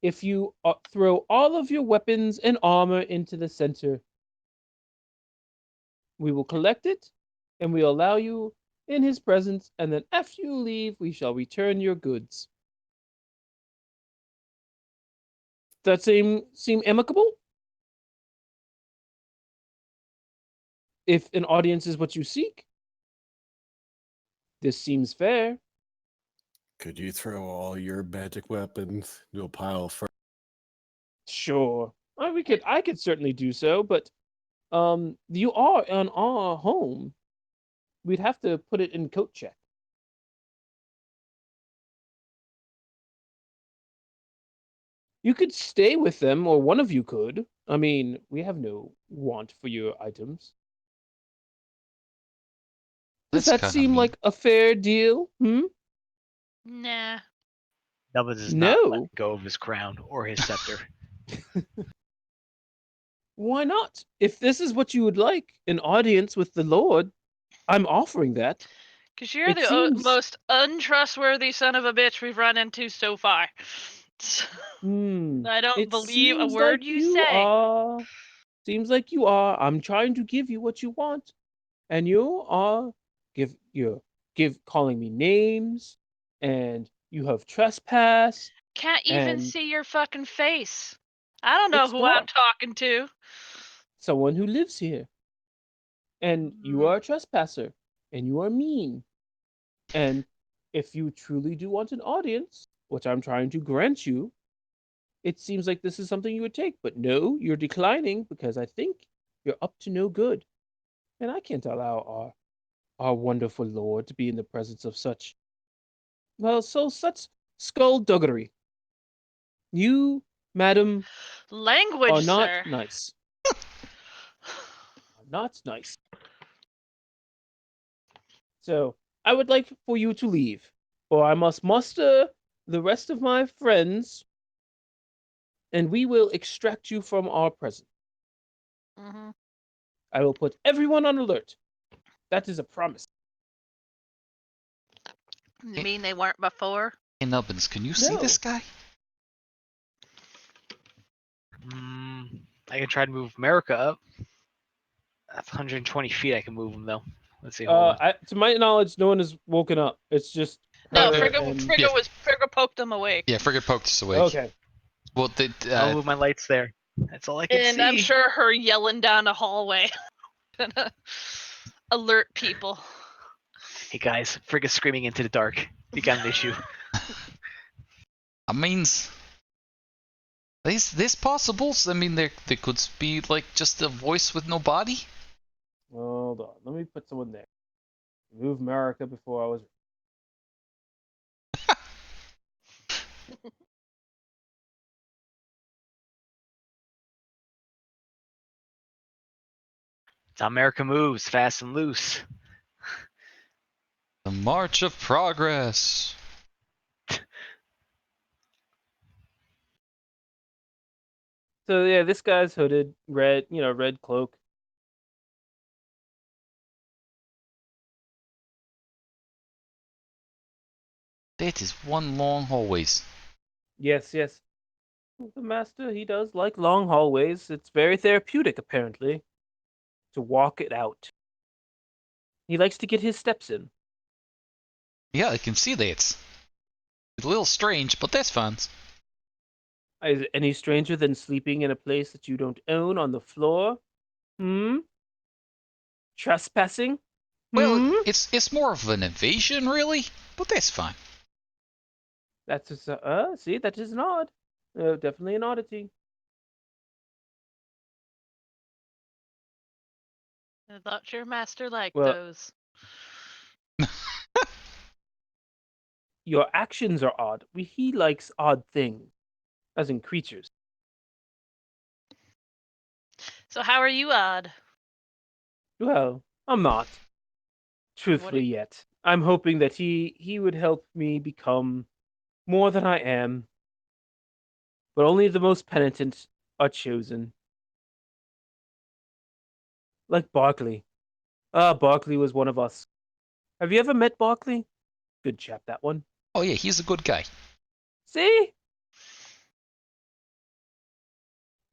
if you throw all of your weapons and armor into the center. We will collect it, and we'll allow you in his presence, and then after you leave, we shall return your goods. Does that seem amicable? If an audience is what you seek, this seems fair. Could you throw all your magic weapons into a pile first? Sure. I could certainly do so, but you are on our home. We'd have to put it in coat check. You could stay with them, or one of you could. I mean, we have no want for your items. Does That's that kind of seem mean. like a fair deal? Hmm? Nah. Nubba does not let No. go of his crown or his scepter. Why not? If this is what you would like, an audience with the Lord, I'm offering that. Because you're It the seems- most untrustworthy son of a bitch we've run into so far. I don't It believe a seems word like you say. Seems like you are. I'm trying to give you what you want, and you are calling me names, and you have trespassed. Can't even And see your fucking face. I don't know it's who I'm dark. talking to. Someone who lives here, and you are a trespasser, and you are mean. And if you truly do want an audience, which I'm trying to grant you, it seems like this is something you would take. But no, you're declining because I think you're up to no good. And I can't allow our wonderful lord to be in the presence of such such skullduggery. You, madam, Language, are not sir. nice. Are not nice. So I would like for you to leave, or I must muster the rest of my friends, and we will extract you from our presence. Mm-hmm. I will put everyone on alert. That is a promise. You mean they weren't before? Hey, Nubbins, can you see No. this guy? I can try to move America up. That's 120 feet. I can move him though. Let's see. Hold on. To my knowledge, no one has woken up. It's just No, her Frigga, and Frigga Yeah. was Frigga poked them awake. Yeah, Frigga poked us awake. okay. Well, I'll move my lights there. That's all I can And see. I'm sure her yelling down the hallway. Gonna alert people. Hey guys, Frigga's screaming into the dark. You got an issue. I mean, this possible. I mean, there could be like just a voice with no body. Hold on. Let me put someone there. Move America before I was. It's how America moves, fast and loose. The March of Progress. So yeah, this guy's hooded, red, red cloak. That is one long hallways. Yes, yes. The master, he does like long hallways. It's very therapeutic, apparently, to walk it out. He likes to get his steps in. Yeah, I can see that. It's a little strange, but that's fun. Is it any stranger than sleeping in a place that you don't own on the floor? Trespassing? Well, it's more of an invasion, really, but that's fine. That's just, see, that is an odd. Definitely an oddity. I thought your master liked Well- those. Your actions are odd. He likes odd things, as in creatures. So how are you odd? Well, I'm not. Truthfully, yet. I'm hoping that he would help me become more than I am. But only the most penitent are chosen. Like Barkley. Barkley was one of us. Have you ever met Barkley? Good chap, that one. Oh yeah, he's a good guy. See?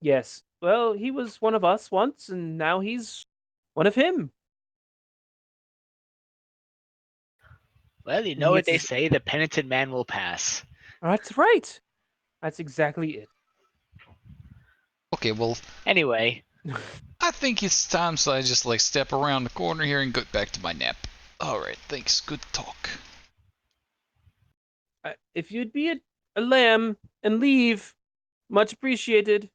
Yes. Well, he was one of us once, and now he's one of him. Well, you And know he what gets they his- say: the penitent man will pass. That's right. That's exactly it. Okay, well, Anyway, I think it's time so I just like step around the corner here and get back to my nap. Alright, thanks. Good talk. If you'd be a lamb and leave, much appreciated.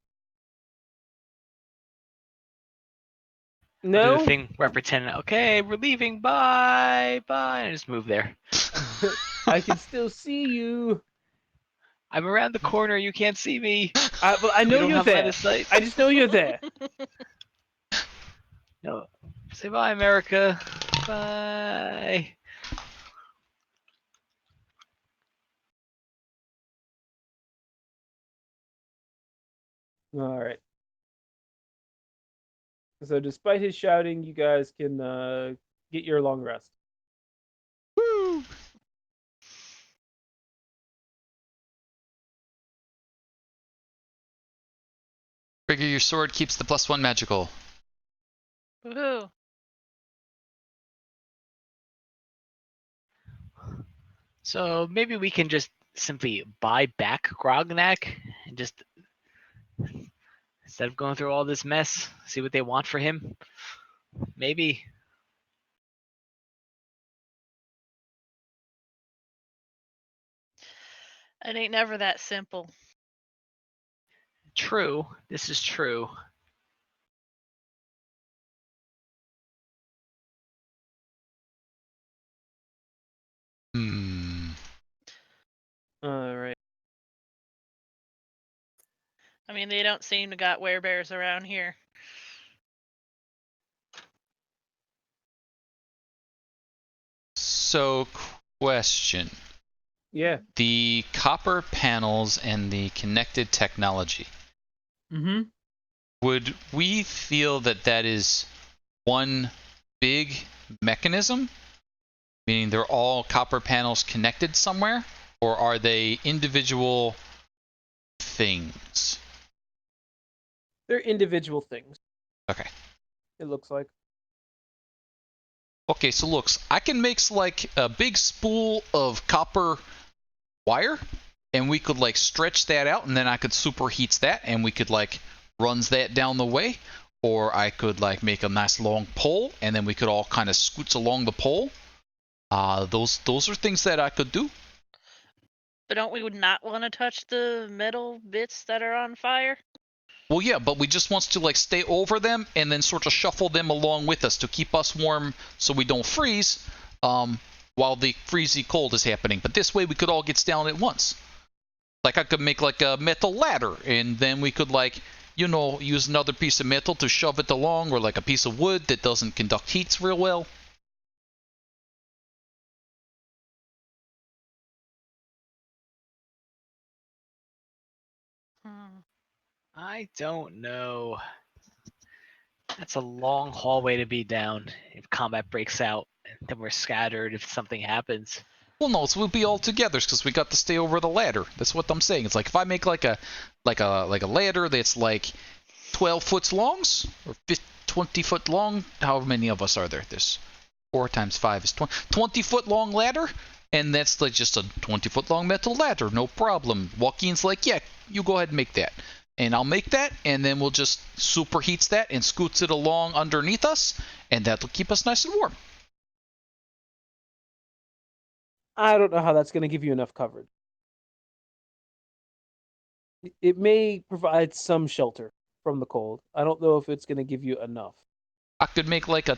I'll do No? the thing where I pretend, okay, we're leaving, bye, bye, and I just move there. I can still see you. I'm around the corner, you can't see me. I know You don't you're have line there. of sight. I just know you're there. No. Say bye, America. Bye. All right. So despite his shouting, you guys can get your long rest. Figure your sword keeps the +1 magical. Woohoo! So maybe we can just simply buy back Grognak and just, instead of going through all this mess, see what they want for him. Maybe. It ain't never that simple. True. This is true. All right. I mean, they don't seem to got werebears around here. So, question. Yeah. The copper panels and the connected technology. Mm-hmm. Would we feel that that is one big mechanism? Meaning they're all copper panels connected somewhere? Or are they individual things? They're individual things. Okay. It looks like. Okay, so looks, I can make like a big spool of copper wire, and we could like stretch that out, and then I could superheat that, and we could like runs that down the way. Or I could like make a nice long pole, and then we could all kind of scoots along the pole. Those are things that I could do. But don't we not want to touch the metal bits that are on fire? Well, yeah, but we just wants to like stay over them and then sort of shuffle them along with us to keep us warm so we don't freeze while the freezy cold is happening. But this way we could all get down at once. Like I could make like a metal ladder, and then we could like, you know, use another piece of metal to shove it along, or like a piece of wood that doesn't conduct heats real well. I don't know. That's a long hallway to be down if combat breaks out. Then we're scattered if something happens. Well, no, so we'll be all together because we got to stay over the ladder. That's what I'm saying. It's like if I make like a ladder that's like 12 foot long or 20 foot long. How many of us are there? There's 4 times 5 is 20 foot long ladder, and that's like just a 20 foot long metal ladder. No problem. Joaquin's like, yeah, you go ahead and make that. And I'll make that, and then we'll just superheats that and scoots it along underneath us, and that'll keep us nice and warm. I don't know how that's going to give you enough coverage. It may provide some shelter from the cold. I don't know if it's going to give you enough. I could make like a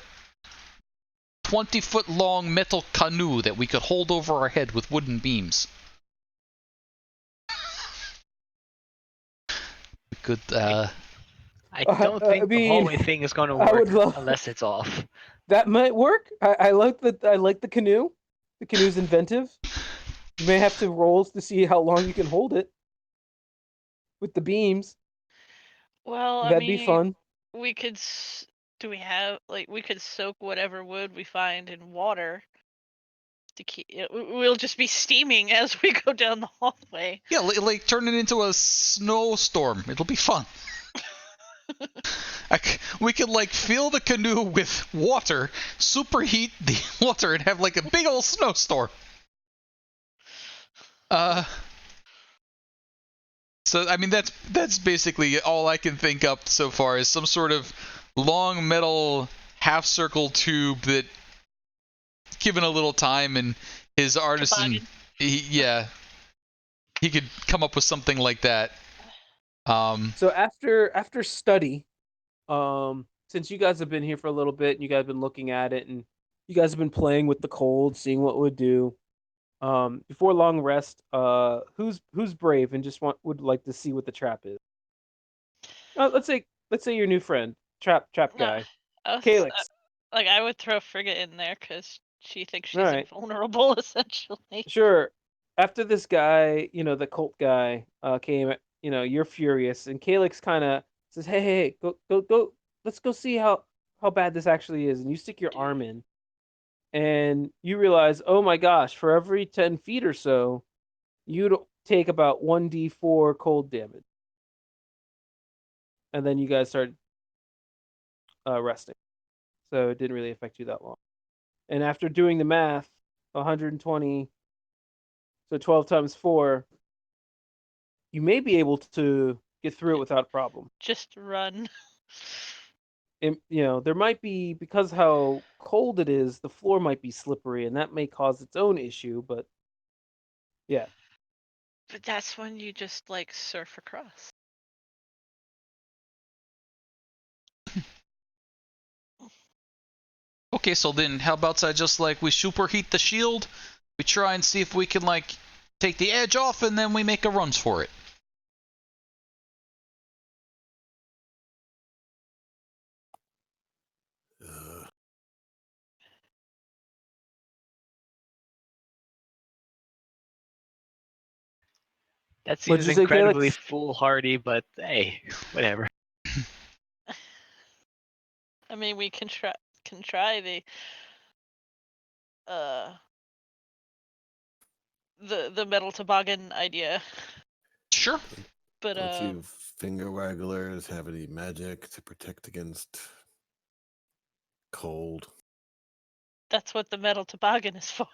20 foot long metal canoe that we could hold over our head with wooden beams. We could, I don't think the hallway thing is going to work unless it's off. That might work. I like the canoe. The canoe's inventive. You may have to roll to see how long you can hold it with the beams. Well, That'd be fun. We could. Do we have we could soak whatever wood we find in water to keep? We'll just be steaming as we go down the hallway. Yeah, like turn it into a snowstorm. It'll be fun. We could like fill the canoe with water, superheat the water, and have like a big old snowstorm. So I mean that's basically all I can think up so far is some sort of long metal half circle tube that, given a little time and his artisan, he could come up with something like that. So after study, since you guys have been here for a little bit and you guys have been looking at it and you guys have been playing with the cold, seeing what it would do. Before long rest, who's brave and just would like to see what the trap is? Let's say your new friend, trap guy, Calyx. I would throw Frigga in there because she thinks she's invulnerable, essentially. Sure. After this guy, the cult guy, came, you're furious, and Calyx kind of says, "Hey, go, let's go see how bad this actually is." And you stick your arm in, and you realize, oh my gosh, for every 10 feet or so, you'd take about 1d4 cold damage. and then you guys started resting. So it didn't really affect you that long. And after doing the math, 120, so 12 times 4, you may be able to get through it without a problem. Just run. There might be, because how cold it is, the floor might be slippery, and that may cause its own issue, but yeah. But that's when you just like surf across. Okay, so then how about I just like we superheat the shield, we try and see if we can like take the edge off, and then we make a run for it. That What'd seems you say, incredibly Calyx? foolhardy, but hey, whatever. I mean, we can try the metal toboggan idea. Sure. But Don't you finger wagglers have any magic to protect against cold? that's what the metal toboggan is for.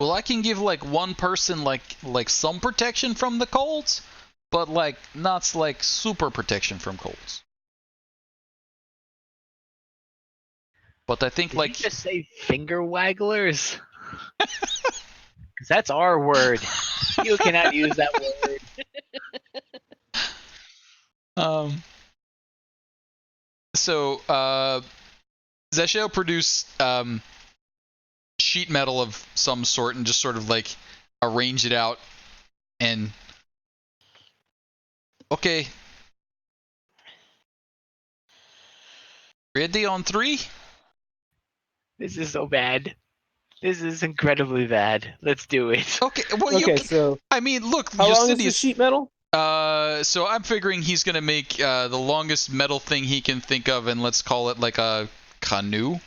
Well, I can give like one person like some protection from the colds, but like not like super protection from colds. But I think Did like you just say finger wagglers? Because that's our word. You cannot use that word. So Zesheo produced sheet metal of some sort and just sort of like arrange it out and okay. Ready on 3? This is so bad. This is incredibly bad. Let's do it. Okay, well Okay, so I mean, look, how long is Justinius, the sheet metal? so I'm figuring he's gonna make the longest metal thing he can think of, and let's call it like a canoe.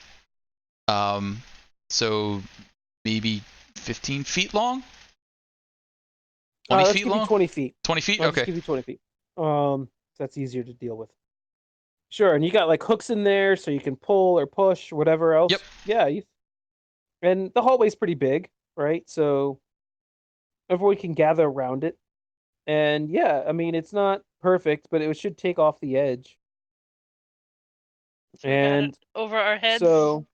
So maybe 15 feet long. 20 Let's feet give you long. 20 feet. 20 feet. I'll just Okay. give you 20 feet. That's easier to deal with. Sure, and you got like hooks in there, so you can pull or push, whatever else. Yep. Yeah, and the hallway's pretty big, right? So everyone can gather around it. And yeah, I mean, it's not perfect, but it should take off the edge. So we got it And over our heads. so,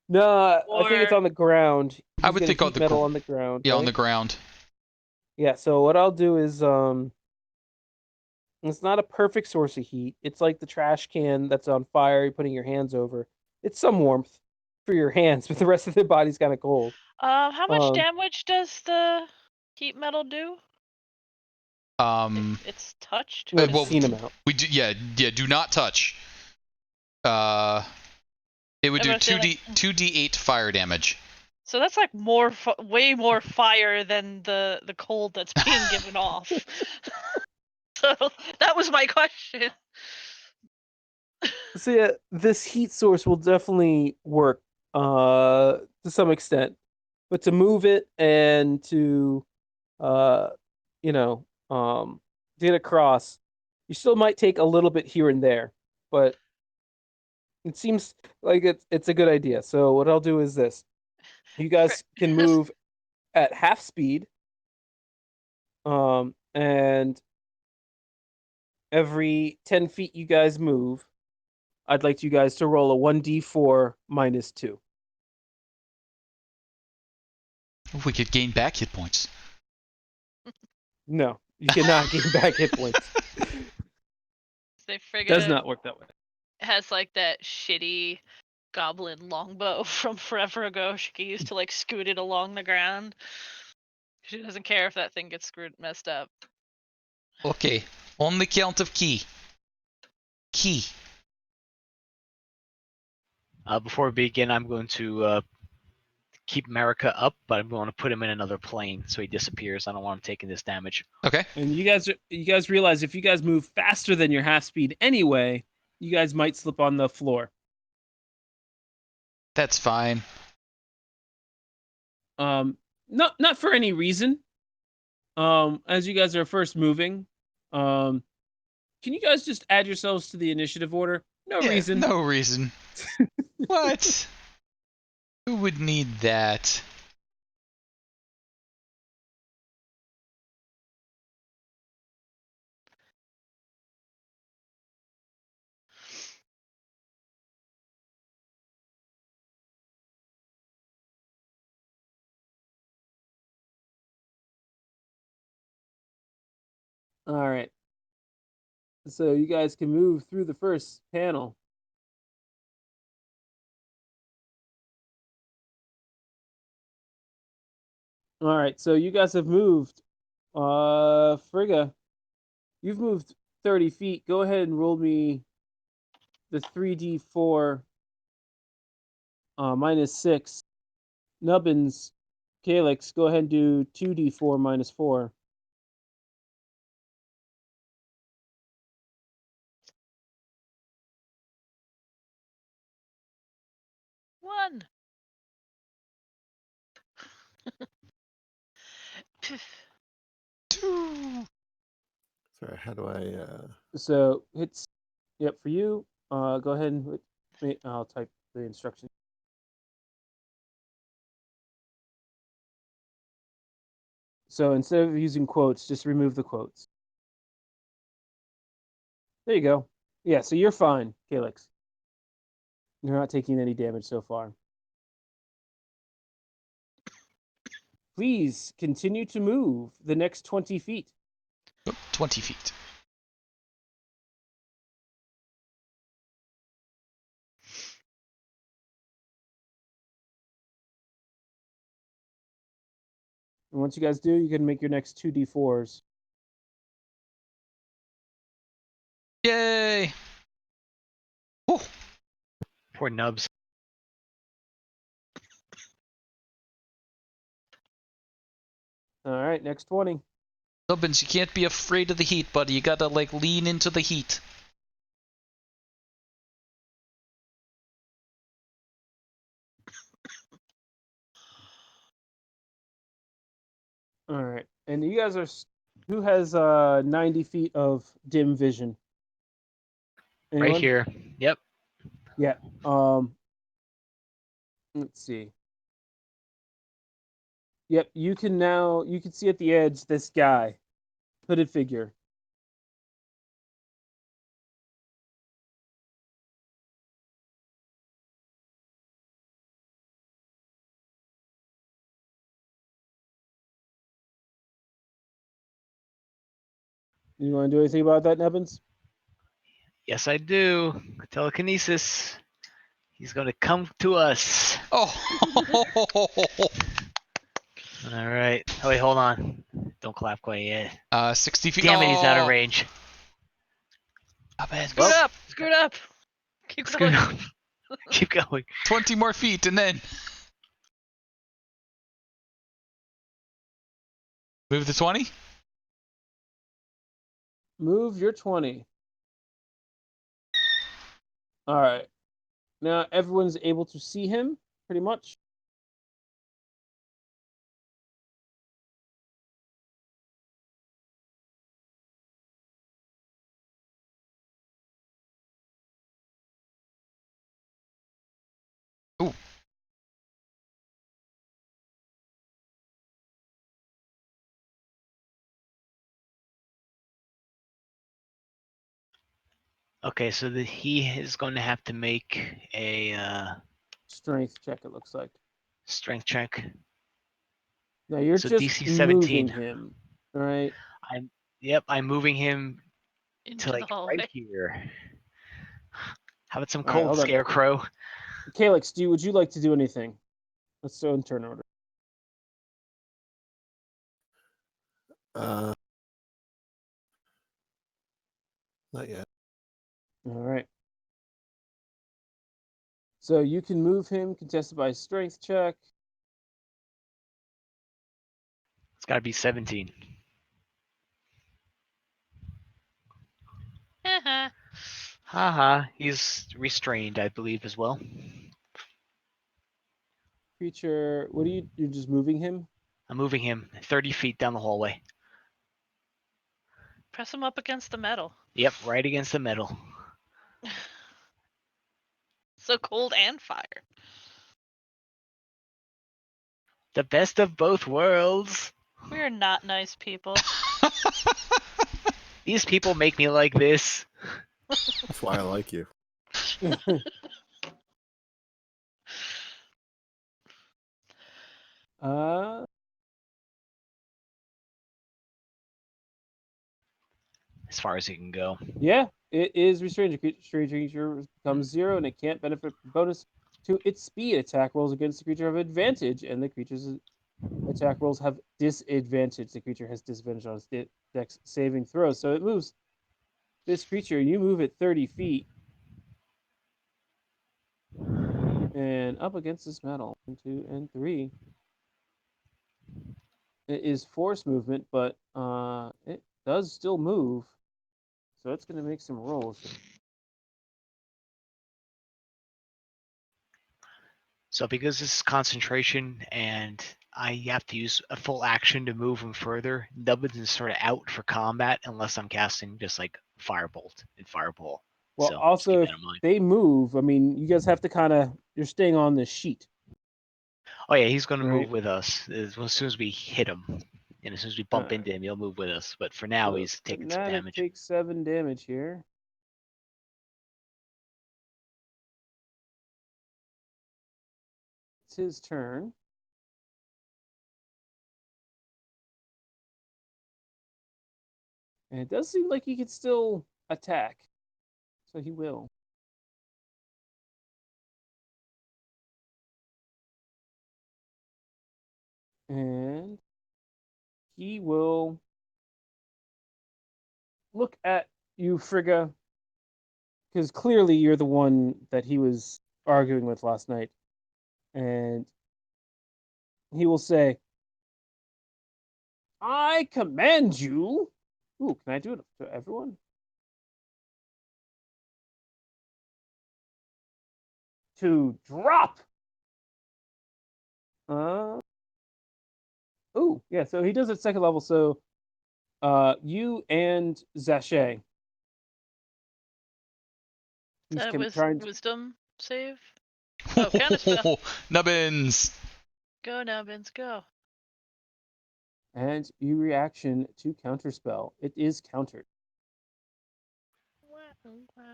no, I think it's Or- on the ground. I He's would gonna think on heat the metal on the ground. yeah, right? on the ground. Yeah, so what I'll do is it's not a perfect source of heat. It's like the trash can that's on fire, you're putting your hands over. It's some warmth for your hands, but the rest of the body's kind of cold. how much Um, damage does the heat metal do? If it's touched. An well, obscene amount. we do do not touch. It would do I'm gonna say, 2d8 fire damage. So that's like way more fire than the cold that's being given off. So that was my question. So yeah, this heat source will definitely work to some extent. But to move it and to you know, get across, you still might take a little bit here and there, but it seems like it's a good idea. So what I'll do is this. You guys can move at half speed. And every 10 feet you guys move, I'd like you guys to roll a 1d4 minus 2. We could gain back hit points. No, you cannot gain back hit points. They figured Does not work that way. it has like that shitty goblin longbow from forever ago. She can use to like scoot it along the ground. She doesn't care if that thing gets messed up. Okay, on the count of key. Before we begin, I'm going to keep America up, but I'm going to put him in another plane so he disappears. I don't want him taking this damage. Okay. And you guys realize if you guys move faster than your half speed anyway, you guys might slip on the floor. That's fine. Not for any reason. As you guys are first moving, Can you guys just add yourselves to the initiative order? No reason. No reason. What? Who would need that? All right. So you guys can move through the first panel. All right. So you guys have moved. Frigga, you've moved 30 feet. Go ahead and roll me the 3d4 minus 6. Nubbins, Calyx, go ahead and do 2d4 minus 4. One. Two. Sorry, how do I? So hits. Yep, for you. Go ahead and I'll type the instructions. So instead of using quotes, just remove the quotes. There you go. Yeah, so you're fine, Calyx. You're not taking any damage so far. Please continue to move the next 20 feet. 20 feet. And once you guys do, you can make your next 2d4s. Yay! Whew. Poor nubs. All right, next 20. Nubbins, you can't be afraid of the heat, buddy. You gotta, like, lean into the heat. All right, and you guys are. Who has 90 feet of dim vision? Anyone? Right here. Yep. Yeah. Let's see. Yep, you can see at the edge this guy, hooded figure. You want to do anything about that, Nevins? Yes, I do. Telekinesis. He's gonna come to us. Oh! All right. Oh wait, hold on. Don't clap quite yet. 60 feet. Damn it, he's out of Oh! range. Screwed up. Screwed up. Keep Screw going. it. Keep going. 20 more feet, and then... Move the 20? Move your 20. All right. Now everyone's able to see him, pretty much. Ooh. Okay, so he is going to have to make a Strength check, it looks like. strength check. Now you're So just DC moving 17. him. All right. I'm moving him Into to the like hallway. right here. How about some All right, cold hold on. scarecrow? Calyx, would you like to do anything? Let's go in turn order. Not yet. All right. So you can move him, contested by strength check. It's got to be 17. Haha, he's restrained, I believe, as well. Creature, what are you're just moving him? I'm moving him 30 feet down the hallway. Press him up against the metal. Yep, right against the metal. So cold and fire. The best of both worlds. We are not nice people. These people make me like this. That's why I like you. uh, As far as it can go. yeah, it is restrained. Restrained creature becomes 0, and it can't benefit from bonus to its speed. Attack rolls against the creature have advantage, and the creature's attack rolls have disadvantage. The creature has disadvantage on its dex saving throws. So it moves this creature. You move it 30 feet. And up against this metal. 1, 2, and 3. It is force movement, but it does still move. So it's going to make some rolls. So because this is concentration and I have to use a full action to move him further, Nubbins is sort of out for combat unless I'm casting just like Firebolt and Fireball. Well, So also, keep if that in mind. they move, I mean, you guys have to kind of, you're staying on this sheet. Oh yeah, he's going to Right. move with us as soon as we hit him. And as soon as we bump into him, he'll move with us. But for now, So he's taking some Fanatic damage. takes 7 damage here. It's his turn. And it does seem like he could still attack. So he will. And he will look at you, Frigga, because clearly you're the one that he was arguing with last night. And he will say, I command you. Ooh, can I do it to everyone? To drop. Ooh, yeah, so he does it second level. So you and Zache. That was trying to, wisdom save. Oh, counterspell. Nubbins. Go, Nubbins, go. and you reaction to counterspell. It is countered.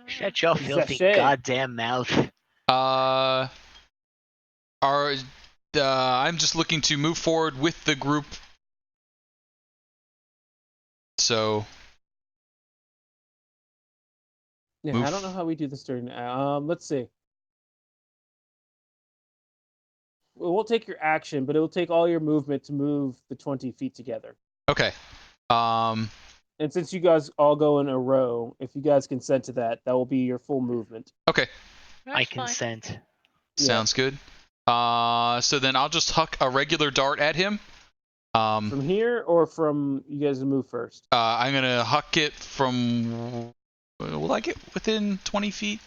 Shut your filthy Zache. goddamn mouth. I'm just looking to move forward with the group. So. Yeah, Move. I don't know how we do this during. Let's see. We'll take your action, but it will take all your movement to move the 20 feet together. Okay. And since you guys all go in a row, if you guys consent to that, that will be your full movement. Okay. That's I fine. consent. Sounds good. So then I'll just huck a regular dart at him. From here or from you guys move first? I'm gonna huck it from. Will I get within 20 feet?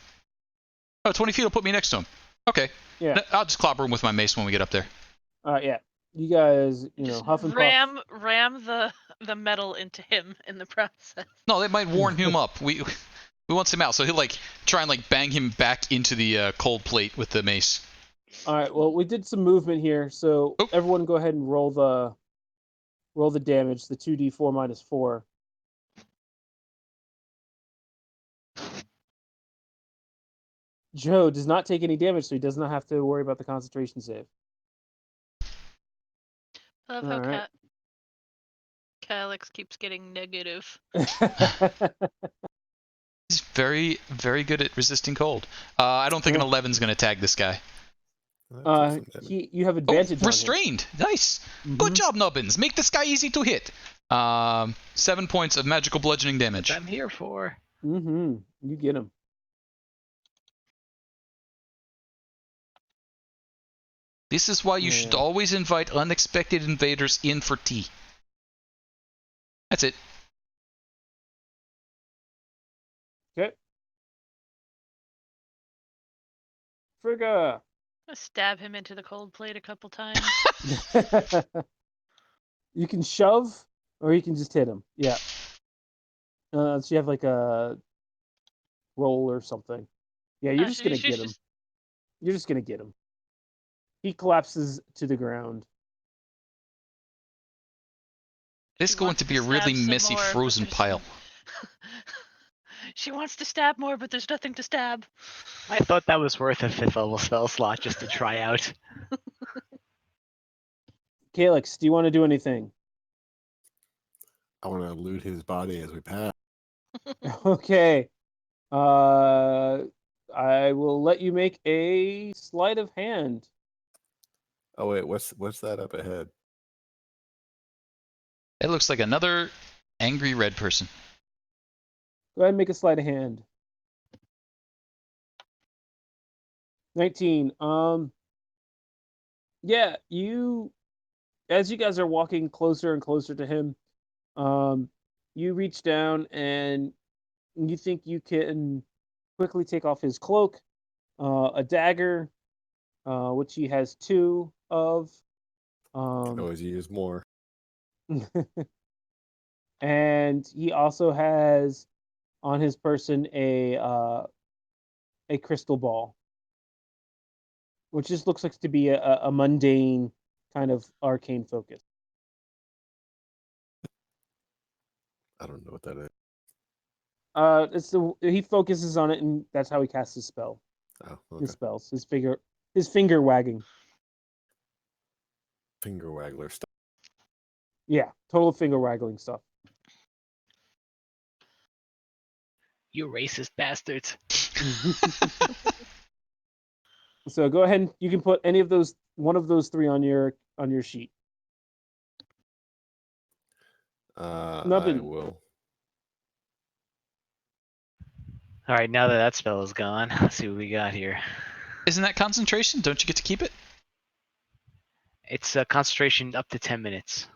Oh, 20 feet will put me next to him. Okay. Yeah. I'll just clobber him with my mace when we get up there. Yeah. You guys, Just huff and puff. ram the metal into him in the process. No, that might warm him up. We want him out, so he'll try and bang him back into the cold plate with the mace. All right. Well, we did some movement here, so everyone go ahead and roll the damage. The 2d4 minus 4. Joe does not take any damage, so he does not have to worry about the concentration save. I love how Calyx keeps getting negative. He's very, very good at resisting cold. I don't think an 11's going to tag this guy. You have advantage on restrained. Nice. him. Good job, Nubbins. Make this guy easy to hit. 7 points of magical bludgeoning damage. What I'm here for. You get him. This is why you should always invite unexpected invaders in for tea. That's it. Okay. Frigga. I stab him into the cold plate a couple times. You can shove, or you can just hit him. Yeah. So you have like a roll or something. Yeah, you're just gonna get him. You're just gonna get him. He collapses to the ground. It's going to be a really messy frozen pile. She wants to stab more, but there's nothing to stab. I thought that was worth a 5th level spell slot just to try out. Calyx, do you want to do anything? I want to loot his body as we pass. Okay. I will let you make a sleight of hand. Oh wait, what's that up ahead? It looks like another angry red person. Go ahead and make a sleight of hand. 19. Yeah, as you guys are walking closer and closer to him, you reach down and you think you can quickly take off his cloak, a dagger, which he has 2 of. Can always use more. And he also has on his person a crystal ball, which just looks like to be a mundane kind of arcane focus. I don't know what that is. He focuses on it, and that's how he casts his spell. Oh, okay. His spells, his finger wagging. Finger waggler stuff. Yeah, total finger waggling stuff. You racist bastards. So go ahead and you can put any of those, one of those 3 on your sheet. I Nubbin. will. All right, now that spell is gone, let's see what we got here. Isn't that concentration? Don't you get to keep it? It's a concentration up to 10 minutes.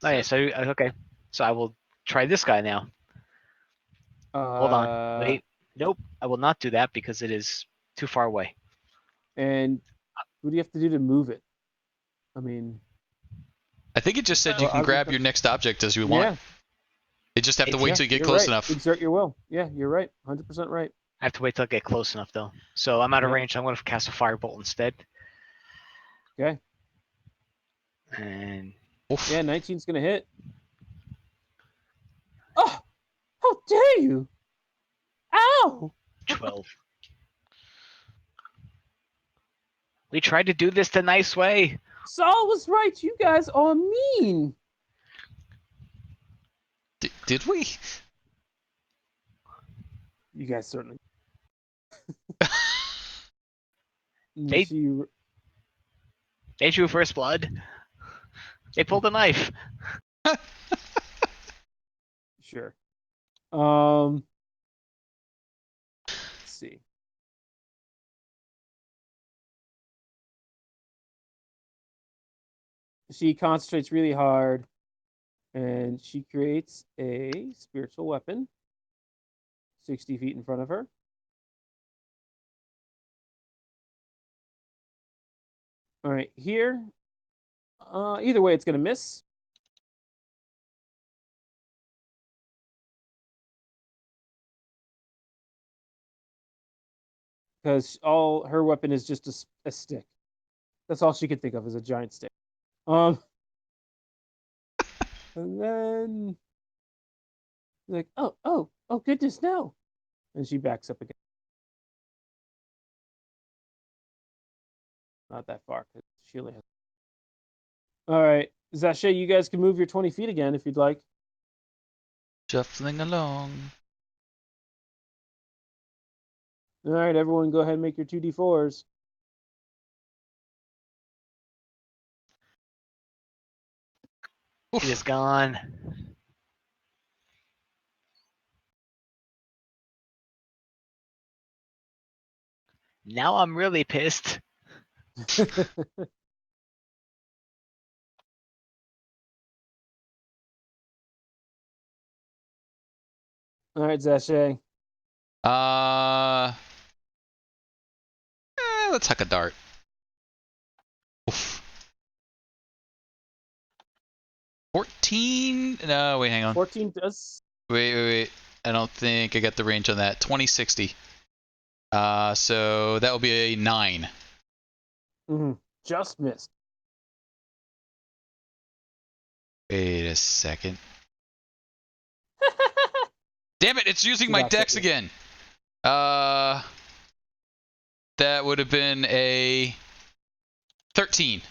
Oh yeah, so okay. So I will try this guy now. Hold on. Wait. Nope. I will not do that because it is too far away. And what do you have to do to move it? I mean, I think it just said you can grab your next object as you want. Yeah. You just have to wait till you get close enough. Exert your will. Yeah, you're right. 100% right. I have to wait till I get close enough though. So I'm out of Yeah. range. So I'm going to cast a firebolt instead. Okay. And Oof. Yeah, 19's gonna hit. Oh, how dare you! Ow! 12. We tried to do this the nice way. Saul was right. You guys are mean. Did we? You guys certainly. They drew first blood. They pulled a knife. Sure. Let's see. She concentrates really hard, and she creates a spiritual weapon 60 feet in front of her. All right, here. Either way, it's going to miss. Because all her weapon is just a stick. That's all she could think of, is a giant stick. And then like, oh goodness, no. And she backs up again. Not that far, because she only has. All right, Zashay, you guys can move your 20 feet again if you'd like. Shuffling along. All right, everyone, go ahead and make your 2d4s. It is gone. Now I'm really pissed. All right, Zashay. Let's huck a dart. Oof. 14? No, wait, hang on. 14 does Wait. I don't think I got the range on that. 2060. So that will be a 9. Just missed. Wait a second. Damn it! It's using She my laughs at dex you. again. That would have been a 13.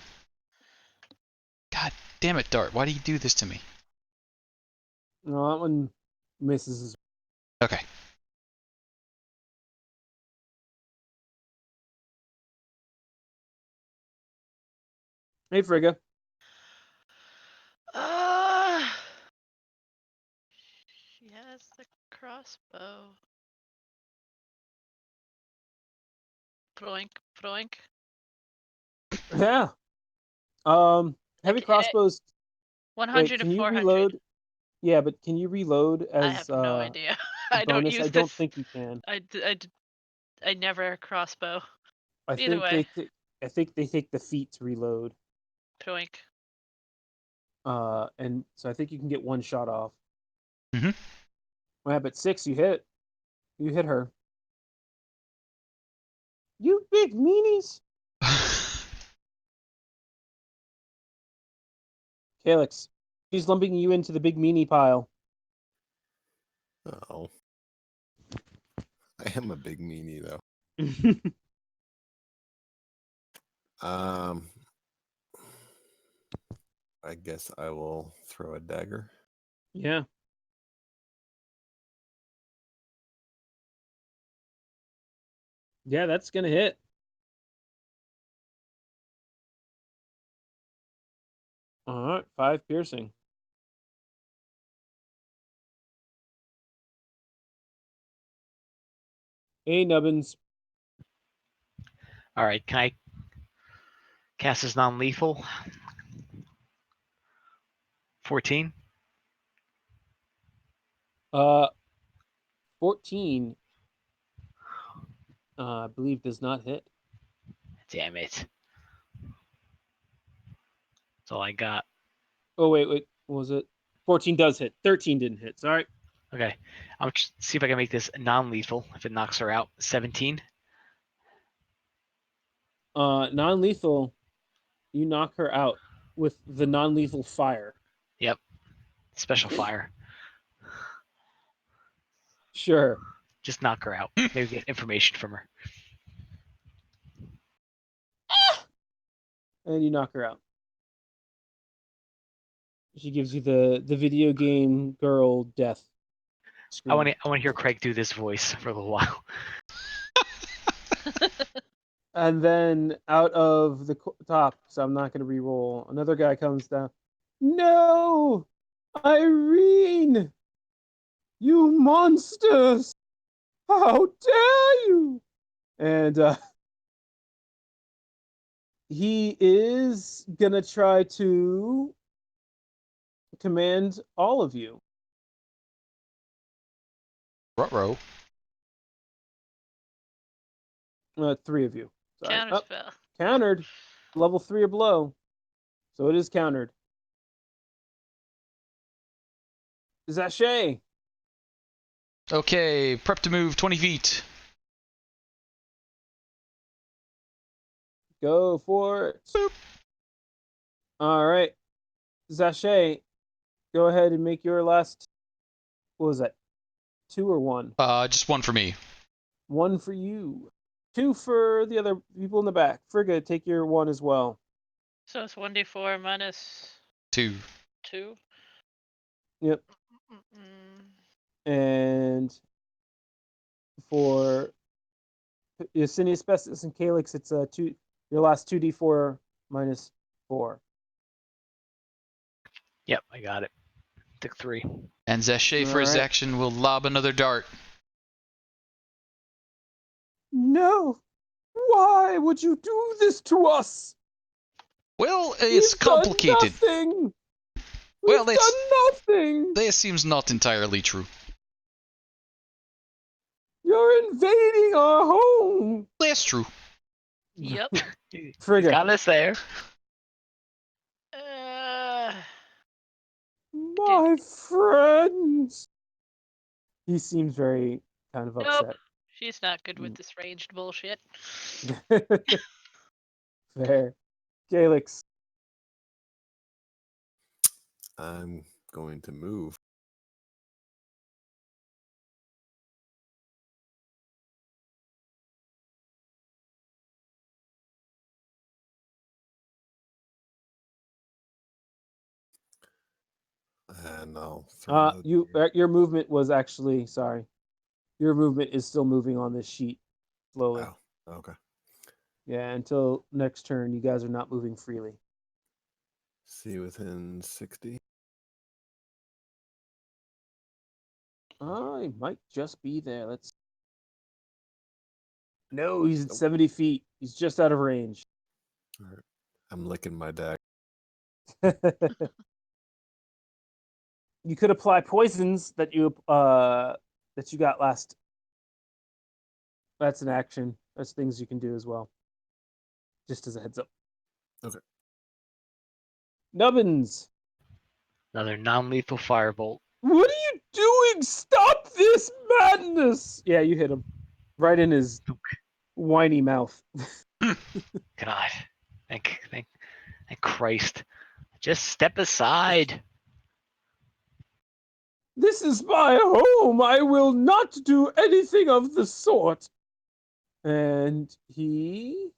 God damn it, Dart. Why do you do this to me? No, that one misses. Okay. Hey, Frigga. She has the crossbow. Broink, broink. Yeah. Heavy Okay, crossbows. 100 to Can you 400. reload? Yeah, but can you reload I as have no idea. a I don't bonus? use I don't this. think you can. I never crossbow. I Either think way. I think they take the feat to reload. Broink. And so I think you can get one shot off. Mhm. Yeah, but 6 you hit. You hit her. You big meanies. Calyx. She's lumping you into the big meanie pile. Oh. I am a big meanie, though. I guess I will throw a dagger. Yeah. Yeah, that's gonna hit. All right, 5 piercing. Hey, Nubbins. All right, can I cast as non-lethal? 14. 14. I believe does not hit. Damn it. That's all I got. Oh wait. What was it? 14 does hit. 13 didn't hit. Sorry. Okay, I'll see if I can make this non-lethal. If it knocks her out, 17. Non-lethal. You knock her out with the non-lethal fire. Yep. Special fire. Sure. Just knock her out. Maybe get information from her. And you knock her out. She gives you the video game girl death I want scream. to hear Craig do this voice for a little while. And then out of the top, so I'm not going to re-roll. Another guy comes down. No, Irene, you monsters! How dare you! And he is gonna try to command all of you. Ruh-roh. 3 of you. Sorry. Oh, Counterspell. countered. Level 3 or below. So it is countered. Zachet. Okay, prep to move 20 feet. Go for it. Boop. All right. Zachet, go ahead and make your last. What was that? 2 or 1? Just 1 for me. 1 for you. 2 for the other people in the back. Frigga, take your 1 as well. So it's 1d4 minus 2. 2. Yep. And for Yesenius, Pestis, and Calyx, it's 2. Your last 2d4 minus 4. Yep, I got it. Took 3. And Zachet for his Alright. action will lob another dart. No! Why would you do this to us? Well, it's We've done complicated. nothing. Well, We've done nothing. This seems not entirely true. You're invading our home. That's true. Yep. Frigga. Got us there. My friends. He seems very kind of Nope. upset. She's not good with this ranged bullshit. Fair. Galix. I'm going to move. And I'll throw Your movement was actually sorry. Your movement is still moving on this sheet slowly. Oh, okay. Yeah, until next turn, you guys are not moving freely. See within 60. I might just be there. Let's. No, he's at 70 feet. He's just out of range. All right. I'm licking my deck. You could apply poisons that you got last. That's an action. That's things you can do as well. Just as a heads up. Okay. Nubbins. Another non-lethal firebolt. What are you doing? Stop this madness! Yeah, you hit him. Right in his whiny mouth. God, thank Christ. Just step aside. This is my home. I will not do anything of the sort. And he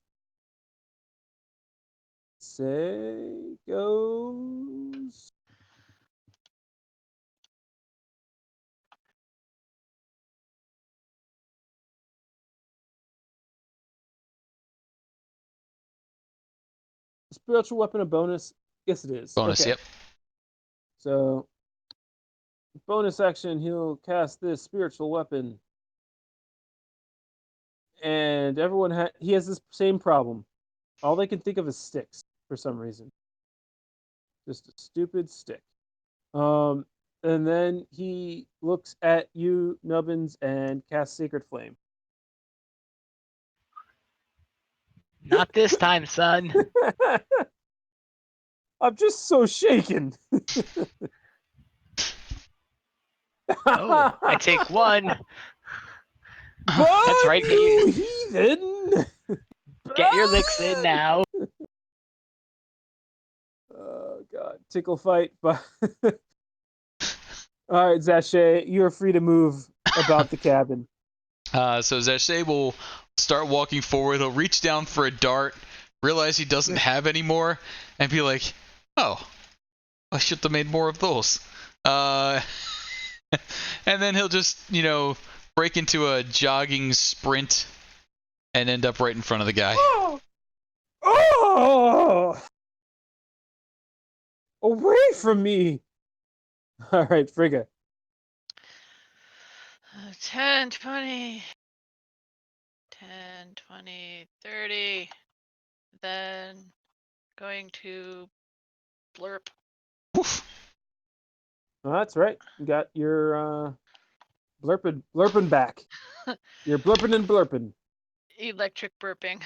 goes. Spiritual weapon a bonus? Yes, it is. Bonus, okay. yep. So, bonus action, he'll cast this spiritual weapon. And everyone he has this same problem. All they can think of is sticks for some reason. Just a stupid stick. And then he looks at you, Nubbins, and casts Sacred Flame. Not this time, son. I'm just so shaken. Oh, I take one. But That's right, you heathen. Get your licks in now. Oh god, tickle fight. But all right, Zache, you're free to move about the cabin. So Zache will start walking forward. He'll reach down for a dart, realize he doesn't have any more, and be like, "Oh, I should have made more of those." And then he'll just, break into a jogging sprint and end up right in front of the guy. Oh! Away from me! All right, Frigga. 10, 20, 10, 20, 30. Then going to blurp. Woof. Oh, that's right. You got your blurping back. You're blurping and blurping. Electric burping.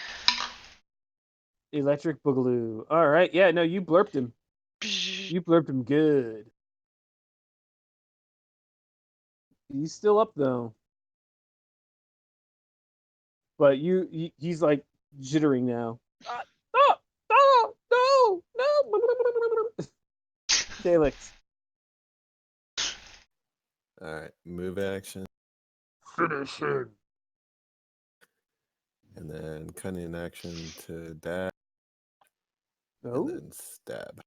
Electric boogaloo. All right. Yeah, no, you blurped him. You blurped him good. He's still up though. But he's like jittering now. No. Galix. All right. Move action. Finish him. And then cunning action to dash. Oh, And then stab.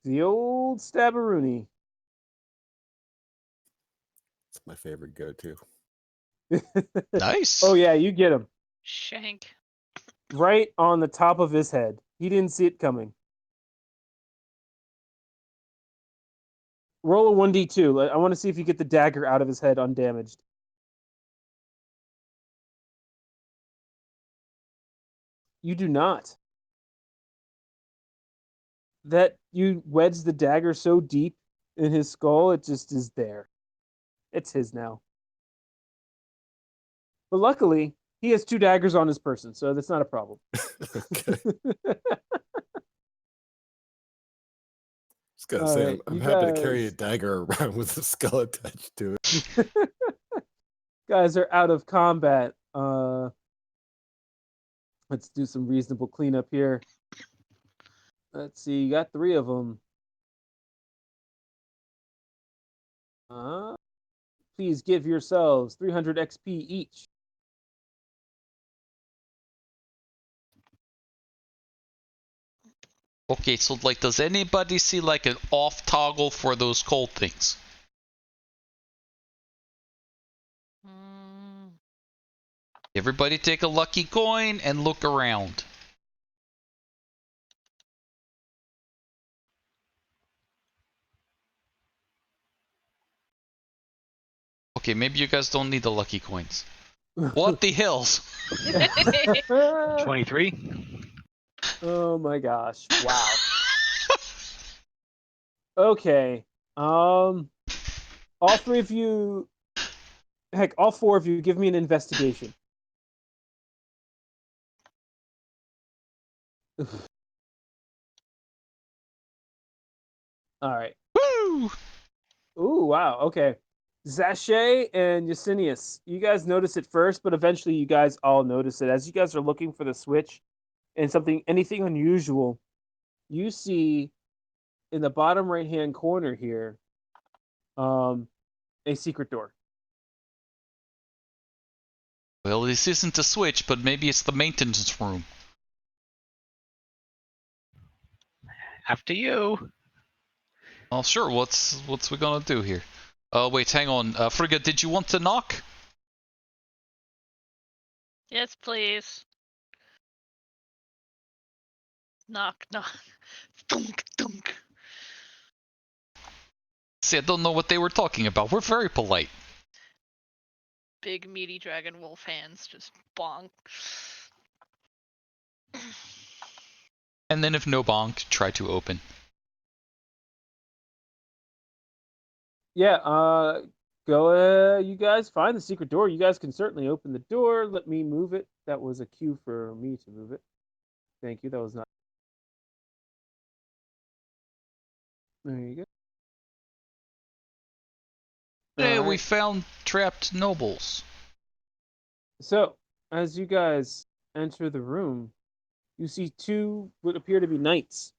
the old stabberoonie. It's my favorite go-to. Nice. Oh yeah, you get him. Shank. Right on the top of his head. He didn't see it coming. Roll a 1d2. I want to see if you get the dagger out of his head undamaged. You do not. That you wedge the dagger so deep in his skull, it just is there. It's his now. But luckily, he has 2 daggers on his person, so that's not a problem. Okay. was gonna All say, right, I'm you happy to carry a guys- dagger around with a skull attached to it. guys are out of combat. Let's do some reasonable cleanup here. Let's see, you got 3 of them. Please give yourselves 300 XP each. Okay, so like, does anybody see like an off toggle for those cold things? Mm, Everybody take a lucky coin and look around. Okay, maybe you guys don't need the lucky coins. What the hells? 23. Oh my gosh. Wow. Okay. All 3 of you, heck, all 4 of you, give me an investigation. All right. Woo! Ooh, wow. Okay. Zashay and Yesenius, you guys notice it first, but eventually you guys all notice it. As you guys are looking for the switch and anything unusual, you see in the bottom right hand corner here, a secret door. Well, this isn't a switch, but maybe it's the maintenance room. After you. Oh, sure. What's we gonna do here? Oh, wait, hang on. Frigga, did you want to knock? yes, please. Knock, knock. Thunk, thunk. See, I don't know what they were talking about. We're very polite. Big meaty dragon wolf hands just bonk. And then if no bonk, try to open. Yeah, go you guys find the secret door. You guys can certainly open the door. Let me move it. That was a cue for me to move it. Thank you. That was not. There you go. Hey, we Alright. found trapped nobles. So, as you guys enter the room, you see 2 what appear to be knights.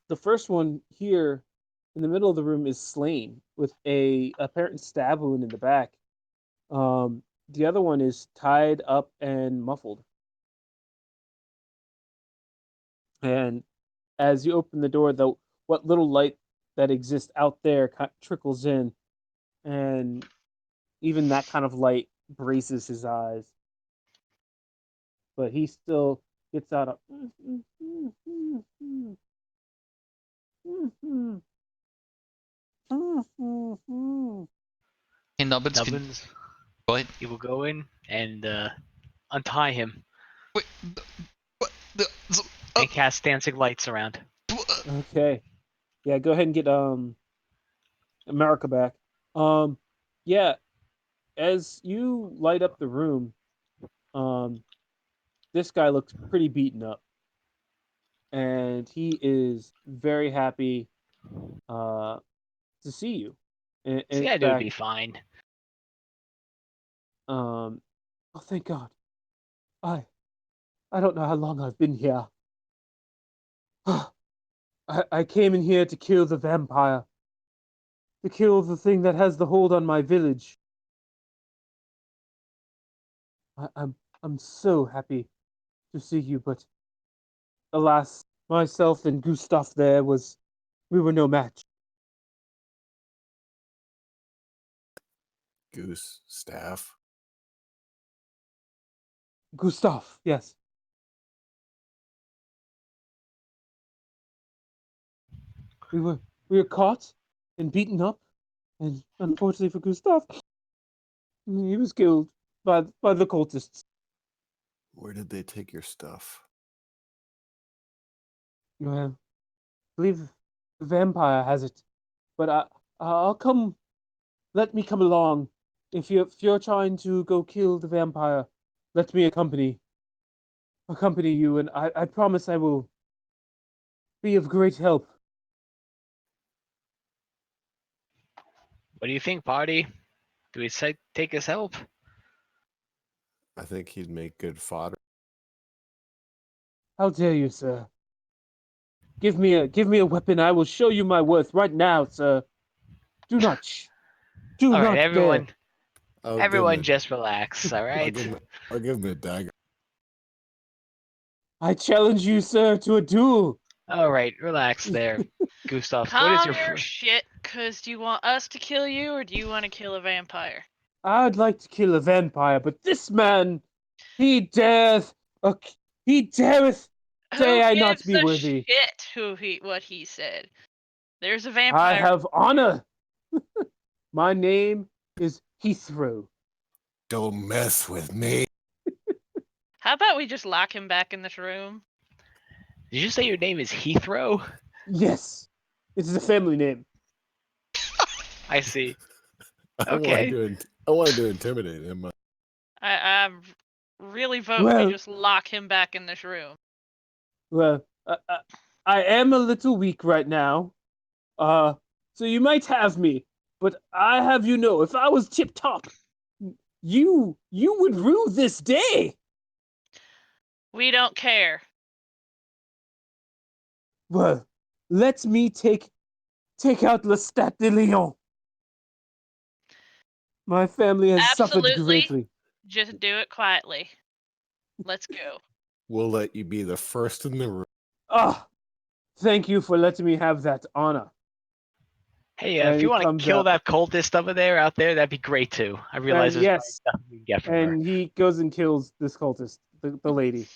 The first one here in the middle of the room is slain with a apparent stab wound in the back. The other one is tied up and muffled. And as you open the door, what little light that exists out there trickles in, and even that kind of light braces his eyes. But he still gets out of. Hey, Nubbins, Nubbins, go ahead. he will go in and untie him Wait, what? and cast dancing lights around. Okay, yeah, go ahead and get America back. Yeah, as you light up the room, this guy looks pretty beaten up, and he is very happy to see you. This In guy would fact, be fine. oh, thank God. I don't know how long I've been here. I came in here to kill the vampire, to kill the thing that has the hold on my village. I'm so happy to see you, but alas, myself and Gustav we were no match. Goose staff. Gustav, yes. We were caught and beaten up, and unfortunately for Gustav, he was killed by the cultists. Where did they take your stuff? Well, I believe the vampire has it, but I'll come. Let me come along. If you're trying to go kill the vampire, let me accompany you, and I promise I will be of great help. What do you think, party? Do we take his help? I think he'd make good fodder. How dare you, sir? Give me a weapon. I will show you my worth right now, sir. Do not All right, dare. everyone. I'll give Everyone, him just relax. All I'll right. I'll give him a dagger. I challenge you, sir, to a duel. All right, relax there, Gustav. What is Calm your? your shit, cause do you want us to kill you or do you want to kill a vampire? I'd like to kill a vampire, but this man, he dareth, he dareth say Who I not gives be a worthy. shit what he said? There's a I vampire. have honor. My name is Heathrow. Don't mess with me. How about we just lock him back in this room? Did you say your name is Heathrow? Yes, it is a family name. I see. I Okay. wanted to intimidate him. I'm really vote Well- we just lock him back in this room. Well, I am a little weak right now. So you might have me, but I have you know, if I was tip top, you would rue this day. We don't care. Well, let me take out Lestat de Leon. My family has suffered Absolutely. greatly. Just do it quietly. Let's go. We'll let you be the first in the room. Ah, thank you for letting me have that honor. Hey, And if you he want to comes kill out. that cultist out there, that'd be great too. I realize And there's yes, stuff we can get from her. and he goes and kills this cultist, the lady.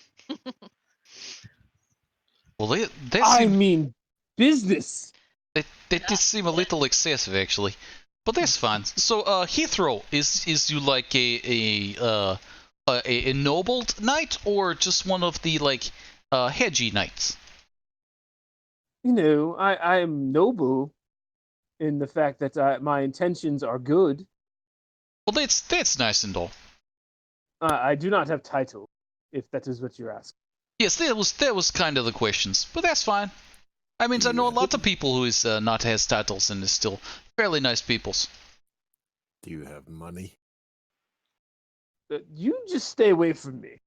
Well, I mean, business. that did seem a little excessive, actually. But that's fine. So, Heathrow, is you like a ennobled knight, or just one of the, like, hedgy knights? You know, I am noble in the fact that my intentions are good. Well, that's nice and all. I do not have title, if that is what you're asking. Yes, that was kind of the questions, but that's fine. I mean, I know a lot of people who is not has titles and is still fairly nice peoples. Do you have money? You just stay away from me.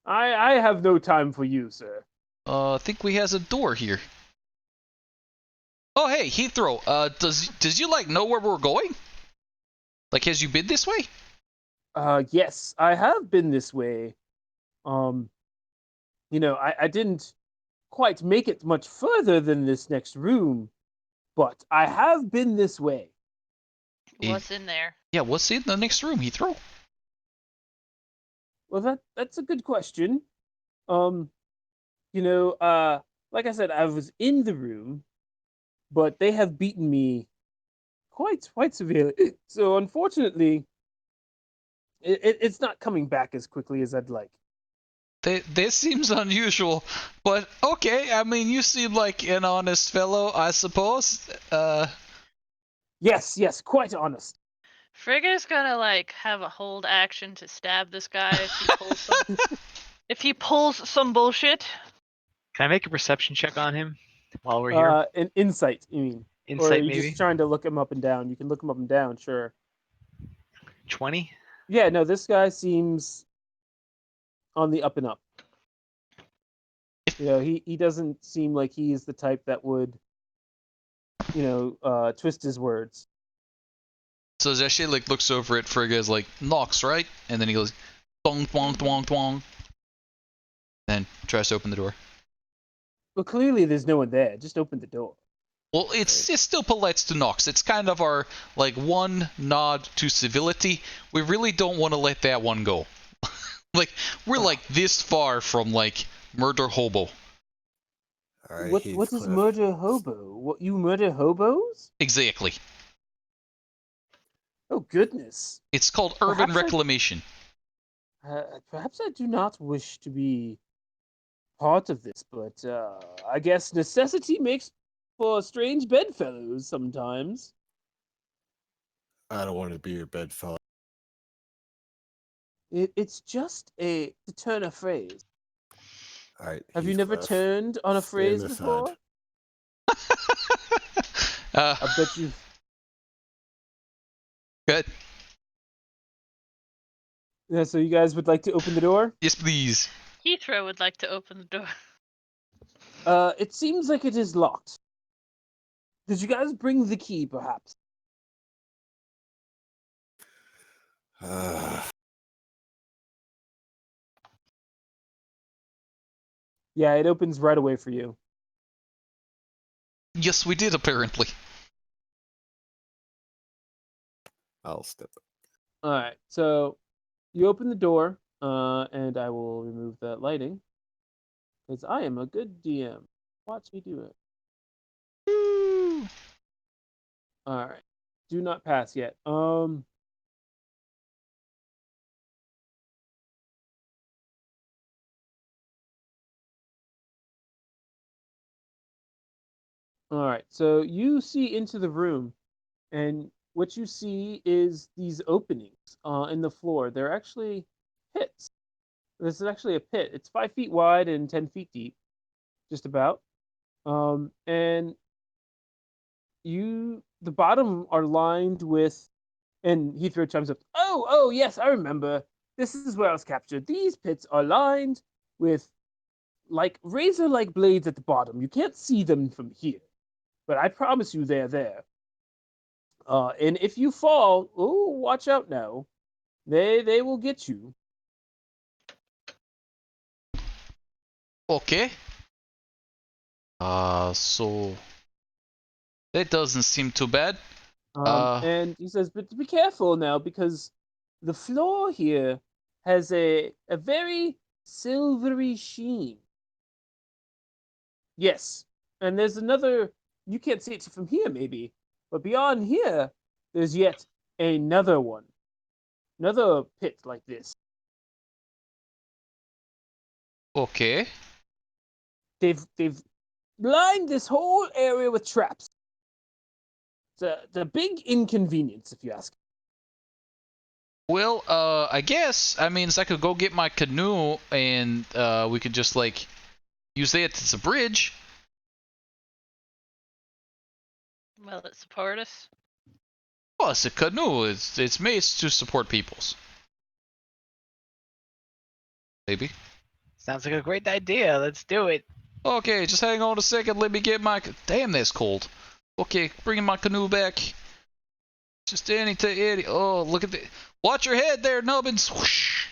I have no time for you, sir. I think we has a door here. Oh, hey, Heathrow. Does you like know where we're going? Like, has you been this way? Yes, I have been this way. You know, I didn't quite make it much further than this next room, but I have been this way. What's in there? Yeah, what's in the next room, Heathrow? Well, that's a good question. You know, like I said, I was in the room, but they have beaten me quite severely. So unfortunately, it's not coming back as quickly as I'd like. That seems unusual, but okay. I mean, you seem like an honest fellow, I suppose. Yes, quite honest. Frigga's gonna like have a hold action to stab this guy if he pulls some if he pulls some bullshit. Can I make a perception check on him while we're here? An insight, you mean? Or are Insight, you maybe. just trying to look him up and down? You can look him up and down, sure. 20. Yeah, no, this guy seems on the up and up. You know, he doesn't seem like he's the type that would, you know, twist his words. So Zashay like looks over at Frigga as like knocks, right? And then he goes dong twong twong twong. Then tries to open the door. Well, clearly there's no one there. Just open the door. Well, it's still polite to knocks. It's kind of our like one nod to civility. We really don't want to let that one go. Like we're like this far from like murder hobo. All right, What is Heathcliff. murder hobo? What, you murder hobos? Exactly. Oh goodness. It's called urban Perhaps reclamation. Perhaps I do not wish to be part of this, but I guess necessity makes for strange bedfellows sometimes. I don't want to be your bedfellow. It's just to turn a phrase. All right. Have you never Heathcliff, turned on a stand phrase aside. before? I bet you. Good. Yeah, so you guys would like to open the door? Yes, please. Heathrow would like to open the door. It seems like it is locked. Did you guys bring the key, perhaps? Yeah, it opens right away for you. Yes, we did, apparently. I'll step up. All right, so you open the door, and I will remove that lighting, because I am a good DM. Watch me do it. Woo. All right, do not pass yet. All right, so you see into the room, and what you see is these openings in the floor. They're actually pits. This is actually a pit. It's 5 feet wide and 10 feet deep, just about. And the bottom are lined with, and Heathrow chimes up. Oh, yes, I remember. This is where I was captured. These pits are lined with like razor-like blades at the bottom. You can't see them from here, but I promise you they're there. And if you fall, oh, watch out now. They will get you. Okay. So that doesn't seem too bad. And he says, but be careful now, because the floor here has a very silvery sheen. Yes, and there's another. You can't see it from here, maybe, but beyond here, there's yet another one, another pit like this. Okay. They've lined this whole area with traps. It's a big inconvenience, if you ask. Well, I guess I mean I could go get my canoe and we could just like use that as a bridge. Will it support us? Well, it's a canoe. It's made to support peoples. Maybe. Sounds like a great idea. Let's do it. Okay, just hang on a second. Let me get my. Damn, that's cold. Okay, bringing my canoe back. Just any. Oh, look at the. Watch your head there, Nubbins. Whoosh.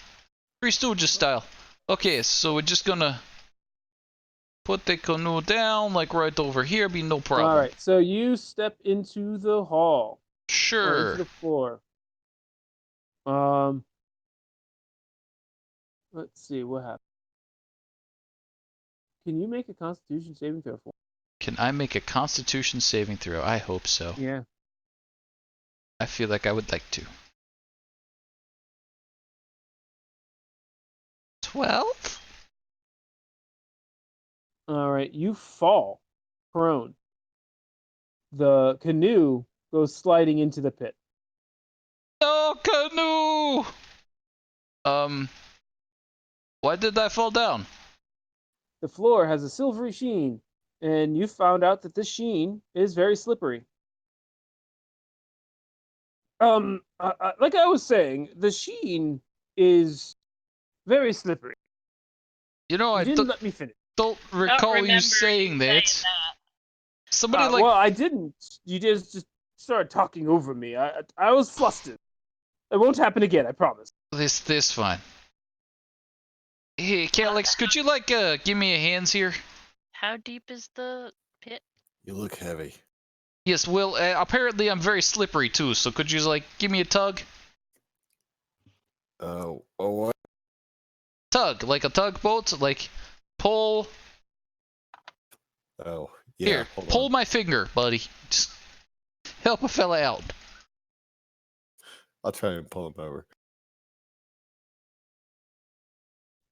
Three Stooges style. Okay, so we're just gonna put the canoe down, like right over here. Be no problem. All right, so you step into the hall. Or Sure. into the floor. Let's see what happened. Can you make a Constitution saving throw for me? Can I make a Constitution saving throw? I hope so. Yeah. I feel like I would like to. 12? All right, you fall prone. The canoe goes sliding into the pit. No, canoe! Why did I fall down? The floor has a silvery sheen, and you found out that this sheen is very slippery. Like I was saying, the sheen is very slippery. You know, You I didn't let me finish. don't recall you remember saying you that. saying Somebody like Well, I didn't. You just started talking over me. I was flustered. It won't happen again, I promise. this fine. Hey, Calyx, could you like give me a hands here? How deep is the pit? You look heavy. Yes, well, apparently I'm very slippery too, so could you like give me a tug? Oh, what? Tug, like a tugboat, like pull. Oh, yeah. Here, Hold pull on. my finger, buddy. Just help a fella out. I'll try and pull him over.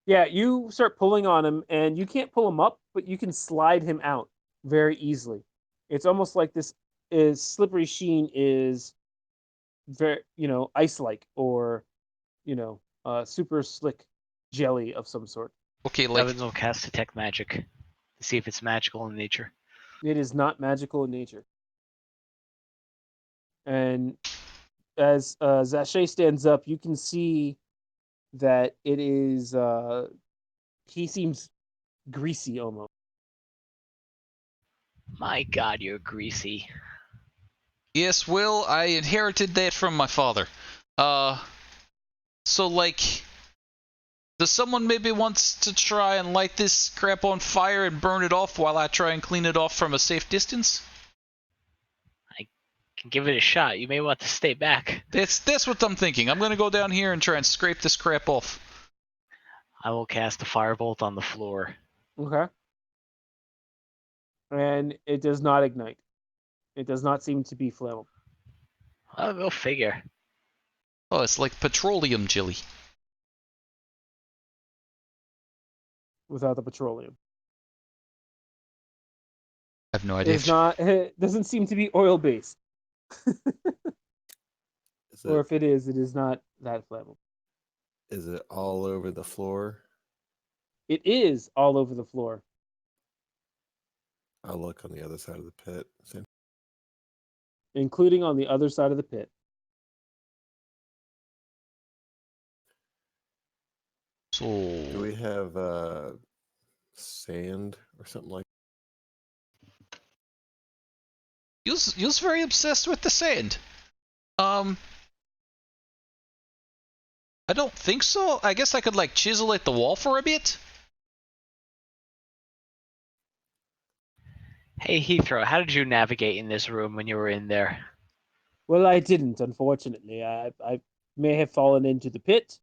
Yeah, you start pulling on him, and you can't pull him up, but you can slide him out very easily. It's almost like this is slippery sheen is very, ice-like, or super slick jelly of some sort. Okay, like Evans will cast Detect Magic to see if it's magical in nature. It is not magical in nature. And as Zache stands up, you can see that it is. He seems greasy almost. My God, you're greasy. Yes, Will, I inherited that from my father. So like, does someone maybe wants to try and light this crap on fire and burn it off while I try and clean it off from a safe distance? Can give it a shot. You may want to stay back. That's what I'm thinking. I'm gonna go down here and try and scrape this crap off. I will cast a firebolt on the floor. Okay. And it does not ignite. It does not seem to be flammable. I'll go figure. Oh, it's like petroleum jelly. Without the petroleum. I have no idea. It's not. It doesn't seem to be oil based. Or if it is not that flammable. Is it all over the floor? It is all over the floor. I'll look on the other side of the pit. Including on the other side of the pit. So Do we have sand or something like you's very obsessed with the sand. I don't think so. I guess I could like chisel at the wall for a bit. Hey, Heathrow, how did you navigate in this room when you were in there? Well, I didn't, unfortunately. I may have fallen into the pit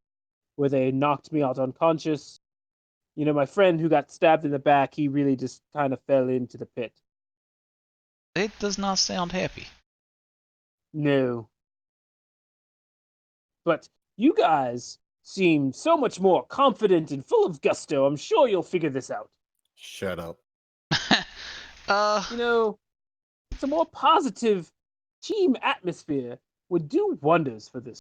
where they knocked me out unconscious. You know, my friend who got stabbed in the back, he really just kind of fell into the pit. It does not sound happy. No. But you guys seem so much more confident and full of gusto. I'm sure you'll figure this out. Shut up. You know, it's a more positive team atmosphere would do wonders for this.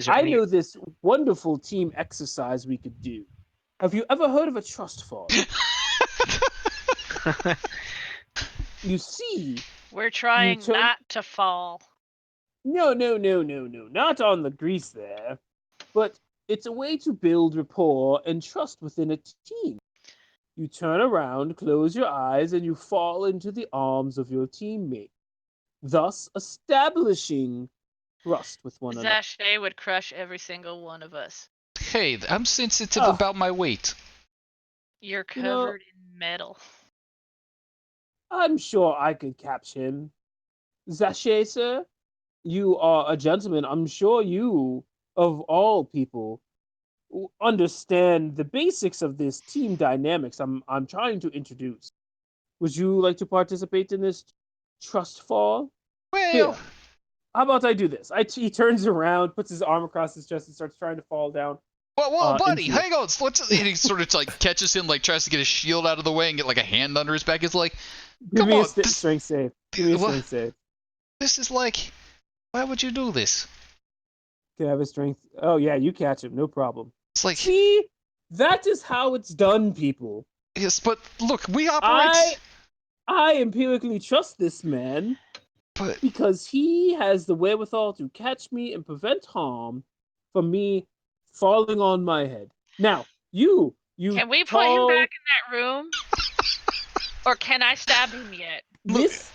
I know this wonderful team exercise we could do. Have you ever heard of a trust fall? You see, We're trying not to fall. No, not on the grease there. But it's a way to build rapport and trust within a team. You turn around, close your eyes, and you fall into the arms of your teammate, thus establishing trust with one another. Zache would crush every single one of us. Hey, I'm sensitive about my weight. You're covered in metal. I'm sure I could catch him. Zache, sir, you are a gentleman. I'm sure you, of all people, understand the basics of this team dynamics I'm trying to introduce. Would you like to participate in this trust fall? Well, here, how about I do this? He turns around, puts his arm across his chest, and starts trying to fall down. Whoa, buddy, hang on. And he sort of like catches him, like tries to get his shield out of the way and get like a hand under his back. He's like, Give me a strength save. Give me a strength save. This is like, why would you do this? Can I have a strength? Oh yeah, you catch him, no problem. It's like, see, that is how it's done, people. Yes, but look, we operate. I empirically trust this man, but because he has the wherewithal to catch me and prevent harm from me falling on my head. Now, you can we put him back in that room? Or can I stab him yet? This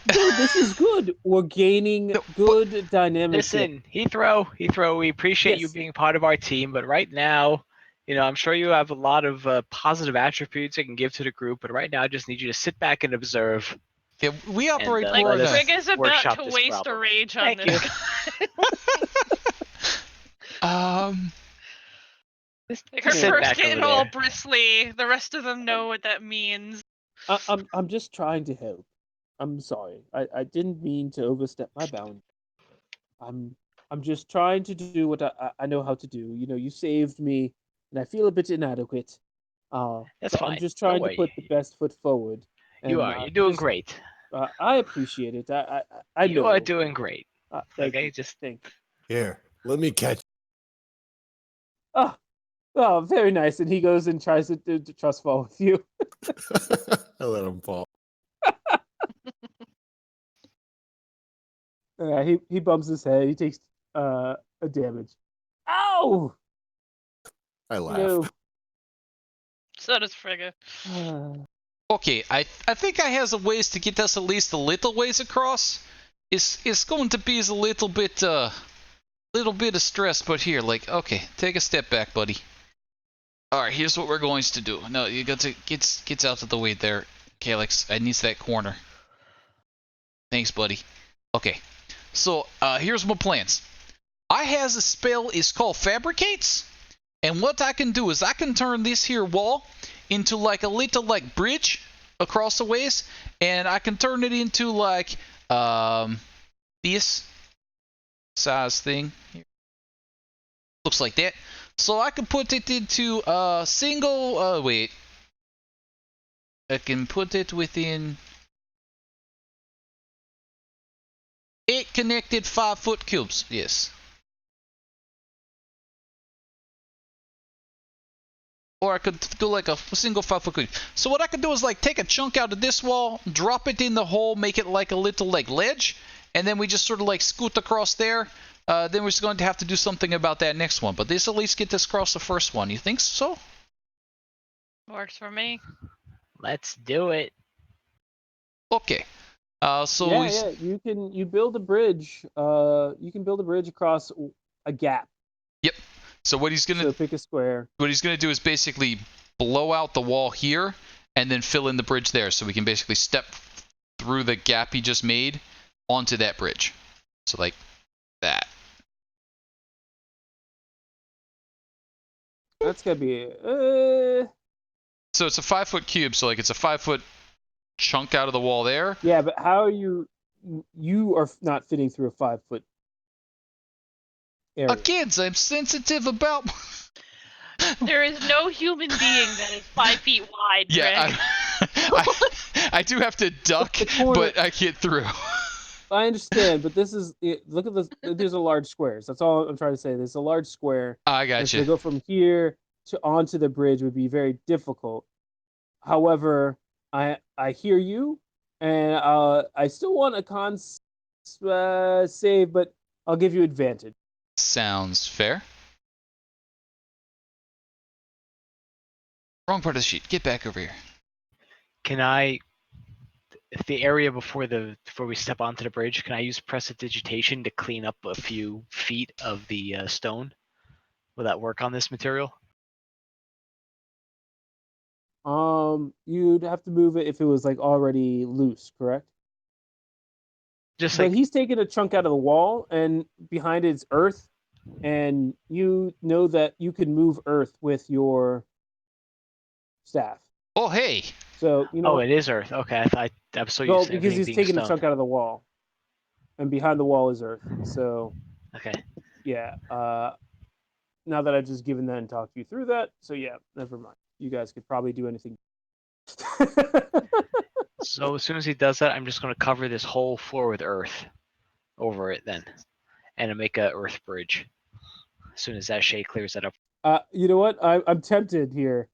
is good. We're gaining good dynamics. Listen, Heathrow, we appreciate you being part of our team, but right now, you know, I'm sure you have a lot of positive attributes I can give to the group, but right now I just need you to sit back and observe. Yeah, we operate more like Trig is about to waste a rage on this guy. Like her first getting all bristly, the rest of them know what that means. I'm just trying to help. I'm sorry. I didn't mean to overstep my bounds. I'm just trying to do what I know how to do. You know, you saved me, and I feel a bit inadequate. That's fine. I'm just trying to put the best foot forward. And, you're doing great. I appreciate it. I know. You are doing great. Okay, just think. Here, let me catch. Oh, very nice. And he goes and tries to trust fall with you. I let him fall. He bumps his head. He takes a damage. Ow! I laugh. No. So does Frigga. Okay, I think I has a ways to get us at least a little ways across. It's going to be a little bit of stress, but here, like, okay, take a step back, buddy. All right, here's what we're going to do. No, you got to get out of the way there, Calyx. I need that corner. Thanks, buddy. Okay, so here's my plans. I has a spell. It's called Fabricates, and what I can do is I can turn this here wall into like a little like bridge across the ways, and I can turn it into like this size thing. Looks like that. So I can put it into a single. Wait. I can put it within 8 connected 5-foot cubes. Yes. Or I could do like a single 5-foot cube. So what I could do is like take a chunk out of this wall, drop it in the hole, make it like a little like ledge, and then we just sort of like scoot across there. Then we're just going to have to do something about that next one. But this at least get us across the first one. You think so? Works for me. Let's do it. Okay. So yeah, you build a bridge. You can build a bridge across a gap. Yep. So what he's gonna pick a square. What he's gonna do is basically blow out the wall here and then fill in the bridge there, so we can basically step through the gap he just made onto that bridge. So like that. That's gonna be So it's a 5-foot cube, so like it's a 5-foot chunk out of the wall there. Yeah, but how are you are not fitting through a 5-foot area. Again, I'm sensitive about. There is no human being that is 5 feet wide. Yeah, I do have to duck, but I get through. I understand, but this is look at this. There's a large squares. That's all I'm trying to say. There's a large square. I got and you. To go from here to onto the bridge would be very difficult. However, I hear you, and I still want a con save, but I'll give you advantage. Sounds fair. Wrong part of the sheet. Get back over here. Can I, the area before we step onto the bridge, can I use prestidigitation to clean up a few feet of the stone? Will that work on this material? You'd have to move it if it was like already loose, correct? But he's taken a chunk out of the wall, and behind it's earth, and you know that you can move earth with your staff. Oh, hey. So you know. Oh, it is earth. Okay, I was so used to because he's taking stone. a chunk out of the wall, and behind the wall is earth. So. Okay. Yeah. Now that I've just given that and talked you through that, so yeah, never mind. You guys could probably do anything. So as soon as he does that, I'm just going to cover this whole floor with earth over it then, and make a earth bridge. As soon as that shade clears that up. You know what? I'm tempted here.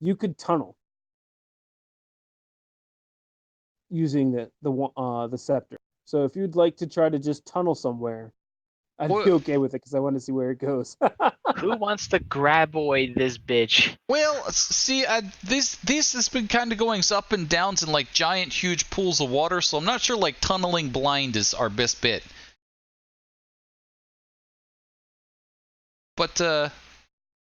You could tunnel using the scepter. So if you'd like to try to just tunnel somewhere, I'd be okay with it because I want to see where it goes. Who wants to graboid this bitch? Well, see, this has been kind of going up and downs in like giant, huge pools of water, so I'm not sure like tunneling blind is our best bet. But that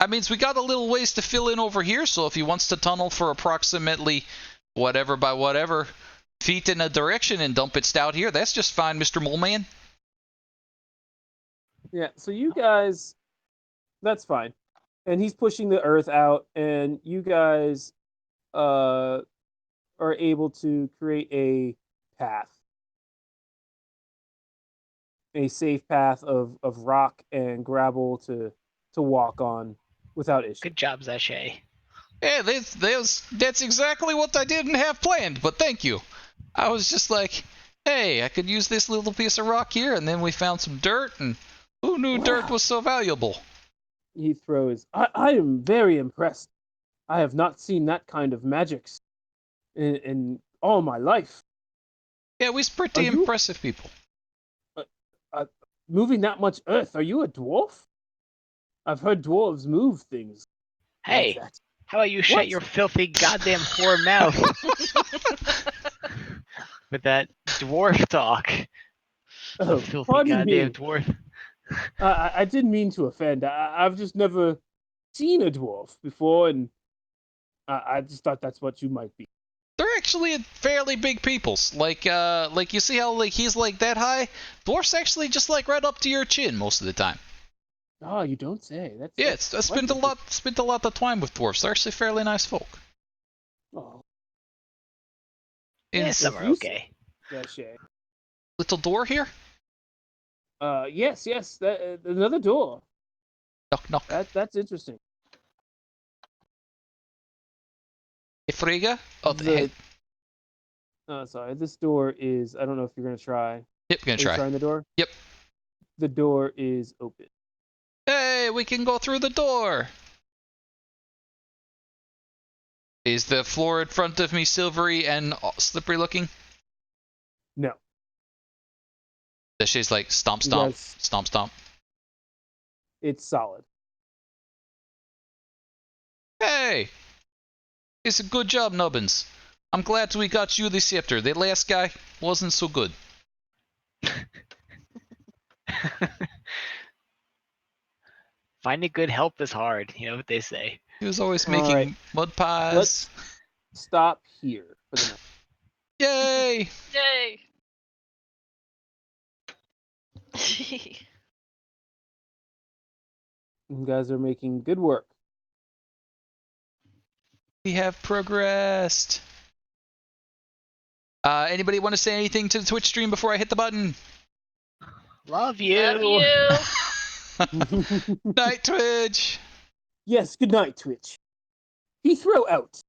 means we got a little ways to fill in over here, so if he wants to tunnel for approximately whatever by whatever feet in a direction and dump it out here, that's just fine, Mr. Moleman. Yeah, so you guys, that's fine. And he's pushing the earth out, and you guys are able to create a path. A safe path of rock and gravel to walk on without issue. Good job, Zashay. Yeah, that's exactly what I didn't have planned, but thank you. I was just like, hey, I could use this little piece of rock here, and then we found some dirt, and who knew dirt was so valuable? He throws, I am very impressed. I have not seen that kind of magics in all my life. Yeah, we're pretty impressive people. moving that much earth. Are you a dwarf? I've heard dwarves move things. Hey, Like that. how about you shut What? your filthy goddamn whore mouth with that dwarf talk? Oh, Filthy pardon goddamn me. dwarf. I didn't mean to offend. I've just never seen a dwarf before, and I just thought that's what you might be. They're actually fairly big peoples. Like you see how like he's like that high? Dwarfs actually just like right up to your chin most of the time. Oh, you don't say. Yeah, That's I spent a lot of time with dwarfs. They're actually fairly nice folk. Oh, Yeah, Is some are you okay. Shay. little door here? Yes. That another door. Knock knock. That's interesting. Hey, Frigga? Oh, The sorry. This door is. I don't know if you're gonna try. yep, gonna Are you try. trying the door? Yep. The door is open. Hey, we can go through the door. Is the floor in front of me silvery and slippery looking? No. That she's like stomp You stomp guys- stomp stomp. It's solid. Hey, it's a good job, Nubbins. I'm glad we got you the scepter. The last guy wasn't so good. Finding good help is hard. You know what they say. He was always All making right. mud pies. Let's stop here for the night. Yay! Yay! You guys are making good work. We have progressed. Anybody want to say anything to the Twitch stream before I hit the button? Love you. Love you. Night, Twitch. Yes. Good night, Twitch. He throw out.